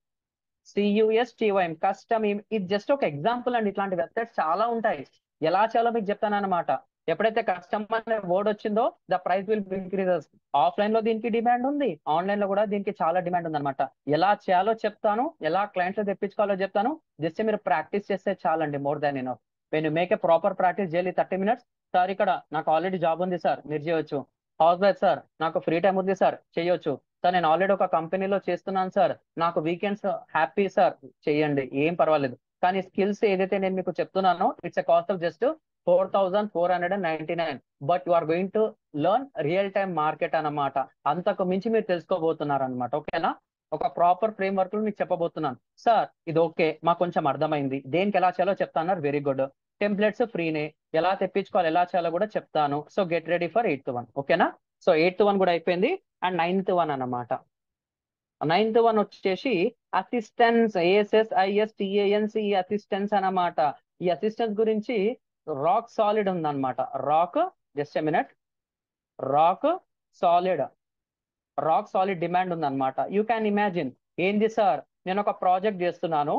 CUSTOM, custom. ఇది జస్ట్ ఒక ఎగ్జాంపుల్ అండి. ఇట్లాంటి వెబ్సైట్స్ చాలా ఉంటాయి. ఎలా చేయాలో మీకు చెప్తాను అనమాట. ఎప్పుడైతే కస్టమ్ అనే వర్డ్ వచ్చిందో the price will increases. Offline లో దీనికి డిమాండ్ ఉంది, ఆన్లైన్ లో కూడా దీనికి చాలా డిమాండ్ ఉంది అనమాట. ఎలా చేయాలో చెప్తాను, ఎలా క్లయింట్స్ తెప్పించుకోవాలో చెప్తాను. జస్ట్ మీరు ప్రాక్టీస్ చేస్తే చాలండి. More than enough. When you make a proper practice daily 30 minutes. Sir ఇక్కడ నాకు ఆల్రెడీ జాబ్ ఉంది సార్, మీరు చేయొచ్చు. హౌస్ వైఫ్ సార్, నాకు ఫ్రీ టైం ఉంది సార్, చేయొచ్చు. సార్ నేను ఆల్రెడీ ఒక కంపెనీలో చేస్తున్నాను సార్, నాకు వీకెండ్స్ హ్యాపీ సార్, చెయ్యండి, ఏం పర్వాలేదు. కానీ స్కిల్స్ ఏదైతే నేను మీకు చెప్తున్నానో it's a cost of just 4,499. But you are going to learn real time market అన్నమాట. అంతకు మించి మీరు తెలుసుకోబోతున్నారు అనమాట. ఓకేనా? ఒక ప్రాపర్ ఫ్రేమ్ వర్క్ మీకు చెప్పబోతున్నాను. సార్ ఇది ఓకే, మాకు కొంచెం అర్థమైంది, దేనికి ఎలా చేయాలో చెప్తాను. Very good. టెంప్లెట్స్ ఫ్రీనే, ఎలా తెప్పించుకోవాలి, ఎలా చేయాలో కూడా చెప్తాను. So get ready for 8th one. ఓకేనా? సో 8th one కూడా అయిపోయింది. అండ్ 9th one అన్నమాట. 9th one వచ్చేసి అసిస్టెన్స్, ASSISTANC అసిస్టెన్స్ అన్నమాట. ఈ అసిస్టెన్స్ గురించి రాక్ సాలిడ్ ఉందన్నమాట. Rock, just a minute, rock solid, rock solid demand ఉందన్నమాట. You can imagine. ఏంది సార్, నేను ఒక ప్రాజెక్ట్ చేస్తున్నాను,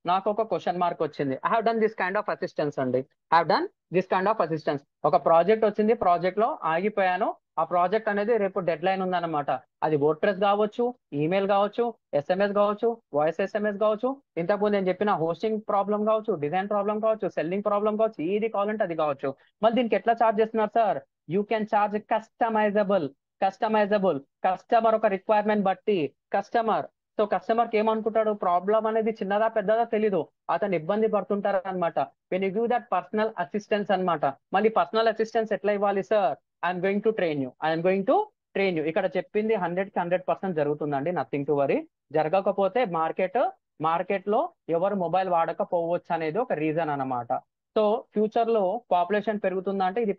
నాకు ఒక క్వశ్చన్ మార్క్ వచ్చింది. I have done this kind of assistance అండి. ఒక ప్రాజెక్ట్ వచ్చింది, ప్రాజెక్ట్ లో ఆగిపోయాను. ఆ ప్రాజెక్ట్ అనేది రేపు డెడ్ లైన్ ఉందన్నమాట. అది వర్డ్ ప్రెస్ కావచ్చు, ఈమెయిల్ కావచ్చు, SMS కావచ్చు, వాయిస్ SMS కావచ్చు, ఇంతకుముందు నేను చెప్పిన హోస్టింగ్ ప్రాబ్లం కావచ్చు, డిజైన్ ప్రాబ్లం కావచ్చు, సెల్లింగ్ ప్రాబ్లం కావచ్చు, ఏది కావాలంటే అది కావచ్చు. మళ్ళీ దీనికి ఎట్లా చార్జ్ చేస్తున్నారు sir? You can charge customisable. Customer ఒక రిక్వైర్మెంట్ బట్టి సో కస్టమర్ కి ఏమనుకుంటాడు, ప్రాబ్లం అనేది చిన్నదా పెద్దదా తెలీదు, అతను ఇబ్బంది పడుతుంటారు అనమాట. When you give that personal assistance అనమాట. మళ్ళీ పర్సనల్ అసిస్టెన్స్ ఎట్లా ఇవ్వాలి sir? I'm going to train you. ఇక్కడ చెప్పింది 100% జరుగుతుందండి. Nothing to worry. జరగకపోతే మార్కెట్ లో ఎవరు మొబైల్ వాడకపోవచ్చు అనేది ఒక రీజన్ అన్నమాట. సో ఫ్యూచర్ లో పాపులేషన్ పెరుగుతుందంటే ఇది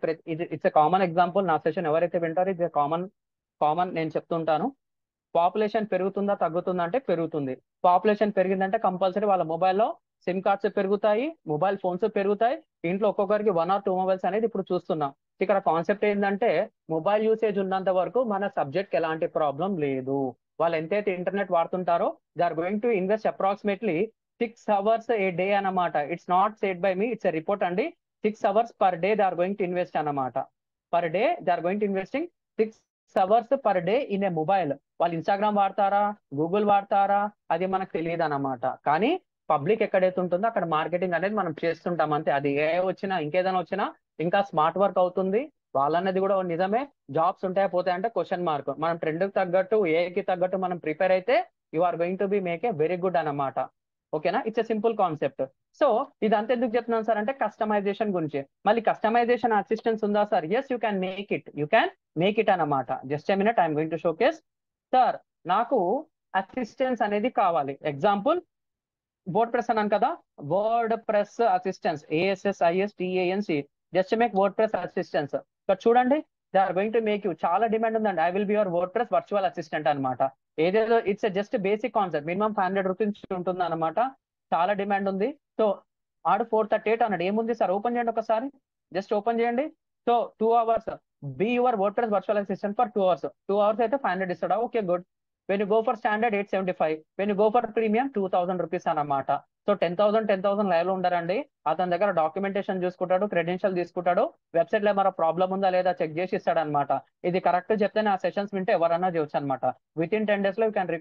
ఇట్స్ ఎ కామన్ ఎగ్జాంపుల్. నా సెషన్ ఎవరైతే వింటారో ఇది కామన్ నేను చెప్తుంటాను. పాపులేషన్ పెరుగుతుందా తగ్గుతుందా అంటే పెరుగుతుంది. పాపులేషన్ పెరిగిందంటే కంపల్సరీ వాళ్ళ మొబైల్లో సిమ్ కార్డ్స్ పెరుగుతాయి, మొబైల్ ఫోన్స్ పెరుగుతాయి. ఇంట్లో ఒక్కొక్కరికి 1 or 2 మొబైల్స్ అనేది ఇప్పుడు చూస్తున్నాం. ఇక్కడ కాన్సెప్ట్ ఏంటంటే మొబైల్ యూసేజ్ ఉన్నంత వరకు మన సబ్జెక్ట్ ఎలాంటి ప్రాబ్లం లేదు. వాళ్ళు ఎంతైతే ఇంటర్నెట్ వాడుతుంటారో they are going to invest approximately 6 hours a day అన్నమాట. It's not said by me, it's a report అండి. 6 hours per day they are going to invest అన్నమాట. Per day they are going to investing 6 hours per day in a mobile. వాళ్ళు ఇన్స్టాగ్రామ్ వాడతారా, గూగుల్ వాడతారా, అది మనకు తెలియదు అన్నమాట. కానీ పబ్లిక్ ఎక్కడైతే ఉంటుందో అక్కడ మార్కెటింగ్ అనేది మనం చేస్తుంటాం అంతే. అది ఏ వచ్చినా ఇంకేదైనా వచ్చినా ఇంకా స్మార్ట్ వర్క్ అవుతుంది. వాళ్ళన్నది కూడా నిజమే. జాబ్స్ ఉంటాయా పోతాయంటే క్వశ్చన్ మార్క్. మనం ట్రెండ్ కి తగ్గట్టు, ఏఐకి తగ్గట్టు మనం ప్రిపేర్ అయితే you are going to be make a very good అన్నమాట. ఓకేనా? It's a simple concept. So ఇదంతా ఎందుకు చెప్తున్నాను సార్ అంటే కస్టమైజేషన్ గురించి. మళ్ళీ కస్టమైజేషన్ అసిస్టెన్స్ ఉందా sir? Yes, you can make it అన్నమాట. Just a minute, I'm going to showcase. Sir నాకు అసిస్టెన్స్ అనేది కావాలి. ఎగ్జాంపుల్ వర్డ్ ప్రెస్ అన్నాను కదా, WordPress assistance, ASSISTANC. Just make WordPress assistance. ఇక్కడ చూడండి, they are going to make you. చాలా డిమాండ్ ఉందండి. I will be your WordPress virtual assistant అనమాట. ఏదేదో it's just basic concept. Minimum 500 rupees ఉంటుంది అనమాట. చాలా డిమాండ్ ఉంది. సో 438 అన్నాడు. ఏముంది సార్? ఓపెన్ చేయండి ఒకసారి, జస్ట్ ఓపెన్ చేయండి. So 2 hours be your WordPress virtual assistant for 2 hours. 2 hours అయితే 500 ఇస్తాడా? Okay, good. When you go for standard 875, when you go for premium 2000 rupees అన్నమాట. సో 10,000 లైవ్ లో ఉండరండి. అతని దగ్గర డాక్యుమెంటేషన్ చూసుకుంటాడు, క్రెడెన్షియల్ తీసుకుంటాడు, వెబ్సైట్ లో ఏమైనా ప్రాబ్లం ఉందా లేదా చెక్ చేసి ఇస్తాడు అనమాట. ఇది కరెక్ట్ చెప్తే ఆ సెషన్స్ వింటే ఎవరన్నా చేయొచ్చు అనమాట. వితిన్ 10 days లో you can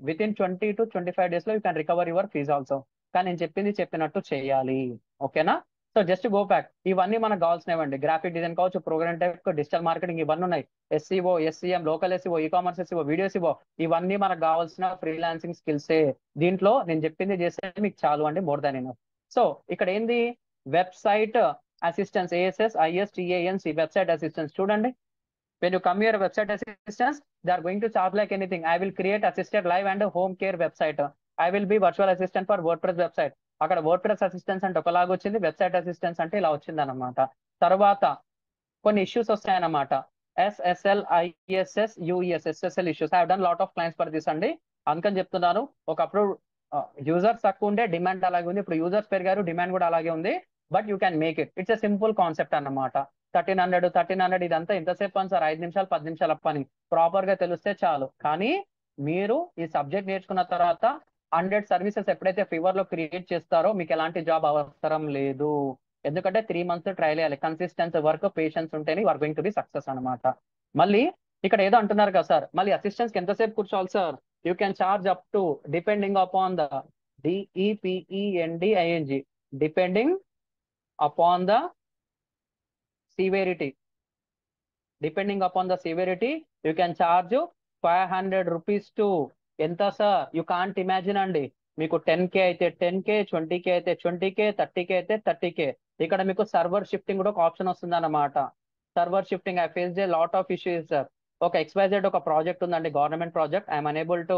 within 20 to 25 days లో you can recover your fees also. కానీ నేను చెప్పింది చెప్పినట్టు చేయాలి. ఓకేనా? So just go back. ఇవన్నీ మనకు కావాల్సినవండి. గ్రాఫిక్ డిజైన్ కావచ్చు, ప్రోగ్రామ్ టైప్, డిజిటల్ మార్కెటింగ్, ఇవన్నీ ఉన్నాయి. SEO, SCM, local SEO, ecommerce SEO, video SEO, ఇవన్నీ మనకు కావాల్సిన ఫ్రీలాన్సింగ్ స్కిల్సే. దీంట్లో నేను చెప్పింది చేస్తే మీకు చాలు అండి, మోర్ దాన్ ఎనఫ్. సో ఇక్కడ ఏంది? Website assistance, ASSISTANC website assistance. చూడండి, when you come here website assistance, they are going to charge like anything. I will create assisted live and home care website. I will B virtual assistant for word press website. అక్కడ వర్డ్ ప్రెస్ అసిస్టెన్స్ అంటే ఒకలాగా వచ్చింది, వెబ్సైట్ అసిస్టెన్స్ అంటే ఇలా వచ్చింది అనమాట. తర్వాత కొన్ని ఇష్యూస్ వస్తాయన్నమాట. SSL ISS US SSL issues. I done lot of clients for this అండి. అందుకని చెప్తున్నాను. ఒకప్పుడు యూజర్స్ తక్కువ ఉండే, డిమాండ్ అలాగే ఉంది. ఇప్పుడు యూజర్స్ పెరిగారు, డిమాండ్ కూడా అలాగే ఉంది. But you can make it. It's a simple concept అన్నమాట. 1300 ఇదంతా ఎంతసేపు పని సార్? 5 నిమిషాలు 10 నిమిషాల పని. ప్రాపర్ గా తెలిస్తే చాలు. కానీ మీరు ఈ సబ్జెక్ట్ నేర్చుకున్న తర్వాత 100 సర్వీసెస్ ఎప్పుడైతే ఫీవర్ లో క్రియేట్ చేస్తారో మీకు ఎలాంటి జాబ్ అవసరం లేదు. ఎందుకంటే 3 మంత్స్ ట్రైల్ చేయాలి. కన్సిస్టెన్సీ వర్క్, పేషెన్స్ ఉంటేనే you are going to be success అనమాట. మళ్ళీ ఇక్కడ ఏదో అంటున్నారు కదా సార్, మళ్ళీ అసిస్టెన్స్ కి ఎంతసేపు కూర్చోవాలి sir? You can charge up to depending upon the DEPENDING depending upon the severity. Depending upon the severity you can charge 500 rupees to ఎంత సార్? యూ కాంట్ ఇమాజిన్ అండి. మీకు 10K అయితే 10K, 20K అయితే 20K, 30K అయితే 30K. ఇక్కడ మీకు సర్వర్ షిఫ్టింగ్ కూడా ఒక ఆప్షన్ వస్తుంది అన్నమాట. Server shifting I face a lot of issues sir. ఒక XYZ ఒక ప్రాజెక్ట్ ఉందండి, government project. I'm unable to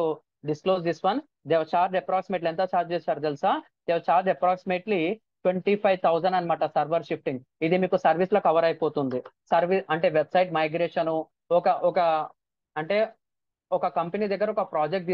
disclose this one. Dev charge approximately ఎంత చార్జ్ చేస్తారు తెలుసా? దేవ్ చార్జ్ అప్రాక్సిమేట్లీ 25,000 అనమాట సర్వర్ షిఫ్టింగ్. ఇది మీకు సర్వీస్ లో కవర్ అయిపోతుంది. సర్వీస్ అంటే వెబ్సైట్ మైగ్రేషన్. ఒక ఒక అంటే ఒక కంపెనీ దగ్గర ఒక ప్రాజెక్ట్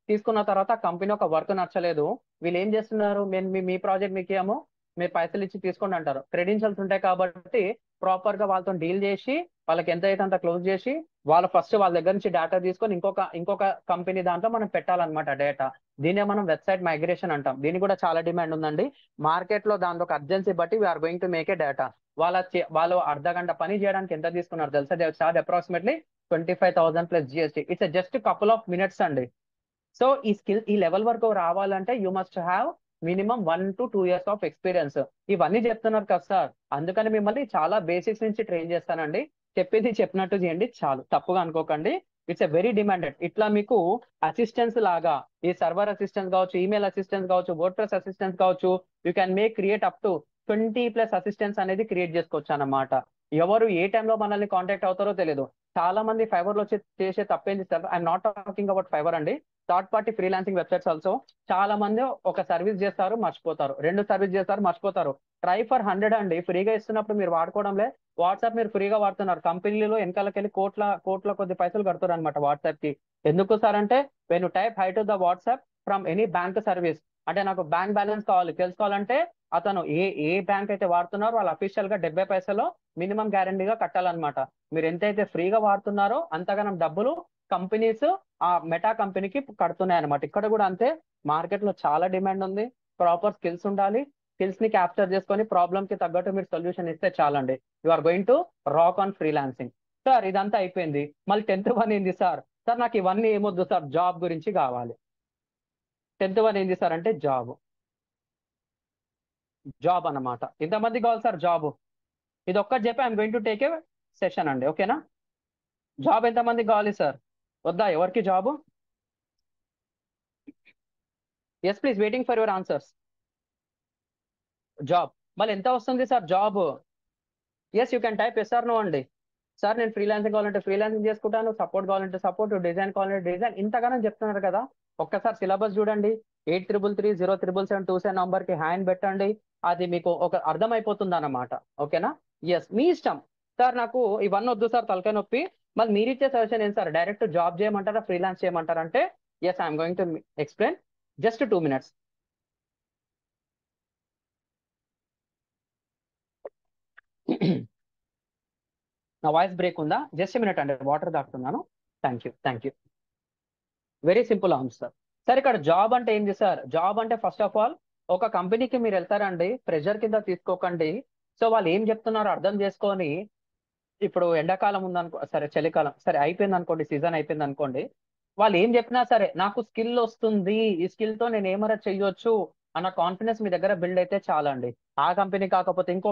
తీసుకున్న తర్వాత కంపెనీ ఒక వర్క్ నచ్చలేదు. వీళ్ళు ఏం చేస్తున్నారు? మేము మీ ప్రాజెక్ట్ మీకు ఏమో మీరు పైసలు ఇచ్చి తీసుకోండి అంటారు. క్రెడెన్షియల్స్ ఉంటాయి కాబట్టి ప్రాపర్ గా వాళ్ళతో డీల్ చేసి వాళ్ళకి ఎంత అయితే అంత క్లోజ్ చేసి వాళ్ళు ఫస్ట్ వాళ్ళ దగ్గర నుంచి డేటా తీసుకొని ఇంకొక కంపెనీ దాంట్లో మనం పెట్టాలన్నమాట డేటా. దీన్నే మనం వెబ్సైట్ మైగ్రేషన్ అంటాం. దీనికి కూడా చాలా డిమాండ్ ఉందండి మార్కెట్ లో. దాని ఒక అర్జెన్సీ బట్టి we're going to make a data. వాళ్ళు అర్ధగంట పని చేయడానికి ఎంత తీసుకున్నారు తెలుసా? They charge approximately 25,000 plus GST. It's just couple of minutes అండి. సో ఈ లెవెల్ వరకు రావాలంటే you must have minimum 1 to 2 years of experience. ఇవన్నీ చెప్తున్నారు కదా సార్, అందుకని మిమ్మల్ని చాలా బేసిక్స్ నుంచి ట్రైన్ చేస్తానండి. చెప్పింది చెప్పినట్టు చేయండి చాలు, తప్పుగా అనుకోకండి. It's a very demanded. ఇట్లా మీకు అసిస్టెన్స్ లాగా ఈ సర్వర్ అసిస్టెన్స్ కావచ్చు, ఈమెయిల్ అసిస్టెన్స్ కావచ్చు, వర్డ్ ప్రెస్ అసిస్టెన్స్ కావచ్చు, you can create up to 20+ assistance అనేది క్రియేట్ చేసుకోవచ్చు అన్నమాట. ఎవరు ఏ టైంలో మనల్ని కాంటాక్ట్ అవుతారో తెలియదు. చాలా మంది ఫైబర్ లో చేసే తప్పేంది sir? I'm not talking about Fiverr అండి, third party freelancing websites also. చాలా మంది ఒక సర్వీస్ చేస్తారు మర్చిపోతారు, 2 సర్వీస్ చేస్తారు మర్చిపోతారు. ట్రై ఫర్ 100 అండి. ఫ్రీగా ఇస్తున్నప్పుడు మీరు వాడుకోవడంలే. వాట్సాప్ మీరు ఫ్రీగా వాడుతున్నారు, కంపెనీలో వెనకాలకెళ్ళి కోట్ల కొద్ది పైసలు కడుతున్నారు అనమాట వాట్సాప్ కి. ఎందుకు సార్ అంటే when you type high to the WhatsApp from any bank service, అంటే నాకు బ్యాంక్ బ్యాలెన్స్ కావాలి తెలుసుకోవాలంటే అతను ఏ బ్యాంక్ అయితే వాడుతున్నారో వాళ్ళు అఫీషియల్ గా 70 పైసలు మినిమం గ్యారంటీగా కట్టాలన్నమాట. మీరు ఎంతైతే ఫ్రీగా వాడుతున్నారో అంతగానం డబ్బులు కంపెనీస్ ఆ మెటా కంపెనీకి కడుతున్నాయి అనమాట. ఇక్కడ కూడా అంతే. మార్కెట్ లో చాలా డిమాండ్ ఉంది. ప్రాపర్ స్కిల్స్ ఉండాలి. స్కిల్స్ ని క్యాప్చర్ చేసుకొని ప్రాబ్లమ్ కి తగ్గట్టు మీరు సొల్యూషన్ ఇస్తే చాలండి. You are going to rock on freelancing. Sir ఇదంతా అయిపోయింది, మళ్ళీ 10th వన్ ఏంది సార్? సార్ నాకు ఇవన్నీ ఏమొద్దు సార్, జాబ్ గురించి కావాలి. 10th వన్ ఏంది సార్ అంటే జాబ్ అన్నమాట. ఇంతమంది కావాలి సార్ జాబ్? ఇది ఒక్కటి చెప్పి I'm going to take a session అండి, ఓకేనా? జాబ్ ఎంతమంది కావాలి సార్? వద్దా ఎవరికి job? Yes please, waiting for your answers. Job మళ్ళీ ఎంత వస్తుంది sir job? Yes you can type yes or no అండి. సార్ నేను ఫ్రీలాన్సింగ్ కావాలంటే ఫ్రీలాన్సింగ్ చేసుకుంటాను, సపోర్ట్ కావాలంటే సపోర్ట్, డిజైన్ కావాలంటే డిజైన్. ఇంతగానో చెప్తున్నారు కదా, ఒక్కసారి సిలబస్ చూడండి. 8333077727 నంబర్ కి హ్యాండ్ పెట్టండి. అది మీకు ఒక అర్థమైపోతుంది అన్నమాట, ఓకేనా? ఎస్ మీ ఇష్టం. సార్ నాకు ఇవన్నీ వద్దు సార్, తలకాయ నొప్పి. మళ్ళీ మీరు ఇచ్చే సజెషన్ ఏంటి సార్? డైరెక్ట్ జాబ్ చేయమంటారా, ఫ్రీలాన్స్ చేయమంటారంటే yes I'm going to explain. Just 2 minutes. నా వాయిస్ బ్రేక్ ఉందా? జస్ట్ మినిట్ అండి, వాటర్ తాగుతున్నాను. Thank you. Very simple answer. Sir ఇక్కడ జాబ్ అంటే ఏంటి సార్? జాబ్ అంటే ఫస్ట్ ఆఫ్ ఆల్ ఒక కంపెనీకి మీరు వెళ్తారండి, ప్రెషర్ కింద తీసుకోకండి. సో వాళ్ళు ఏం చెప్తున్నారో అర్థం చేసుకొని, ఇప్పుడు ఎండాకాలం ఉందనుకో, సరే చలికాలం సరే అయిపోయింది అనుకోండి, సీజన్ అయిపోయింది అనుకోండి, వాళ్ళు ఏం చెప్పినా సరే నాకు స్కిల్ వస్తుంది, ఈ స్కిల్ తో నేను ఏమైనా చెయ్యొచ్చు అన్న కాన్ఫిడెన్స్ మీ దగ్గర బిల్డ్ అయితే చాలండి. ఆ కంపెనీ కాకపోతే ఇంకో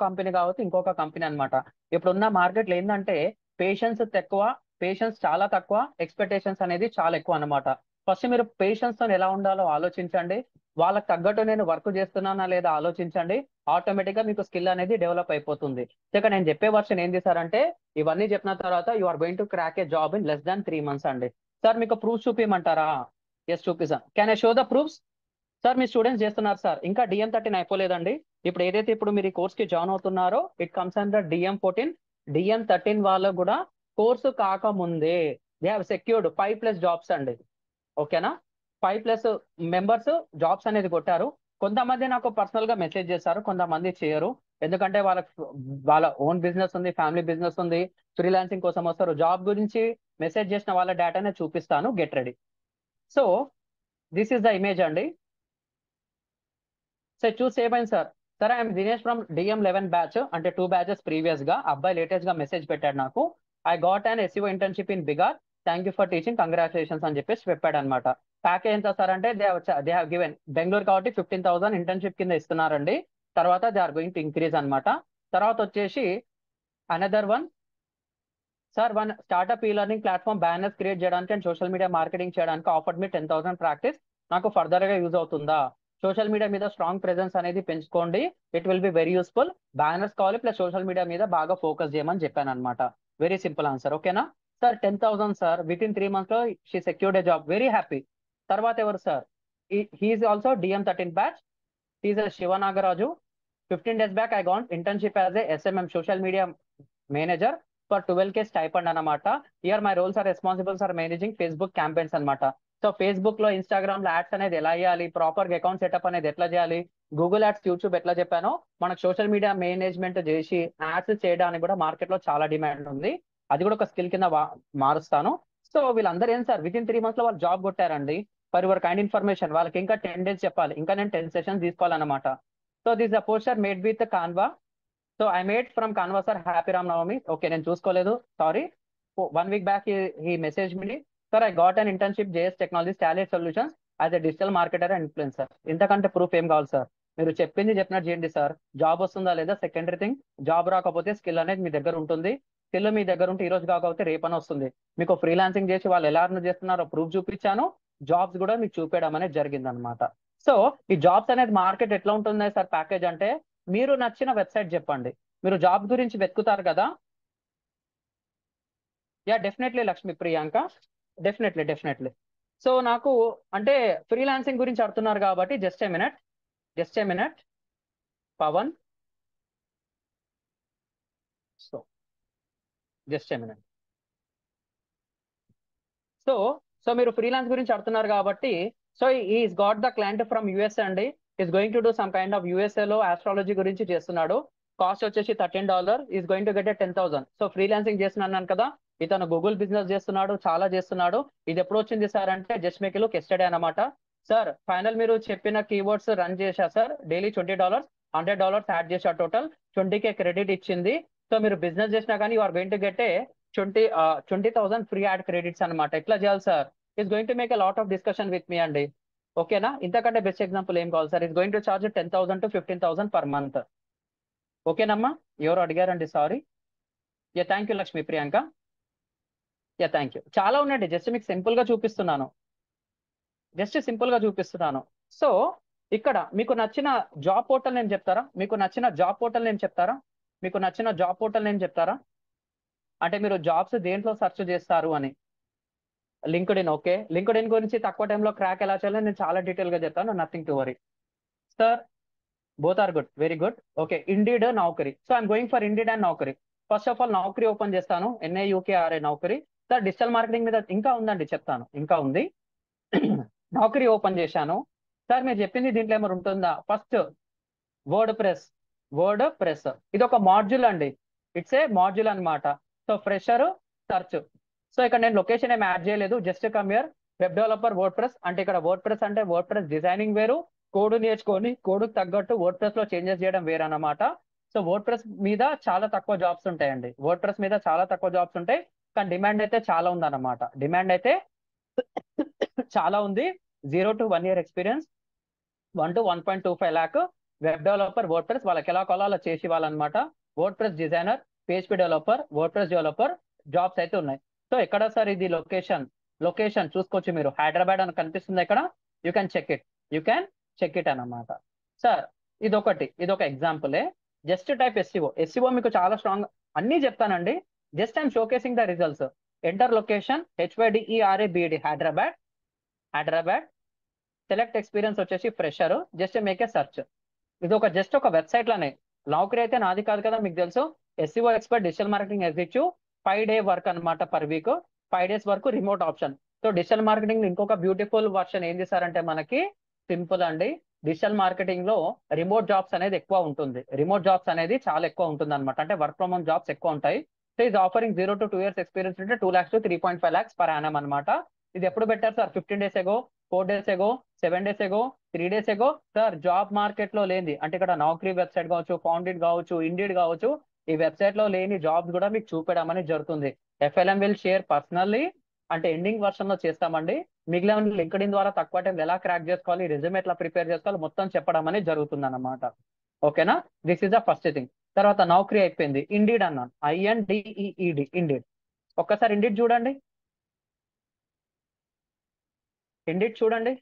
కంపెనీ కాకపోతే ఇంకొక కంపెనీ అనమాట. ఇప్పుడున్న మార్కెట్లో ఏంటంటే పేషెన్స్ చాలా తక్కువ, ఎక్స్పెక్టేషన్స్ అనేది చాలా ఎక్కువ అనమాట. ఫస్ట్ మీరు పేషెన్స్ తో ఎలా ఉండాలో ఆలోచించండి. వాళ్ళకి తగ్గట్టు నేను వర్క్ చేస్తున్నానా లేదా ఆలోచించండి. ఆటోమేటిక్ గా మీకు స్కిల్ అనేది డెవలప్ అయిపోతుంది. ఇక నేను చెప్పే వర్షన్ ఏంటి సార్ అంటే, ఇవన్నీ చెప్పిన తర్వాత you are going to crack a job in less than 3 months అండి. సార్ మీకు ప్రూఫ్ చూపించమంటారా? ఎస్ చూపిస్తాను. Can I show the proofs? Sir మీ స్టూడెంట్స్ చేస్తున్నారు సార్, ఇంకా DM13 అయిపోలేదండి. ఇప్పుడు ఏదైతే ఇప్పుడు మీరు ఈ కోర్స్ కి జాయిన్ అవుతున్నారో it comes under DM14. DM13 వాళ్ళు కూడా కోర్సు కాకముందే దే హావ్ సెక్యూర్డ్ 5+ జాబ్స్ అండి. ఓకేనా? 5+ మెంబర్స్ జాబ్స్ అనేది కొట్టారు. కొంతమంది నాకు పర్సనల్ గా మెసేజ్ చేస్తారు, కొంతమంది చేయరు. ఎందుకంటే వాళ్ళ ఓన్ బిజినెస్ ఉంది, ఫ్యామిలీ బిజినెస్ ఉంది, ఫ్రీలాన్సింగ్ కోసం వస్తారు. జాబ్ గురించి మెసేజ్ చేసిన వాళ్ళ డేటానే చూపిస్తాను. Get ready. So this is the image అండి. సార్ చూసి ఏమైంది sir? Sir I'm Dinesh from DM11 batch, అంటే 2 బ్యాచెస్ ప్రీవియస్ గా. అబ్బాయి లేటెస్ట్ గా మెసేజ్ పెట్టాడు నాకు. I got and SEO internship in బిగార్, thank you for teaching, congratulations అని చెప్పేసి చెప్పాడు అనమాట. ప్యాకేజ్ ఎంత సార్ అంటే దే హావ్ గివెన్ బెంగళూరు కాబట్టి 15,000 ఇంటర్న్షిప్ కింద ఇస్తున్నారండి. తర్వాత they are going to increase అనమాట. తర్వాత వచ్చేసి another one sir, one startup e learning platform banners create చేయడానికి అండ్ సోషల్ మీడియా మార్కెటింగ్ చేయడానికి ఆఫర్డ్ మీ 10,000 ప్రాక్టీస్. నాకు ఫర్దర్ గా యూజ్ అవుతుందా? సోషల్ మీడియా మీద స్ట్రాంగ్ ప్రెజెన్స్ అనేది పెంచుకోండి, it will be very useful. Banners కావాలి ప్లస్ సోషల్ మీడియా మీద బాగా ఫోకస్ చేయమని చెప్పాను అనమాట. Very simple answer. ఓకేనా sir? 10,000 sir, within 3 months లో she secured a job, very happy. తర్వాత ఎవరు sir? He's also DM13 batch. He's Sivanagaraju. 15 days back I got internship as a SMM social media manager for 12K stipend అనమాట. Here my roles are responsibles are managing Facebook campaigns అనమాట. సో ఫేస్బుక్ లో, ఇన్స్టాగ్రామ్ లో యాడ్స్ అనేది ఎలా చేయాలి, ప్రాపర్ అకౌంట్ సెటప్ అనేది ఎట్లా చేయాలి, గూగుల్ యాడ్స్, యూట్యూబ్ ఎట్లా చెప్పానో మనకు సోషల్ మీడియా మేనేజ్మెంట్ చేసి యాడ్స్ చేయడానికి కూడా మార్కెట్ లో చాలా డిమాండ్ ఉంది. అది కూడా ఒక స్కిల్ కింద మారుస్తాను. సో వీళ్ళందరూ ఏం సార్, విత్ ఇన్ 3 months లో వాళ్ళు జాబ్ కొట్టారండి. ఫర్ యువర్ కైండ్ ఇన్ఫర్మేషన్, వాళ్ళకి ఇంకా 10 days చెప్పాలి, ఇంకా నేను 10 sessions తీసుకోవాలన్నమాట. So this the poster made with Canva. So I made from Canva sir, happy Ram Navami. Okay, నేను చూసుకోలేదు, సారీ. 1 week బ్యాక్ ఈ message me sir, I got an internship JS technologies talent solutions as a digital marketer and influencer. ఇంతకంటే ప్రూఫ్ ఏం కావాలి సార్? మీరు చెప్పింది చెప్పినట్టు చేయండి సార్. జాబ్ వస్తుందా లేదా సెకండరీ థింగ్. జాబ్ రాకపోతే స్కిల్ అనేది మీ దగ్గర ఉంటుంది. స్కిల్ మీ దగ్గర ఉంటే ఈ రోజు కాకపోతే రేపని వస్తుంది. మీకు ఫ్రీలాన్సింగ్ చేసి వాళ్ళు ఎలా అర్న్ చేస్తున్నారో ప్రూఫ్ చూపించాను. జాబ్స్ కూడా మీకు చూపించడం అనేది జరిగింది అనమాట. సో ఈ జాబ్స్ అనేది మార్కెట్ ఎట్లా ఉంటుంది సార్? ప్యాకేజ్ అంటే మీరు నచ్చిన వెబ్సైట్ చెప్పండి. మీరు జాబ్ గురించి వెతుకుతారు కదా. Yeah definitely Lakshmi Priyanka, definitely definitely. So నాకు అంటే ఫ్రీలాన్సింగ్ గురించి అడుగుతున్నారు కాబట్టి just a minute Pavan. So just a minute. So so మీరు ఫ్రీలాన్స్ గురించి అడుగుతున్నారు కాబట్టి, so is got the client from USA అండి. Is going to do some kind of యుఎస్ఏలో ఆస్ట్రాలజీ గురించి చేస్తున్నాడు. కాస్ట్ వచ్చేసి $13. Is going to get 10,000. So freelancing చేస్తున్నాను కదా. ఇతను గూగుల్ బిజినెస్ చేస్తున్నాడు, చాలా చేస్తున్నాడు. ఇది ఎప్పుడు వచ్చింది సార్ అంటే జస్ట్ మీకు లుక్ ఎస్టర్డే అనమాట. సార్ ఫైనల్ మీరు చెప్పిన కీవర్డ్స్ రన్ చేశా సార్, డైలీ $20, $100 యాడ్ చేశా, టోటల్ 20K క్రెడిట్ ఇచ్చింది. సో మీరు బిజినెస్ చేసినా కానీ you are going to get a 20,000 free ad credits అనమాట. ఎట్లా చేయాలి sir? Is going to make a lot of discussion with me అండి. ఓకేనా? ఇంతకంటే బెస్ట్ ఎగ్జాంపుల్ ఏం కావాలి sir? Is going to charge 10,000 to 15,000 per month. ఓకేనమ్మా? ఎవరు అడిగారండి? Sorry. Yeah thank you Lakshmi Priyanka. Yeah thank you. చాలా ఉన్నాయండి, జస్ట్ మీకు సింపుల్ గా చూపిస్తున్నాను. సో ఇక్కడ మీకు నచ్చిన జాబ్ పోర్టల్ నేను చెప్తారా? అంటే మీరు జాబ్స్ దేంట్లో సెర్చ్ చేస్తారు అని. లింక్డ్ఇన్. ఓకే, లింక్డ్ఇన్ గురించి తక్కువ టైంలో క్రాక్ ఎలా చేయాలో నేను చాలా డీటెయిల్ గా చెప్తాను, nothing to worry. Sir both are good, very good. Okay, Indeed, Naukri. So I'm going for Indeed and Naukri. First of all Naukri open చేస్తాను, NAUKRI Naukri. Sir digital marketing మీద ఇంకా ఉందండి, చెప్తాను, ఇంకా ఉంది. నౌకరీ ఓపెన్ చేశాను. సార్ మీరు చెప్పింది దీంట్లో ఏమైనా ఉంటుందా? ఫస్ట్ వర్డ్ ప్రెస్ ఇది ఒక మాడ్యూల్ అండి. ఇట్స్ ఏ మాడ్యూల్ అన్నమాట. So fresher search. సో ఇక్కడ నేను లొకేషన్ ఏమి యాడ్ చేయలేదు, just come here. Web developer word press అంటే ఇక్కడ వర్డ్ ప్రెస్ అంటే వర్డ్ ప్రెస్ డిజైనింగ్ వేరు, కోడ్ నేర్చుకొని కోడ్ తగ్గట్టు వర్డ్ ప్రెస్ లో చేంజెస్ చేయడం వేరు అన్నమాట. సో వర్డ్ ప్రెస్ మీద చాలా తక్కువ జాబ్స్ ఉంటాయండి. కానీ డిమాండ్ అయితే చాలా ఉందన్నమాట. డిమాండ్ అయితే చాలా ఉంది. 0 to 1 year experience, 1 to 1.25 lakh. Web developer WordPress వాళ్ళకి ఎలా కావాలో అలా చేసి ఇవ్వాలన్నమాట. WordPress designer, PHP developer, WordPress developer jobs అయితే ఉన్నాయి. సో ఎక్కడ సార్ ఇది లొకేషన్ చూసుకోవచ్చు మీరు, హైదరాబాద్ అని కనిపిస్తుంది ఇక్కడ. యూ క్యాన్ చెక్ ఇట్ అన్నమాట. సార్ ఇదొక ఎగ్జాంపులే. జస్ట్ టైప్ SEO మీకు చాలా స్ట్రాంగ్ అన్ని చెప్తానండి. Just I'm showcasing the results. Enter location HYDERABD Hyderabad. Hyderabad. Select experience వచ్చేసి fresher. Just make a search. ఇది ఒక జస్ట్ ఒక వెబ్సైట్ లోనే. నౌకరీ అయితే నాది కాదు కదా, మీకు తెలుసు. SCO expert digital marketing executive. 5 day work అనమాట పర్ వీక్. 5 days వరకు remote option. So digital marketing ఇంకొక బ్యూటిఫుల్ వర్షన్ ఏం చేశారంటే మనకి సింపుల్ అండి. డిజిటల్ మార్కెటింగ్ లో రిమోట్ జాబ్స్ అనేది ఎక్కువ ఉంటుంది. రిమోట్ జాబ్స్ అనేది చాలా ఎక్కువ ఉంటుంది అనమాట. అంటే వర్క్ ఫ్రమ్ హోమ్ జాబ్స్ ఎక్కువ ఉంటాయి. సో ఇది ఆఫరింగ్ 0 to 2 years ఎక్స్పీరియన్స్ ఉంటే 2 lakhs to 3.5 lakhs per annum అనమాట. ఇది ఎప్పుడు పెట్టారు సార్? 15 days ఎగో, 4 days ఎగో, 7 days ఎగో, 3 days ఎగో. సార్ జాబ్ మార్కెట్ లో లేని, అంటే ఇక్కడ నౌకరీ వెబ్సైట్ కావచ్చు, ఫౌండెడ్ కావచ్చు, ఇండీడ్ కావచ్చు, ఈ వెబ్సైట్ లో లేని జాబ్స్ కూడా మీకు చూపించడం అనేది జరుగుతుంది. ఎఫ్ఎల్ఎం విల్ షేర్ పర్సనల్లీ, అంటే ఎండింగ్ వర్షన్ లో చేస్తామండి. మిగిలిన లింక్డ్ఇన్ ద్వారా తక్కువ టైం ఎలా క్రాక్ చేసుకోవాలి, రెజ్యూమ్ ఎట్లా ప్రిపేర్ చేసుకోవాలి, మొత్తం చెప్పడం అనేది జరుగుతుంది అన్నమాట. ఓకేనా? This is the first thing. తర్వాత నౌకరీ అయిపోయింది. ఇండీడ్ అన్నాను, INDEED, ఇండీడ్. ఒక్కసారి ఇండీడ్ చూడండి. ఇండీడ్ చూడండి.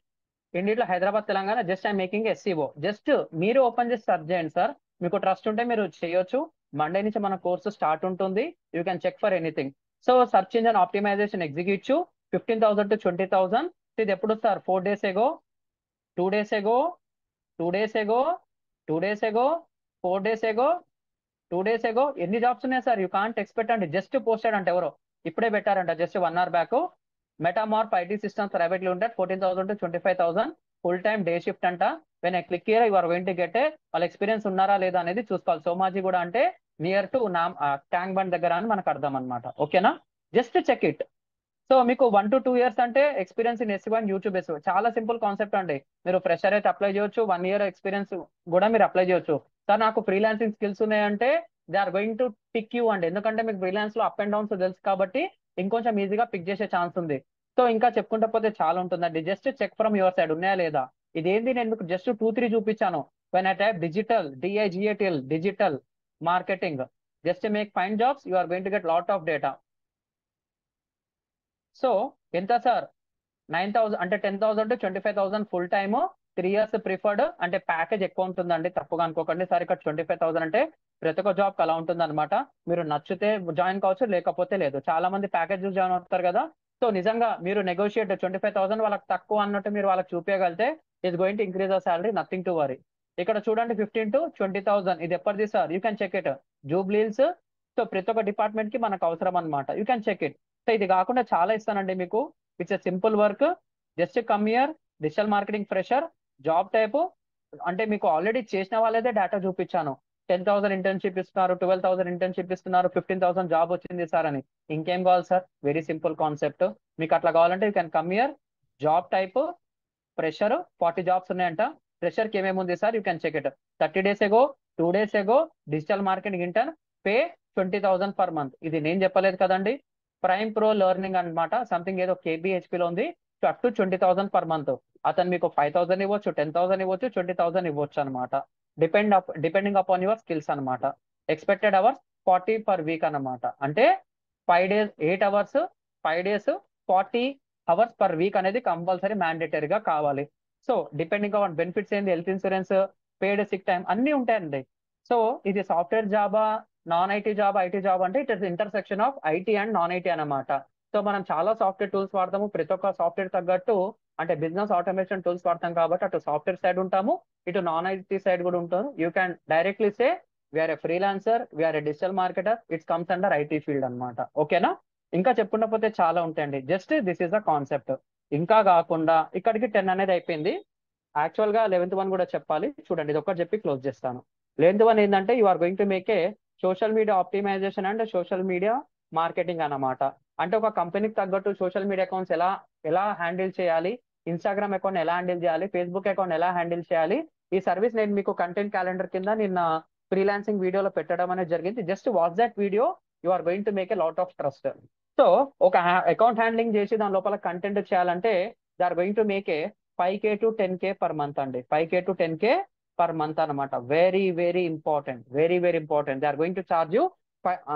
ఇండీడ్ లో Hyderabad Telangana. Just I'm making SEO. Just మీరు ఓపెన్ చేసి సర్చ్ చేయండి సార్. మీకు ట్రస్ట్ ఉంటే మీరు చేయొచ్చు. మండే నుంచి మన కోర్సు స్టార్ట్ ఉంటుంది. You can check for anything. So search engine optimisation executive 15,000 to 20,000. ఇది ఎప్పుడు sir? 4 days ago, 2 days ago, 2 days ago, 2 days ago, 4 days ago, 2 days ago. ఎన్ని జాబ్స్ ఉన్నాయి సార్? యూ కాంట్ ఎక్స్పెక్ట్ అండి. జస్ట్ పోస్టెడ్ అంటే ఎవరో ఇప్పుడే పెట్టారంట, just 1 hour back. Metamorph IT systems private limited 14,000 to 25,000. Full time day shift అంట. When I click here you are going to get వాళ్ళ ఎక్స్పీరియన్స్ ఉన్నారా లేదా అనేది చూసుకోవాలి. సోమాజీ కూడా అంటే నియర్ టు ట్యాంక్ బండ్ దగ్గర అని మనకు అర్థం అనమాట. ఓకేనా? Just check it. సో మీకు 1 to 2 years అంటే experience in SEO and YouTube SEO. చాలా సింపుల్ కాన్సెప్ట్ అండి. మీరు ఫ్రెషర్ అయితే అప్లై చేయొచ్చు. 1 year ఎక్స్పీరియన్స్ కూడా మీరు అప్లై చేయొచ్చు. సార్ నాకు ఫ్రీలాన్సింగ్ స్కిల్స్ ఉన్నాయంటే they are going to pick you అండి. ఎందుకంటే మీకు ఫ్రీలాన్స్ లో అప్ అండ్ డౌన్స్ తెలుసు కాబట్టి ఇంకొంచెం ఈజీగా పిక్ చేసే ఛాన్స్ ఉంది. సో ఇంకా చెప్పుకుంటే పోతే చాలా ఉంటుందండి. Just check from your side ఉన్నాయా లేదా. ఇదేంది, నేను మీకు జస్ట్ 2-3 చూపించాను. When I type digital, DIGATL, digital marketing, just make find jobs, you are going to get lot of data. So ఎంత సార్? 9,000 అంటే 10,000 to 25,000 full time. 3 years preferred. అంటే ప్యాకేజ్ ఎక్కువ ఉంటుందండి, తప్పుగా అనుకోకండి సార్. ఇక్కడ 25,000 అంటే ప్రతి ఒక్క జాబ్ అలా ఉంటుంది అనమాట. మీరు నచ్చితే జాయిన్ కావచ్చు, లేకపోతే లేదు. చాలా మంది ప్యాకేజ్ జాయిన్ అవుతారు కదా. సో నిజంగా మీరు నెగోషియేట్ 25,000 వాళ్ళకి తక్కువ అన్నట్టు మీరు వాళ్ళకి చూపించగలితే is going to increase the salary, nothing to worry. ఇక్కడ చూడండి 15 to 20,000. ఇది ఎప్పటిది sir? You can check it. Jubilee Hills. So ప్రతి ఒక్క డిపార్ట్మెంట్ కి మనకు అవసరం అనమాట. You can check it. So ఇది కాకుండా చాలా ఇస్తానండి మీకు. It's a simple work. Just come here. Digital marketing fresher. Job type అంటే మీకు ఆల్రెడీ చేసిన వాళ్ళదే డేటా చూపించాను. 10,000 ఇంటర్న్షిప్ ఇస్తున్నారు, 12,000 ఇంటర్న్షిప్ ఇస్తున్నారు, 15,000 జాబ్ వచ్చింది సార్ అని. ఇంకేం కావాలి సార్? Very simple concept. మీకు అట్లా కావాలంటే you can come here. Job type fresher. 40 jobs ఉన్నాయంట. ఫ్రెషర్ కి ఏమేమి ఉంది sir? You can check it. 30 days ago, 2 days ago, digital marketing intern, pay 20,000 per month. ఇది నేను చెప్పలేదు కదండి. ప్రైమ్ ప్రో లెర్నింగ్ అనమాట. సంథింగ్ ఏదో KBHP లో ఉంది. Up to 20,000 per month. అతను మీకు 5,000 ఇవ్వచ్చు, 10,000 ఇవ్వచ్చు, 20,000 ఇవ్వచ్చు అనమాట. డిపెండింగ్ అపాన్ యువర్ స్కిల్స్ అనమాట. ఎక్స్పెక్టెడ్ అవర్స్ 40 per week అనమాట. అంటే 5 days 8 hours, 5 days 40 hours per week అనేది కంపల్సరీ మ్యాండేటరీగా కావాలి. సో డిపెండింగ్ ఆన్ బెనిఫిట్స్ ఏంది, health insurance, paid sick time అన్ని ఉంటాయండి. సో ఇది సాఫ్ట్వేర్ జాబా, non IT job, IT job అంటే it is intersection of IT and non IT అనమాట. సో మనం చాలా సాఫ్ట్వేర్ టూల్స్ వాడతాము. ప్రతి ఒక్క సాఫ్ట్వేర్ తగ్గట్టు అంటే బిజినెస్ ఆటోమేషన్ టూల్స్ వాడతాం కాబట్టి అటు సాఫ్ట్వేర్ సైడ్ ఉంటాము, ఇటు నాన్ IT సైడ్ కూడా ఉంటాము. You can directly say we're a freelancer, we're a digital marketer, it's comes under IT field అనమాట. ఓకేనా? ఇంకా చెప్పుకుంటా పోతే చాలా ఉంటాయండి. Just this is the concept. ఇంకా కాకుండా ఇక్కడికి 10 అనేది అయిపోయింది. యాక్చువల్ గా 11th వన్ కూడా చెప్పాలి. చూడండి, ఇది ఒక్కటి చెప్పి క్లోజ్ చేస్తాను. 11th వన్ ఏంటంటే you are going to make a social media optimisation and social media marketing అన్నమాట. అంటే ఒక కంపెనీకి తగ్గట్టు సోషల్ మీడియా అకౌంట్స్ ఎలా ఎలా హ్యాండిల్ చేయాలి, ఇన్స్టాగ్రామ్ అకౌంట్ ఎలా హ్యాండిల్ చేయాలి, ఫేస్బుక్ అకౌంట్ ఎలా హ్యాండిల్ చేయాలి. ఈ సర్వీస్ నేను మీకు కంటెంట్ క్యాలెండర్ కింద నిన్న ఫ్రీలాన్సింగ్ వీడియోలో పెట్టడం అనేది జరిగింది. Just watch that video. You are going to make a lot of trust. So ఒక అకౌంట్ హ్యాండ్లింగ్ చేసి దాని లోపల కంటెంట్ చేయాలంటే they are going to make a 5K to 10K per month అండి. 5K to 10K per month అనమాట. Very very important, very very important. They are going to charge you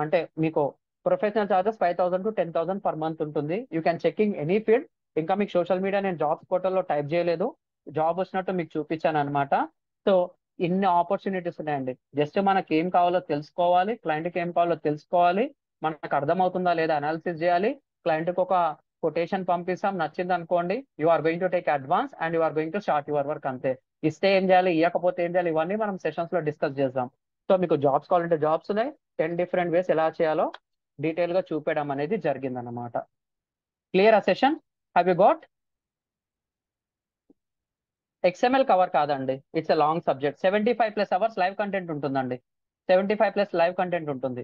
అంటే మీకు professional charges 5,000 to 10,000 per month ఉంటుంది. You can checking any field. ఇంకా మీకు సోషల్ మీడియా నేను జాబ్స్ పోర్టల్లో టైప్ చేయలేదు, జాబ్ వచ్చినట్టు మీకు చూపించాను అనమాట. సో ఇన్ని ఆపర్చునిటీస్ ఉన్నాయండి. జస్ట్ మనకి ఏం కావాలో తెలుసుకోవాలి, క్లయింట్కి ఏం కావాలో తెలుసుకోవాలి, మనకు అర్థమవుతుందా లేదా అనాలిసిస్ చేయాలి, క్లయింట్కి ఒక కొటేషన్ పంపిస్తాం, నచ్చింది అనుకోండి, you are going to take advance and you are going to start your work అంతే. ఇస్తే ఏం చేయాలి, ఇవ్వకపోతే ఏం చేయాలి, ఇవన్నీ మనం సెషన్స్ లో డిస్కస్ చేద్దాం. సో మీకు జాబ్స్ కావాలంటే జాబ్స్ ఉన్నాయి, 10 డిఫరెంట్ వేస్ ఎలా చేయాలో డీటెయిల్ గా చూపించడం అనేది జరిగిందన్నమాట. క్లియర్ ఆ session? Have you got? XML cover కాదండి, it's a long subject. 75+ hours live content ఉంటుందండి. 75+ లైవ్ కంటెంట్ ఉంటుంది.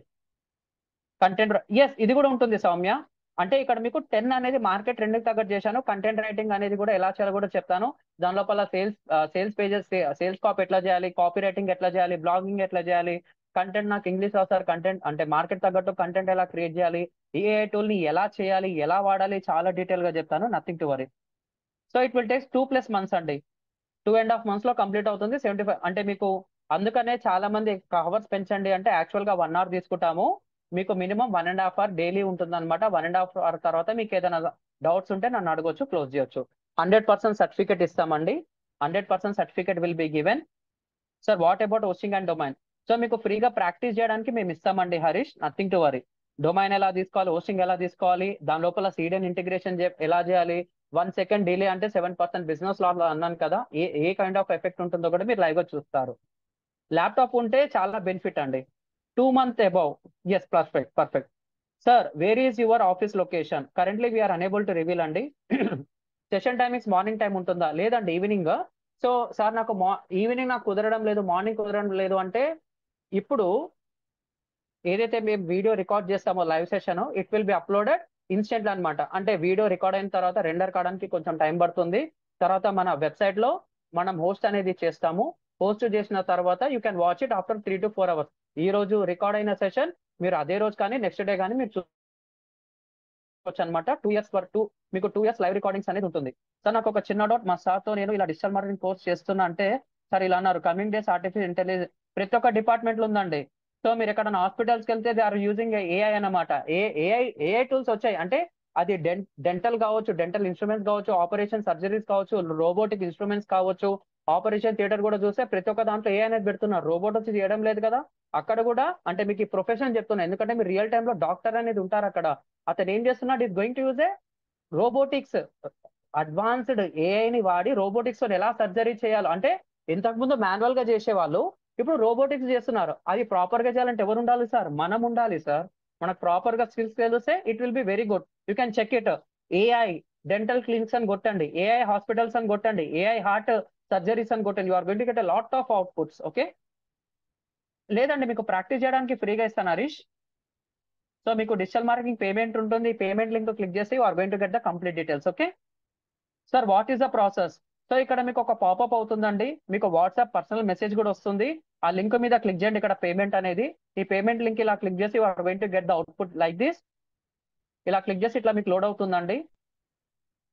కంటెంట్ ఎస్, ఇది కూడా ఉంటుంది సౌమ్య. అంటే ఇక్కడ మీకు 10 అనేది మార్కెట్ ట్రెండ్ తగ్గట్టు చేశాను. కంటెంట్ రైటింగ్ అనేది కూడా ఎలా చేయాలో కూడా చెప్తాను. దాని లోపల సేల్స్ పేజెస్, సేల్స్ కాపీ ఎట్లా చేయాలి, కాపీ రైటింగ్ ఎట్లా చేయాలి, బ్లాగింగ్ ఎట్లా చేయాలి, కంటెంట్ నాకు ఇంగ్లీష్ రాస్తారు, కంటెంట్ అంటే మార్కెట్ తగ్గట్టు కంటెంట్ ఎలా క్రియేట్ చేయాలి, ఏఐ టూల్ ని ఎలా చేయాలి, ఎలా వాడాలి, చాలా డీటెయిల్ గా చెప్తాను. Nothing to worry. So it will takes 2+ months అండి. 2.5 months లో కంప్లీట్ అవుతుంది. 75 అంటే మీకు అందుకనే చాలా మంది అవర్స్ పెంచండి అంటే యాక్చువల్ గా 1 hour తీసుకుంటాము. మీకు మినిమం 1.5 hour డైలీ ఉంటుంది అనమాట. 1.5 hour తర్వాత మీకు ఏదైనా డౌట్స్ ఉంటే నన్ను అడగొచ్చు, క్లోజ్ చేయొచ్చు. 100% సర్టిఫికేట్ ఇస్తామండి. 100% certificate will be given. Sir what about hosting and domain? So మీకు ఫ్రీగా ప్రాక్టీస్ చేయడానికి మేము ఇస్తామండి Harish, nothing to worry. Domain ఎలా తీసుకోవాలి, హోస్టింగ్ ఎలా తీసుకోవాలి, దాని లోపల సీడెన్ ఇంటిగ్రేషన్ ఎలా చేయాలి, 1 second డిలే అంటే 7% బిజినెస్ లాస్ అన్నాను కదా, ఏ కైండ్ ఆఫ్ ఎఫెక్ట్ ఉంటుందో కూడా మీరు లైవ్ గా చూస్తారు. ల్యాప్టాప్ ఉంటే చాలా బెనిఫిట్ అండి. 2 months above. Yes, perfect perfect. Sir where is your office location? Currently we're unable to reveal అండి. సెషన్ టైమింగ్స్ మార్నింగ్ టైం ఉంటుందా? లేదండి, ఈవినింగ్. సో సార్ నాకు ఈవినింగ్ నాకు కుదరడం లేదు, మార్నింగ్ కుదరడం లేదు అంటే, ఇప్పుడు ఏదైతే మేము వీడియో రికార్డ్ చేస్తామో live session, it will B uploaded instant అనమాట. అంటే వీడియో రికార్డ్ అయిన తర్వాత రెండర్ కావడానికి కొంచెం టైం పడుతుంది. తర్వాత మన వెబ్సైట్ లో మనం హోస్ట్ అనేది చేస్తాము. హోస్ట్ చేసిన తర్వాత you can watch it after 3 to 4 hours. ఈ రోజు రికార్డ్ అయిన సెషన్ మీరు అదే రోజు కానీ నెక్స్ట్ డే కానీ మీరు చూడవచ్చు అనమాట. 2 years వరకు మీకు 2 years లైవ్ రికార్డింగ్స్ అనేది ఉంటుంది. సార్ నాకు ఒక చిన్న డౌట్, మా సార్ తో నేను ఇలా డిజిటల్ మార్కెటింగ్ కోర్స్ చేస్తున్నా అంటే, సార్ ఇలా అన్నారు కమింగ్ డేస్ ఆర్టిఫిషియల్ ఇంటెలిజెన్స్ ప్రతి ఒక్క డిపార్ట్మెంట్ లో ఉందండి. సో మీరు ఎక్కడైనా హాస్పిటల్స్కి వెళ్తే దే ఆర్ యూజింగ్ ఏఐ అన్నమాట. ఏఐ టూల్స్ వచ్చాయి అంటే అది డెంటల్ కావచ్చు, డెంటల్ ఇన్స్ట్రుమెంట్స్ కావచ్చు, ఆపరేషన్ సర్జరీస్ కావచ్చు, రోబోటిక్ ఇన్స్ట్రుమెంట్స్ కావచ్చు, ఆపరేషన్ థియేటర్ కూడా చూస్తే ప్రతి ఒక్క దాంట్లో ఏఐ అనేది పెడుతున్నారు. రోబోట్ వచ్చి చేయడం లేదు కదా. అక్కడ కూడా అంటే మీకు ఈ ప్రొఫెషన్ చెప్తున్నా, ఎందుకంటే మీరు రియల్ టైమ్ లో డాక్టర్ అనేది ఉంటారు అక్కడ. అతను ఏం చేస్తున్నాడు, is going to use A robotics, advanced ఏఐని వాడి రోబోటిక్స్ తో ఎలా సర్జరీ చేయాలో, అంటే ఇంతకు ముందు మాన్యువల్ గా చేసేవాళ్ళు ఇప్పుడు రోబోటిక్స్ చేస్తున్నారు. అది ప్రాపర్ గా చేయాలంటే ఎవరు ఉండాలి సార్? మనం ఉండాలి సార్. మనకు ప్రాపర్ గా స్కిల్స్ తెలిస్తే it will be very good. You can check it. AI dental clinics అని కొట్టండి, ఏఐ హాస్పిటల్స్ అని కొట్టండి, ఏఐ హార్ట్ సర్జరీస్ అని కొట్టండి. You are going to get a lot of outputs. Okay, లేదండి మీకు ప్రాక్టీస్ చేయడానికి ఫ్రీగా ఇస్తాను హరీష్. సో మీకు డిజిటల్ మార్కెటింగ్ పేమెంట్ ఉంటుంది, పేమెంట్ లింక్ క్లిక్ చేసి you are going to get the complete details. Okay sir, what is the process? So ఇక్కడ మీకు ఒక పాపప్ అవుతుందండి, మీకు వాట్సాప్ పర్సనల్ మెసేజ్ కూడా వస్తుంది. ఆ లింక్ మీద క్లిక్ చేయండి, ఇక్కడ పేమెంట్ అనేది. ఈ పేమెంట్ లింక్ ఇలా క్లిక్ చేసి you are going to get the output like this. ఇలా క్లిక్ చేసి ఇట్లా మీకు లోడ్ అవుతుందండి.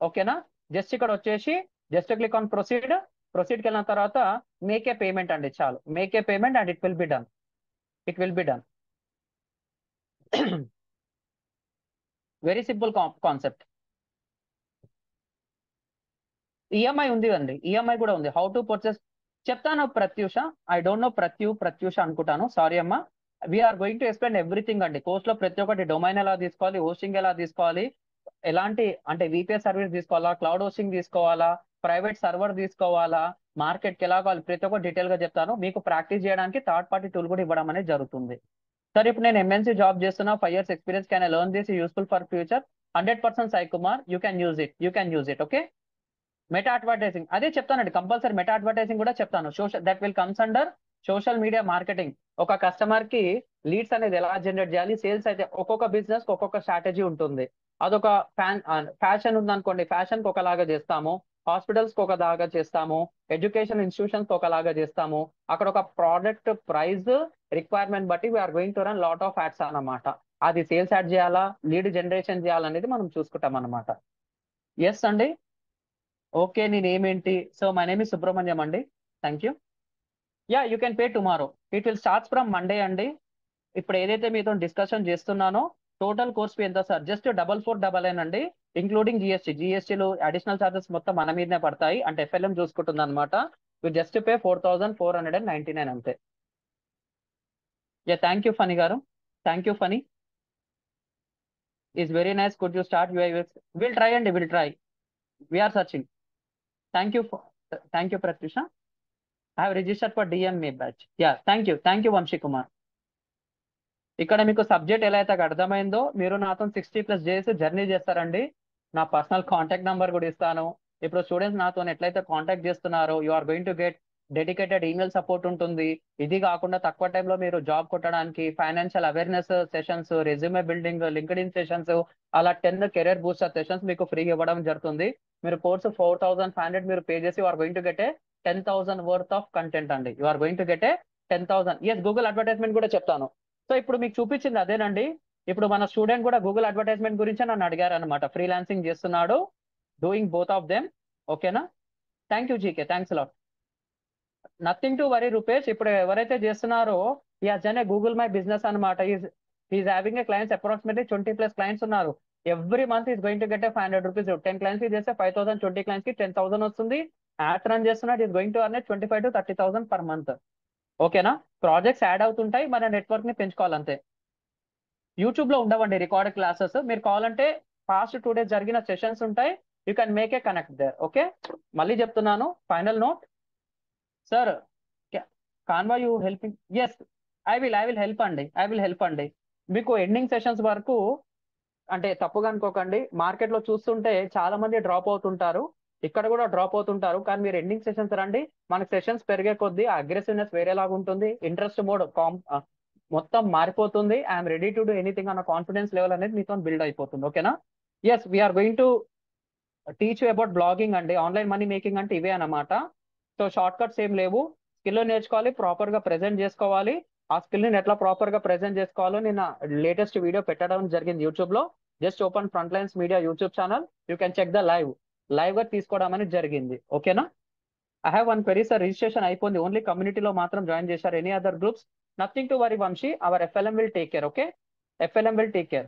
ఓకేనా, జస్ట్ ఇక్కడ వచ్చేసి జస్ట్ క్లిక్ ఆన్ ప్రొసీడ్. ప్రొసీడ్కి వెళ్ళిన తర్వాత మేక్ ఏ పేమెంట్ అండి, చాలు. Make a payment and it will be done. It will be done. Very simple concept. EMI ఉంది అండి, ఈఎంఐ కూడా ఉంది. హౌ టు పర్చేస్ చెప్తాను Pratyusha. I don't no Pratyusha అనుకుంటాను, సారీ అమ్మా. We're going to explain everything అండి. కోర్స్ లో ప్రతి ఒక్కటి, డొమైన్ ఎలా తీసుకోవాలి, హోస్టింగ్ ఎలా తీసుకోవాలి, ఎలాంటి అంటే విపిఎస్ సర్వీస్ తీసుకోవాలా, క్లౌడ్ హోస్టింగ్ తీసుకోవాలా, ప్రైవేట్ సర్వర్ తీసుకోవాలా, మార్కెట్కి ఎలా కావాలి, ప్రతి ఒక్కటి డీటెయిల్ గా చెప్తాను. మీకు ప్రాక్టీస్ చేయడానికి థర్డ్ పార్టీ టూల్ కూడా ఇవ్వడం అనేది జరుగుతుంది. సార్ ఇప్పుడు నేను ఎంఎన్సీ జాబ్ చేస్తున్నా, 5 years experience, can I learn this useful for future? 100% Sai Kumar, you can use it, you can use it. Okay, meta advertising అదే చెప్తానండి, కంపల్సరీ మెటా అడ్వర్టైజింగ్ కూడా చెప్తాను. Social that will comes under social media marketing. ఒక కస్టమర్ కి లీడ్స్ అనేది ఎలా జనరేట్ చేయాలి, సేల్స్ అయితే ఒక్కొక్క బిజినెస్ ఒక్కొక్క స్ట్రాటజీ ఉంటుంది. అదొక ఫ్యాషన్ ఉందనుకోండి, ఫ్యాషన్ కి ఒకలాగా చేస్తాము, హాస్పిటల్స్ కి ఒకలాగా చేస్తాము, ఎడ్యుకేషన్ ఇన్స్టిట్యూషన్స్ కి ఒకలాగా చేస్తాము. అక్కడ ఒక ప్రోడక్ట్ ప్రైస్ రిక్వైర్మెంట్ బట్టి we're going to run lot of ads అన్నమాట. అది సేల్స్ యాడ్ చేయాలా, లీడ్ జనరేషన్ చేయాలనేది మనం చూసుకుంటాం అన్నమాట. ఎస్ అండి. ఓకే, నేనేమేంటి? So my name is Subrahmanyam అండి. Thank you. Yeah, you can pay tomorrow. It will starts from Monday అండి. ఇప్పుడు ఏదైతే మీతో డిస్కషన్ చేస్తున్నానో టోటల్ కోర్స్ ఫీ ఎంత సార్? జస్ట్ 4499 అండి, ఇంక్లూడింగ్ జిఎస్టీలు అడిషనల్ చార్జెస్ మొత్తం మన మీదనే పడతాయి. అంటే ఎఫ్ఎల్ఎం చూసుకుంటుంది అనమాట. జస్ట్ పే 4499 అంతే. యా, థ్యాంక్ యూ ఫనీ గారు, thank you Phani. Is very nice, could you start UI UX? Will try అండి, will try, we're searching. Thank you, thank you Pratyusha. I have registered for DMA batch. Yeah, thank you Vamsi Kumar. ఇక్కడ మీకు సబ్జెక్ట్ ఎలా అయితే అర్థమైందో, మీరు నాతో 60+ డేస్ జర్నీ చేస్తారండి. నా పర్సనల్ కాంటాక్ట్ నెంబర్ కూడా ఇస్తాను. ఇప్పుడు స్టూడెంట్స్ నాతో ఎట్లయితే కాంటాక్ట్ చేస్తున్నారో, you are going to get dedicated email support ఉంటుంది. ఇది కాకుండా తక్కువ టైంలో మీరు జాబ్ కొట్టడానికి financial awareness sessions, resume building, LinkedIn sessions, అలా 10 కెరీర్ బూస్టర్ సెషన్స్ మీకు ఫ్రీగా ఇవ్వడం జరుగుతుంది. మీరు కోర్సు 4500 మీరు పే చేసి you are going to get a 10,000 worth of content అండి. You are going to get a 10,000. Yes, Google advertisement కూడా చెప్తాను. సో ఇప్పుడు మీకు చూపించింది అదేనండి. ఇప్పుడు మన స్టూడెంట్ కూడా గూగుల్ అడ్వర్టైజ్మెంట్ గురించి నన్ను అడిగారు అనమాట. ఫ్రీలాన్సింగ్ చేస్తున్నాడు, డూయింగ్ బోత్ ఆఫ్ దెమ్. ఓకేనా? Thank you GK, thanks lot. Nothing to worry Rupesh. ఇప్పుడు ఎవరైతే చేస్తున్నారో ఈ అజనే గూగుల్ మై బిజినెస్ అనమాట. Is having a clients approximately 20+ clients ఉన్నారు. Every month is going to get 500 rupees. 10 clients కి చేస్తే 5,000, 20 క్లయింట్స్ కి 10,000 వస్తుంది. యాడ్ రన్ చేస్తున్నాడు, is going to earn 25,000 to 30,000 per month. ఓకేనా? ప్రాజెక్ట్స్ యాడ్ అవుతుంటాయి, మన నెట్వర్క్ ని పెంచుకోవాలంతే. యూట్యూబ్ లో ఉండవండి రికార్డ్ క్లాసెస్. మీరు కావాలంటే పాస్ట్ 2 days జరిగిన సెషన్స్ ఉంటాయి, you can make a connect there. Okay, మళ్ళీ చెప్తున్నాను, final note. Sir Canva you helping? Yes, I will help అండి. మీకు ఎండింగ్ సెషన్స్ వరకు, అంటే తప్పుగా అనుకోకండి, మార్కెట్ లో చూస్తుంటే చాలా మంది డ్రాప్ అవుతుంటారు, ఇక్కడ కూడా డ్రాప్ అవుతుంటారు. కానీ మీరు ఎండింగ్ సెషన్స్ రండి, మనకి సెషన్స్ పెరిగే కొద్దీ అగ్రెసివ్నెస్ వేరేలాగా ఉంటుంది, ఇంట్రెస్ట్ మోడ్ మొత్తం మారిపోతుంది. I'm ready to do anything అన్న కాన్ఫిడెన్స్ లెవెల్ అనేది మీతో బిల్డ్ అయిపోతుంది. ఓకేనా? Yes, we're going to teach you about blogging అండి. ఆన్లైన్ మనీ మేకింగ్ అంటే ఇవే అన్నమాట. సో షార్ట్ కట్స్ ఏం లేవు, స్కిల్ నేర్చుకోవాలి, ప్రాపర్ గా ప్రెజెంట్ చేసుకోవాలి. ఆ స్కిల్ ని ఎట్లా ప్రాపర్ గా ప్రెజెంట్ చేసుకోవాలో నేను లేటెస్ట్ వీడియో పెట్టడం జరిగింది యూట్యూబ్ లో. Just open front lines Media YouTube channel, you can check the live గా తీసుకోవడం అనేది జరిగింది. ఓకేనా? I have one query sir, registration అయిపోయింది, ఓన్లీ కమ్యూనిటీలో మాత్రం జాయిన్ చేశారు, any other groups? Nothing to worry Vamsi, our FLM will take care. Okay, FLM will take care.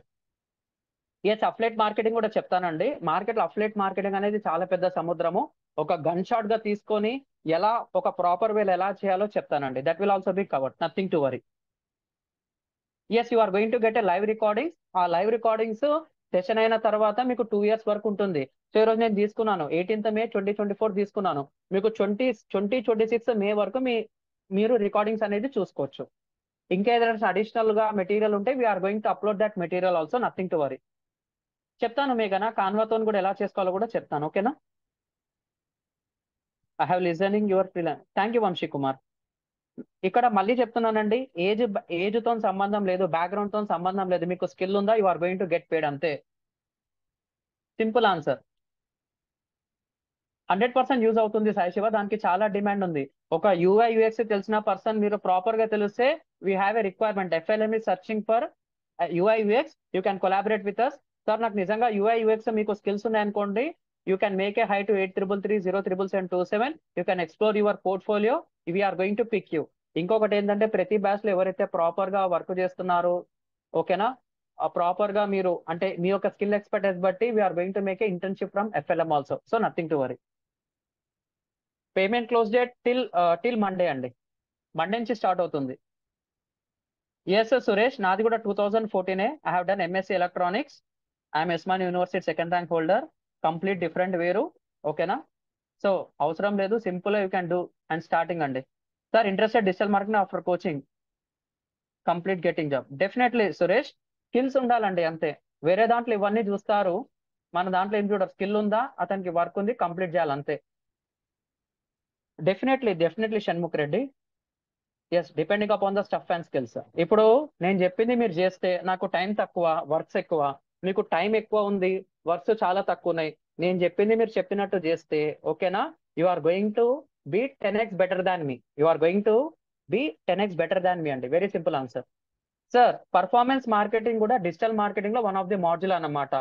Yes, affiliate marketing కూడా చెప్తానండి. మార్కెట్ లో అఫ్లైట్ మార్కెటింగ్ అనేది చాలా పెద్ద సముద్రము. ఒక గన్ షాట్ గా తీసుకొని ఎలా ఒక ప్రాపర్ వేలో ఎలా చేయాలో చెప్తానండి. That will also be covered, nothing to worry. Yes, you are going to get a live recordings. ఆ లైవ్ రికార్డింగ్స్ సెషన్ అయిన తర్వాత మీకు 2 years వరకు ఉంటుంది. సో ఈ రోజు నేను తీసుకున్నాను 18th May 2024 తీసుకున్నాను. మీకు 2026 May వరకు మీరు రికార్డింగ్స్ అనేది చూసుకోవచ్చు. ఇంకా ఏదైనా అడిషనల్ గా మెటీరియల్ ఉంటే we're going to upload that material also, nothing to worry. చెప్తాను మేఘనా, కాన్వాతో కూడా ఎలా చేసుకోవాలో కూడా చెప్తాను. ఓకేనా? I have listening your freelance. Thank you Vamsi Kumar. ఇక్కడ మళ్ళీ చెప్తున్నానండి, ఏజ్ తో సంబంధం లేదు, బ్యాక్గ్రౌండ్ తో సంబంధం లేదు. మీకు స్కిల్ ఉందా, you are going to get paid, అంతే. Simple answer. 100% యూజ్ అవుతుంది సాయి శివ, దానికి చాలా డిమాండ్ ఉంది. ఒక యూఐ యూఎక్స్ తెలిసిన పర్సన్ మీరు ప్రాపర్ గా తెలిస్తే, we have a requirement, FLM is searching for UI UX, you can collaborate with us. Sir నాకు నిజంగా యూఐ యూఎక్స్ మీకు స్కిల్స్ ఉన్నాయనుకోండి, you can make a hi to 83330727. You can explore your portfolio, we're going to pick you. ఇంకొకటి ఏంటంటే, ప్రతి బ్యాచ్ లో ఎవరైతే ప్రాపర్ గా వర్క్ చేస్తున్నారు, ఓకేనా, ప్రాపర్ గా మీరు అంటే మీ యొక్క స్కిల్ ఎక్స్పర్టైజ్ బట్టి we're going to make a internship from FLM also. So nothing to worry. Payment close date till Monday అండి, మండే నుంచి స్టార్ట్ అవుతుంది. ఎస్ సురేష్, నాది కూడా 2014. I have done MSc electronics. I'm Osman university second rank holder. Complete different వేరు. ఓకేనా? సో అవసరం లేదు, simple you can do and starting అండి. Sir interested digital marketing after coaching, complete getting job. Definitely Suresh, skills ఉండాలండి అంతే. వేరే దాంట్లో ఇవన్నీ చూస్తారు, మన దాంట్లో ఏం చూడరు. స్కిల్ ఉందా, అతనికి వర్క్ ఉంది, కంప్లీట్ చేయాలి అంతే. Definitely Shanmukh Reddy. Yes, depending upon the stuff and skills. ఇప్పుడు నేను చెప్పింది మీరు చేస్తే, నాకు టైం తక్కువ, వర్క్స్ ఎక్కువ, మీకు టైం ఎక్కువ ఉంది, వర్క్స్ చాలా తక్కువ ఉన్నాయి, నేను చెప్పింది మీరు చెప్పినట్టు చేస్తే, ఓకేనా, you are going to be 10x better than me. You are going to be 10x better than me అండి. Very simple answer. Sir performance marketing కూడా డిజిటల్ మార్కెటింగ్ లో వన్ ఆఫ్ ది మాడ్యూల్ అన్నమాట.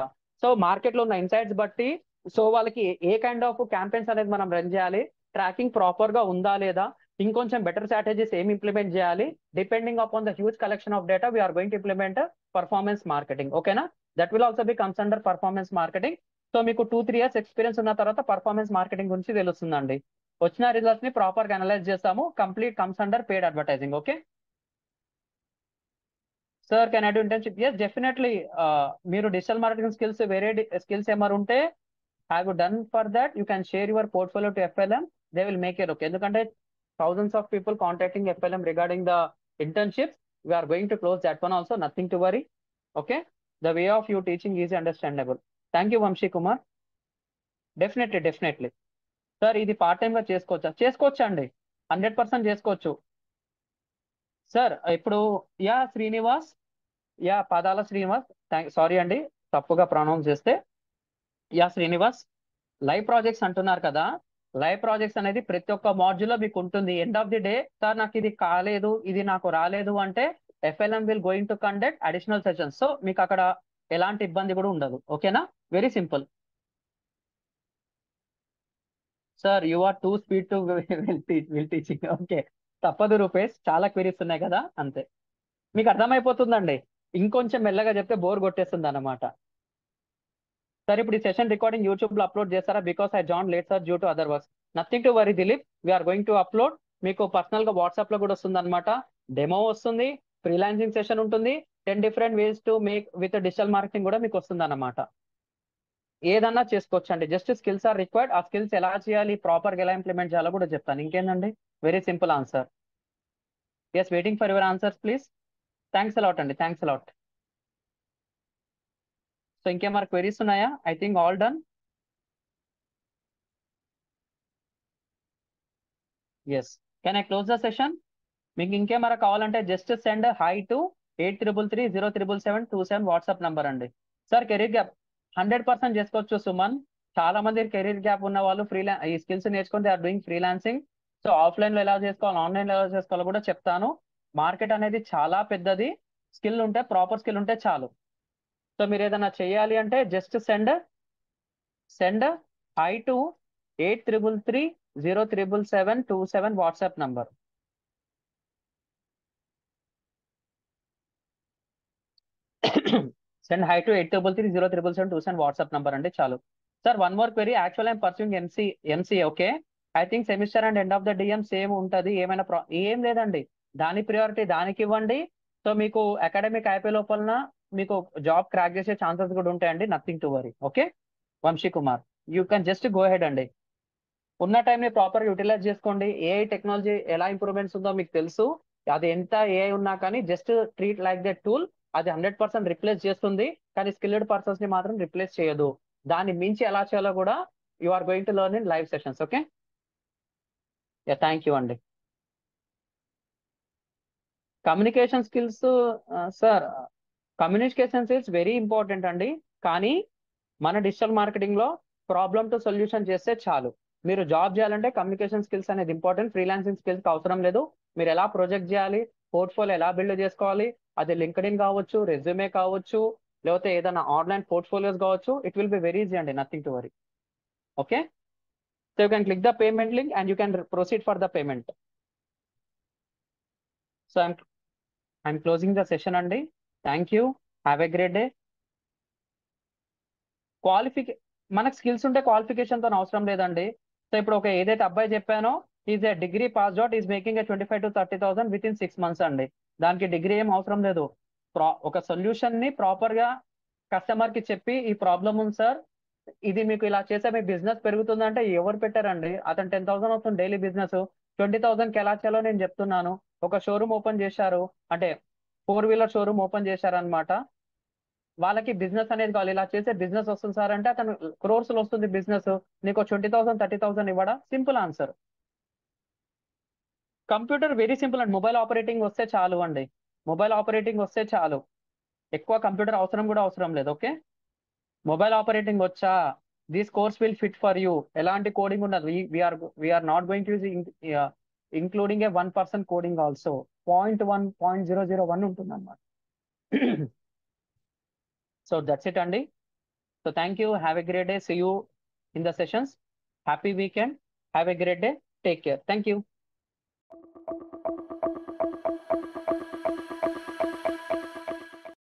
సో మార్కెట్ లో ఉన్న ఇన్సైట్స్ బట్టి, సో వాళ్ళకి ఏ కైండ్ ఆఫ్ క్యాంపెయిన్స్ అనేది మనం రన్ చేయాలి, ట్రాకింగ్ ప్రాపర్ గా ఉందా లేదా, ఇంకొంచెం బెటర్ స్ట్రాటజీస్ ఏమి ఇంప్లిమెంట్ చేయాలి, depending upon the huge collection of data we're going to implement performance marketing. ఓకేనా? That will also be comes under performance marketing. So మీకు 2-3 years ఎక్స్పీరియన్స్ ఉన్న తర్వాత పర్ఫార్మెన్స్ మార్కెటింగ్ గురించి తెలుస్తుందండి. వచ్చిన రిజల్ట్స్ ని ప్రాపర్ గా అనలైజ్ చేస్తాము, complete comes under paid advertising. Okay sir can I do internship? Yes definitely. మీరు డిజిటల్ మార్కెటింగ్ స్కిల్స్ వేరే స్కిల్స్ ఏమైనా ఉంటే have done for that you can share your portfolio to FLM. They will make it okay. ఎందుకంటే thousands of people contacting FLM regarding the internships. We are going to close that one also. Nothing to worry. Okay. The way of you teaching is understandable. Thank you, Vamshi Kumar. Definitely sir ఇది పార్ట్ టైం గా చేసుకోవచ్చా అండి? 100% చేసుకోవచ్చు సార్. ఇప్పుడు యా శ్రీనివాస్, యా పాదాల శ్రీనివాస్, సారీ అండి తప్పుగా ప్రొనౌన్స్ చేస్తే. యా శ్రీనివాస్, లైవ్ ప్రాజెక్ట్స్ అంటున్నారు కదా. లైవ్ ప్రాజెక్ట్స్ అనేది ప్రతి ఒక్క మాడ్యూల్ లో మీకు ఉంటుంది. End of the day sir నాకు ఇది కాలేదు, ఇది నాకు రాలేదు అంటే FLM will going to conduct additional sessions. So మీకు అక్కడ ఎలాంటి ఇబ్బంది కూడా ఉండదు. ఓకేనా? Very simple. Sir you are too speed to will teaching. Okay, తప్పదు రూపేష్, చాలా క్వెరీస్ ఉన్నాయి కదా, అంతే. మీకు అర్థమైపోతుందండి. ఇంకొంచెం మెల్లగా చెప్తే బోర్ కొట్టేస్తుంది అన్నమాట. సార్ ఇప్పుడు ఈ సెషన్ రికార్డింగ్ యూట్యూబ్ లో అప్లోడ్ చేస్తారా? Because I join late sir due to other works. Nothing to worry Dilip, we're going to upload. మీకు పర్సనల్ గా వాట్సాప్ లో కూడా వస్తుంది అనమాట. డెమో వస్తుంది, ఫ్రీలాన్సింగ్ సెషన్ ఉంటుంది, 10 different ways to make with digital marketing కూడా మీకు వస్తుంది అన్నమాట. ఏదన్నా చేసుకోవచ్చు అండి. Just skills are required. ఆ స్కిల్స్ ఎలా చేయాలి, ప్రాపర్ గా ఎలా ఇంప్లిమెంట్ చేయాలో కూడా చెప్తాను. ఇంకేందండి, very simple answer. Yes, waiting for your answers please. Thanks a lot అండి, థ్యాంక్స్ అలాట్. సో ఇంకేమైనా క్వెరీస్ ఉన్నాయా? I think all done. Yes, can I close the session? మీకు ఇంకేమైనా కావాలంటే just send hi to 83307777 WhatsApp number అండి. సార్ కెరీర్ గ్యాప్ 100% చేసుకోవచ్చు సుమన్. చాలా మంది కెరీర్ గ్యాప్ ఉన్న వాళ్ళు ఈ స్కిల్స్ నేర్చుకుని they are doing freelancing. So offline లో ఎలా చేసుకోవాలి, ఆన్లైన్ లో ఎలా చేసుకోవాలో కూడా చెప్తాను. మార్కెట్ అనేది చాలా పెద్దది. స్కిల్ ఉంటే, ప్రాపర్ స్కిల్ ఉంటే చాలు. సో మీరు ఏదైనా చేయాలి అంటే just send hi to 83307777 WhatsApp number. Send hi to 83307777 WhatsApp number అండి, చాలు. Sir one more query. Actual I'm pursuing MC. Okay, I think semester and end of the DM same ఉంటుంది. ఏమైనా ఏం లేదండి, దాని ప్రియారిటీ దానికి ఇవ్వండి. సో మీకు అకాడమిక్ అయిపోయే లోపల మీకు జాబ్ క్రాక్ చేసే ఛాన్సెస్ కూడా ఉంటాయండి. Nothing to worry. Okay Vamshi Kumar, you can just go head అండి. ఉన్న టైంని ప్రాపర్ యూటిలైజ్ చేసుకోండి. ఏఐ టెక్నాలజీ ఎలా ఇంప్రూవ్మెంట్స్ ఉందో మీకు తెలుసు. అది ఎంత ఏఐ ఉన్నా కానీ just treat like that tool. అది 100% రిప్లేస్ చేస్తుంది, కానీ స్కిల్డ్ పర్సన్స్ ని మాత్రం రిప్లేస్ చేయదు. దాన్ని మించి ఎలా చేయాలో కూడా you are going to learn in live sessions. Okay, thank you అండి. Communication skills sir, communication skills very important అండి. కానీ మన డిజిటల్ మార్కెటింగ్ లో ప్రాబ్లమ్ టు సొల్యూషన్ చేస్తే చాలు. మీరు జాబ్ చేయాలంటే కమ్యూనికేషన్ స్కిల్స్ అనేది ఇంపార్టెంట్. ఫ్రీలాన్సింగ్ స్కిల్స్ అవసరం లేదు. మీరు ఎలా ప్రొజెక్ట్ చేయాలి, పోర్ట్ఫోలియో ఎలా బిల్డ్ చేసుకోవాలి, అది లింక్డ్ఇన్ కావచ్చు, రెజ్యూమే కావచ్చు, లేకపోతే ఏదైనా ఆన్లైన్ పోర్ట్ఫోలియోస్ కావచ్చు, it will be very easy అండి. Nothing to worry. Okay, so you can click the payment link and you can proceed for the payment. So I'm closing the session అండి. Thank you, have a great day. మనకు స్కిల్స్ ఉంటే క్వాలిఫికేషన్ తో అవసరం లేదండి. సో ఇప్పుడు ఒక ఏదైతే అబ్బాయి చెప్పానో, is a degree pass out, is making 25,000 to 30,000 with in 6 months అండి. దానికి డిగ్రీ ఏం అవసరం లేదు. ఒక సొల్యూషన్ ని ప్రాపర్ గా కస్టమర్ కి చెప్పి, ఈ ప్రాబ్లం ఉంది సార్, ఇది మీకు ఇలా చేస్తే మీ బిజినెస్ పెరుగుతుందంటే ఎవరు పెట్టారండి? అతను 10,000 వస్తుంది డైలీ బిజినెస్, 20,000 కి ఎలా చేయాలో నేను చెప్తున్నాను. ఒక షోరూమ్ ఓపెన్ చేశారు అంటే 4-wheeler షోరూమ్ ఓపెన్ చేశారు అనమాట. వాళ్ళకి బిజినెస్ అనేది కావాలి. ఇలా చేసే బిజినెస్ వస్తుంది సార్ అంటే అతను క్రోర్స్ లో వస్తుంది బిజినెస్, నీకు 20,000 30,000 ఇవ్వడా? Simple answer. Computer very simple అండి. మొబైల్ ఆపరేటింగ్ వస్తే చాలు అండి. మొబైల్ ఆపరేటింగ్ వస్తే చాలు, ఎక్కువ కంప్యూటర్ అవసరం కూడా అవసరం లేదు. ఓకే, మొబైల్ ఆపరేటింగ్ వచ్చా, this course will fit for you. ఎలాంటి కోడింగ్ ఉండదు. We're not going to including a 1% coding also. 0.1 0.001 ఉంటుంది అన్నమాట. సో దట్స్ ఇట్ అండి. So thank you. Have a great day. See you in the sessions. Happy weekend. Have a great day. Take care. Thank you.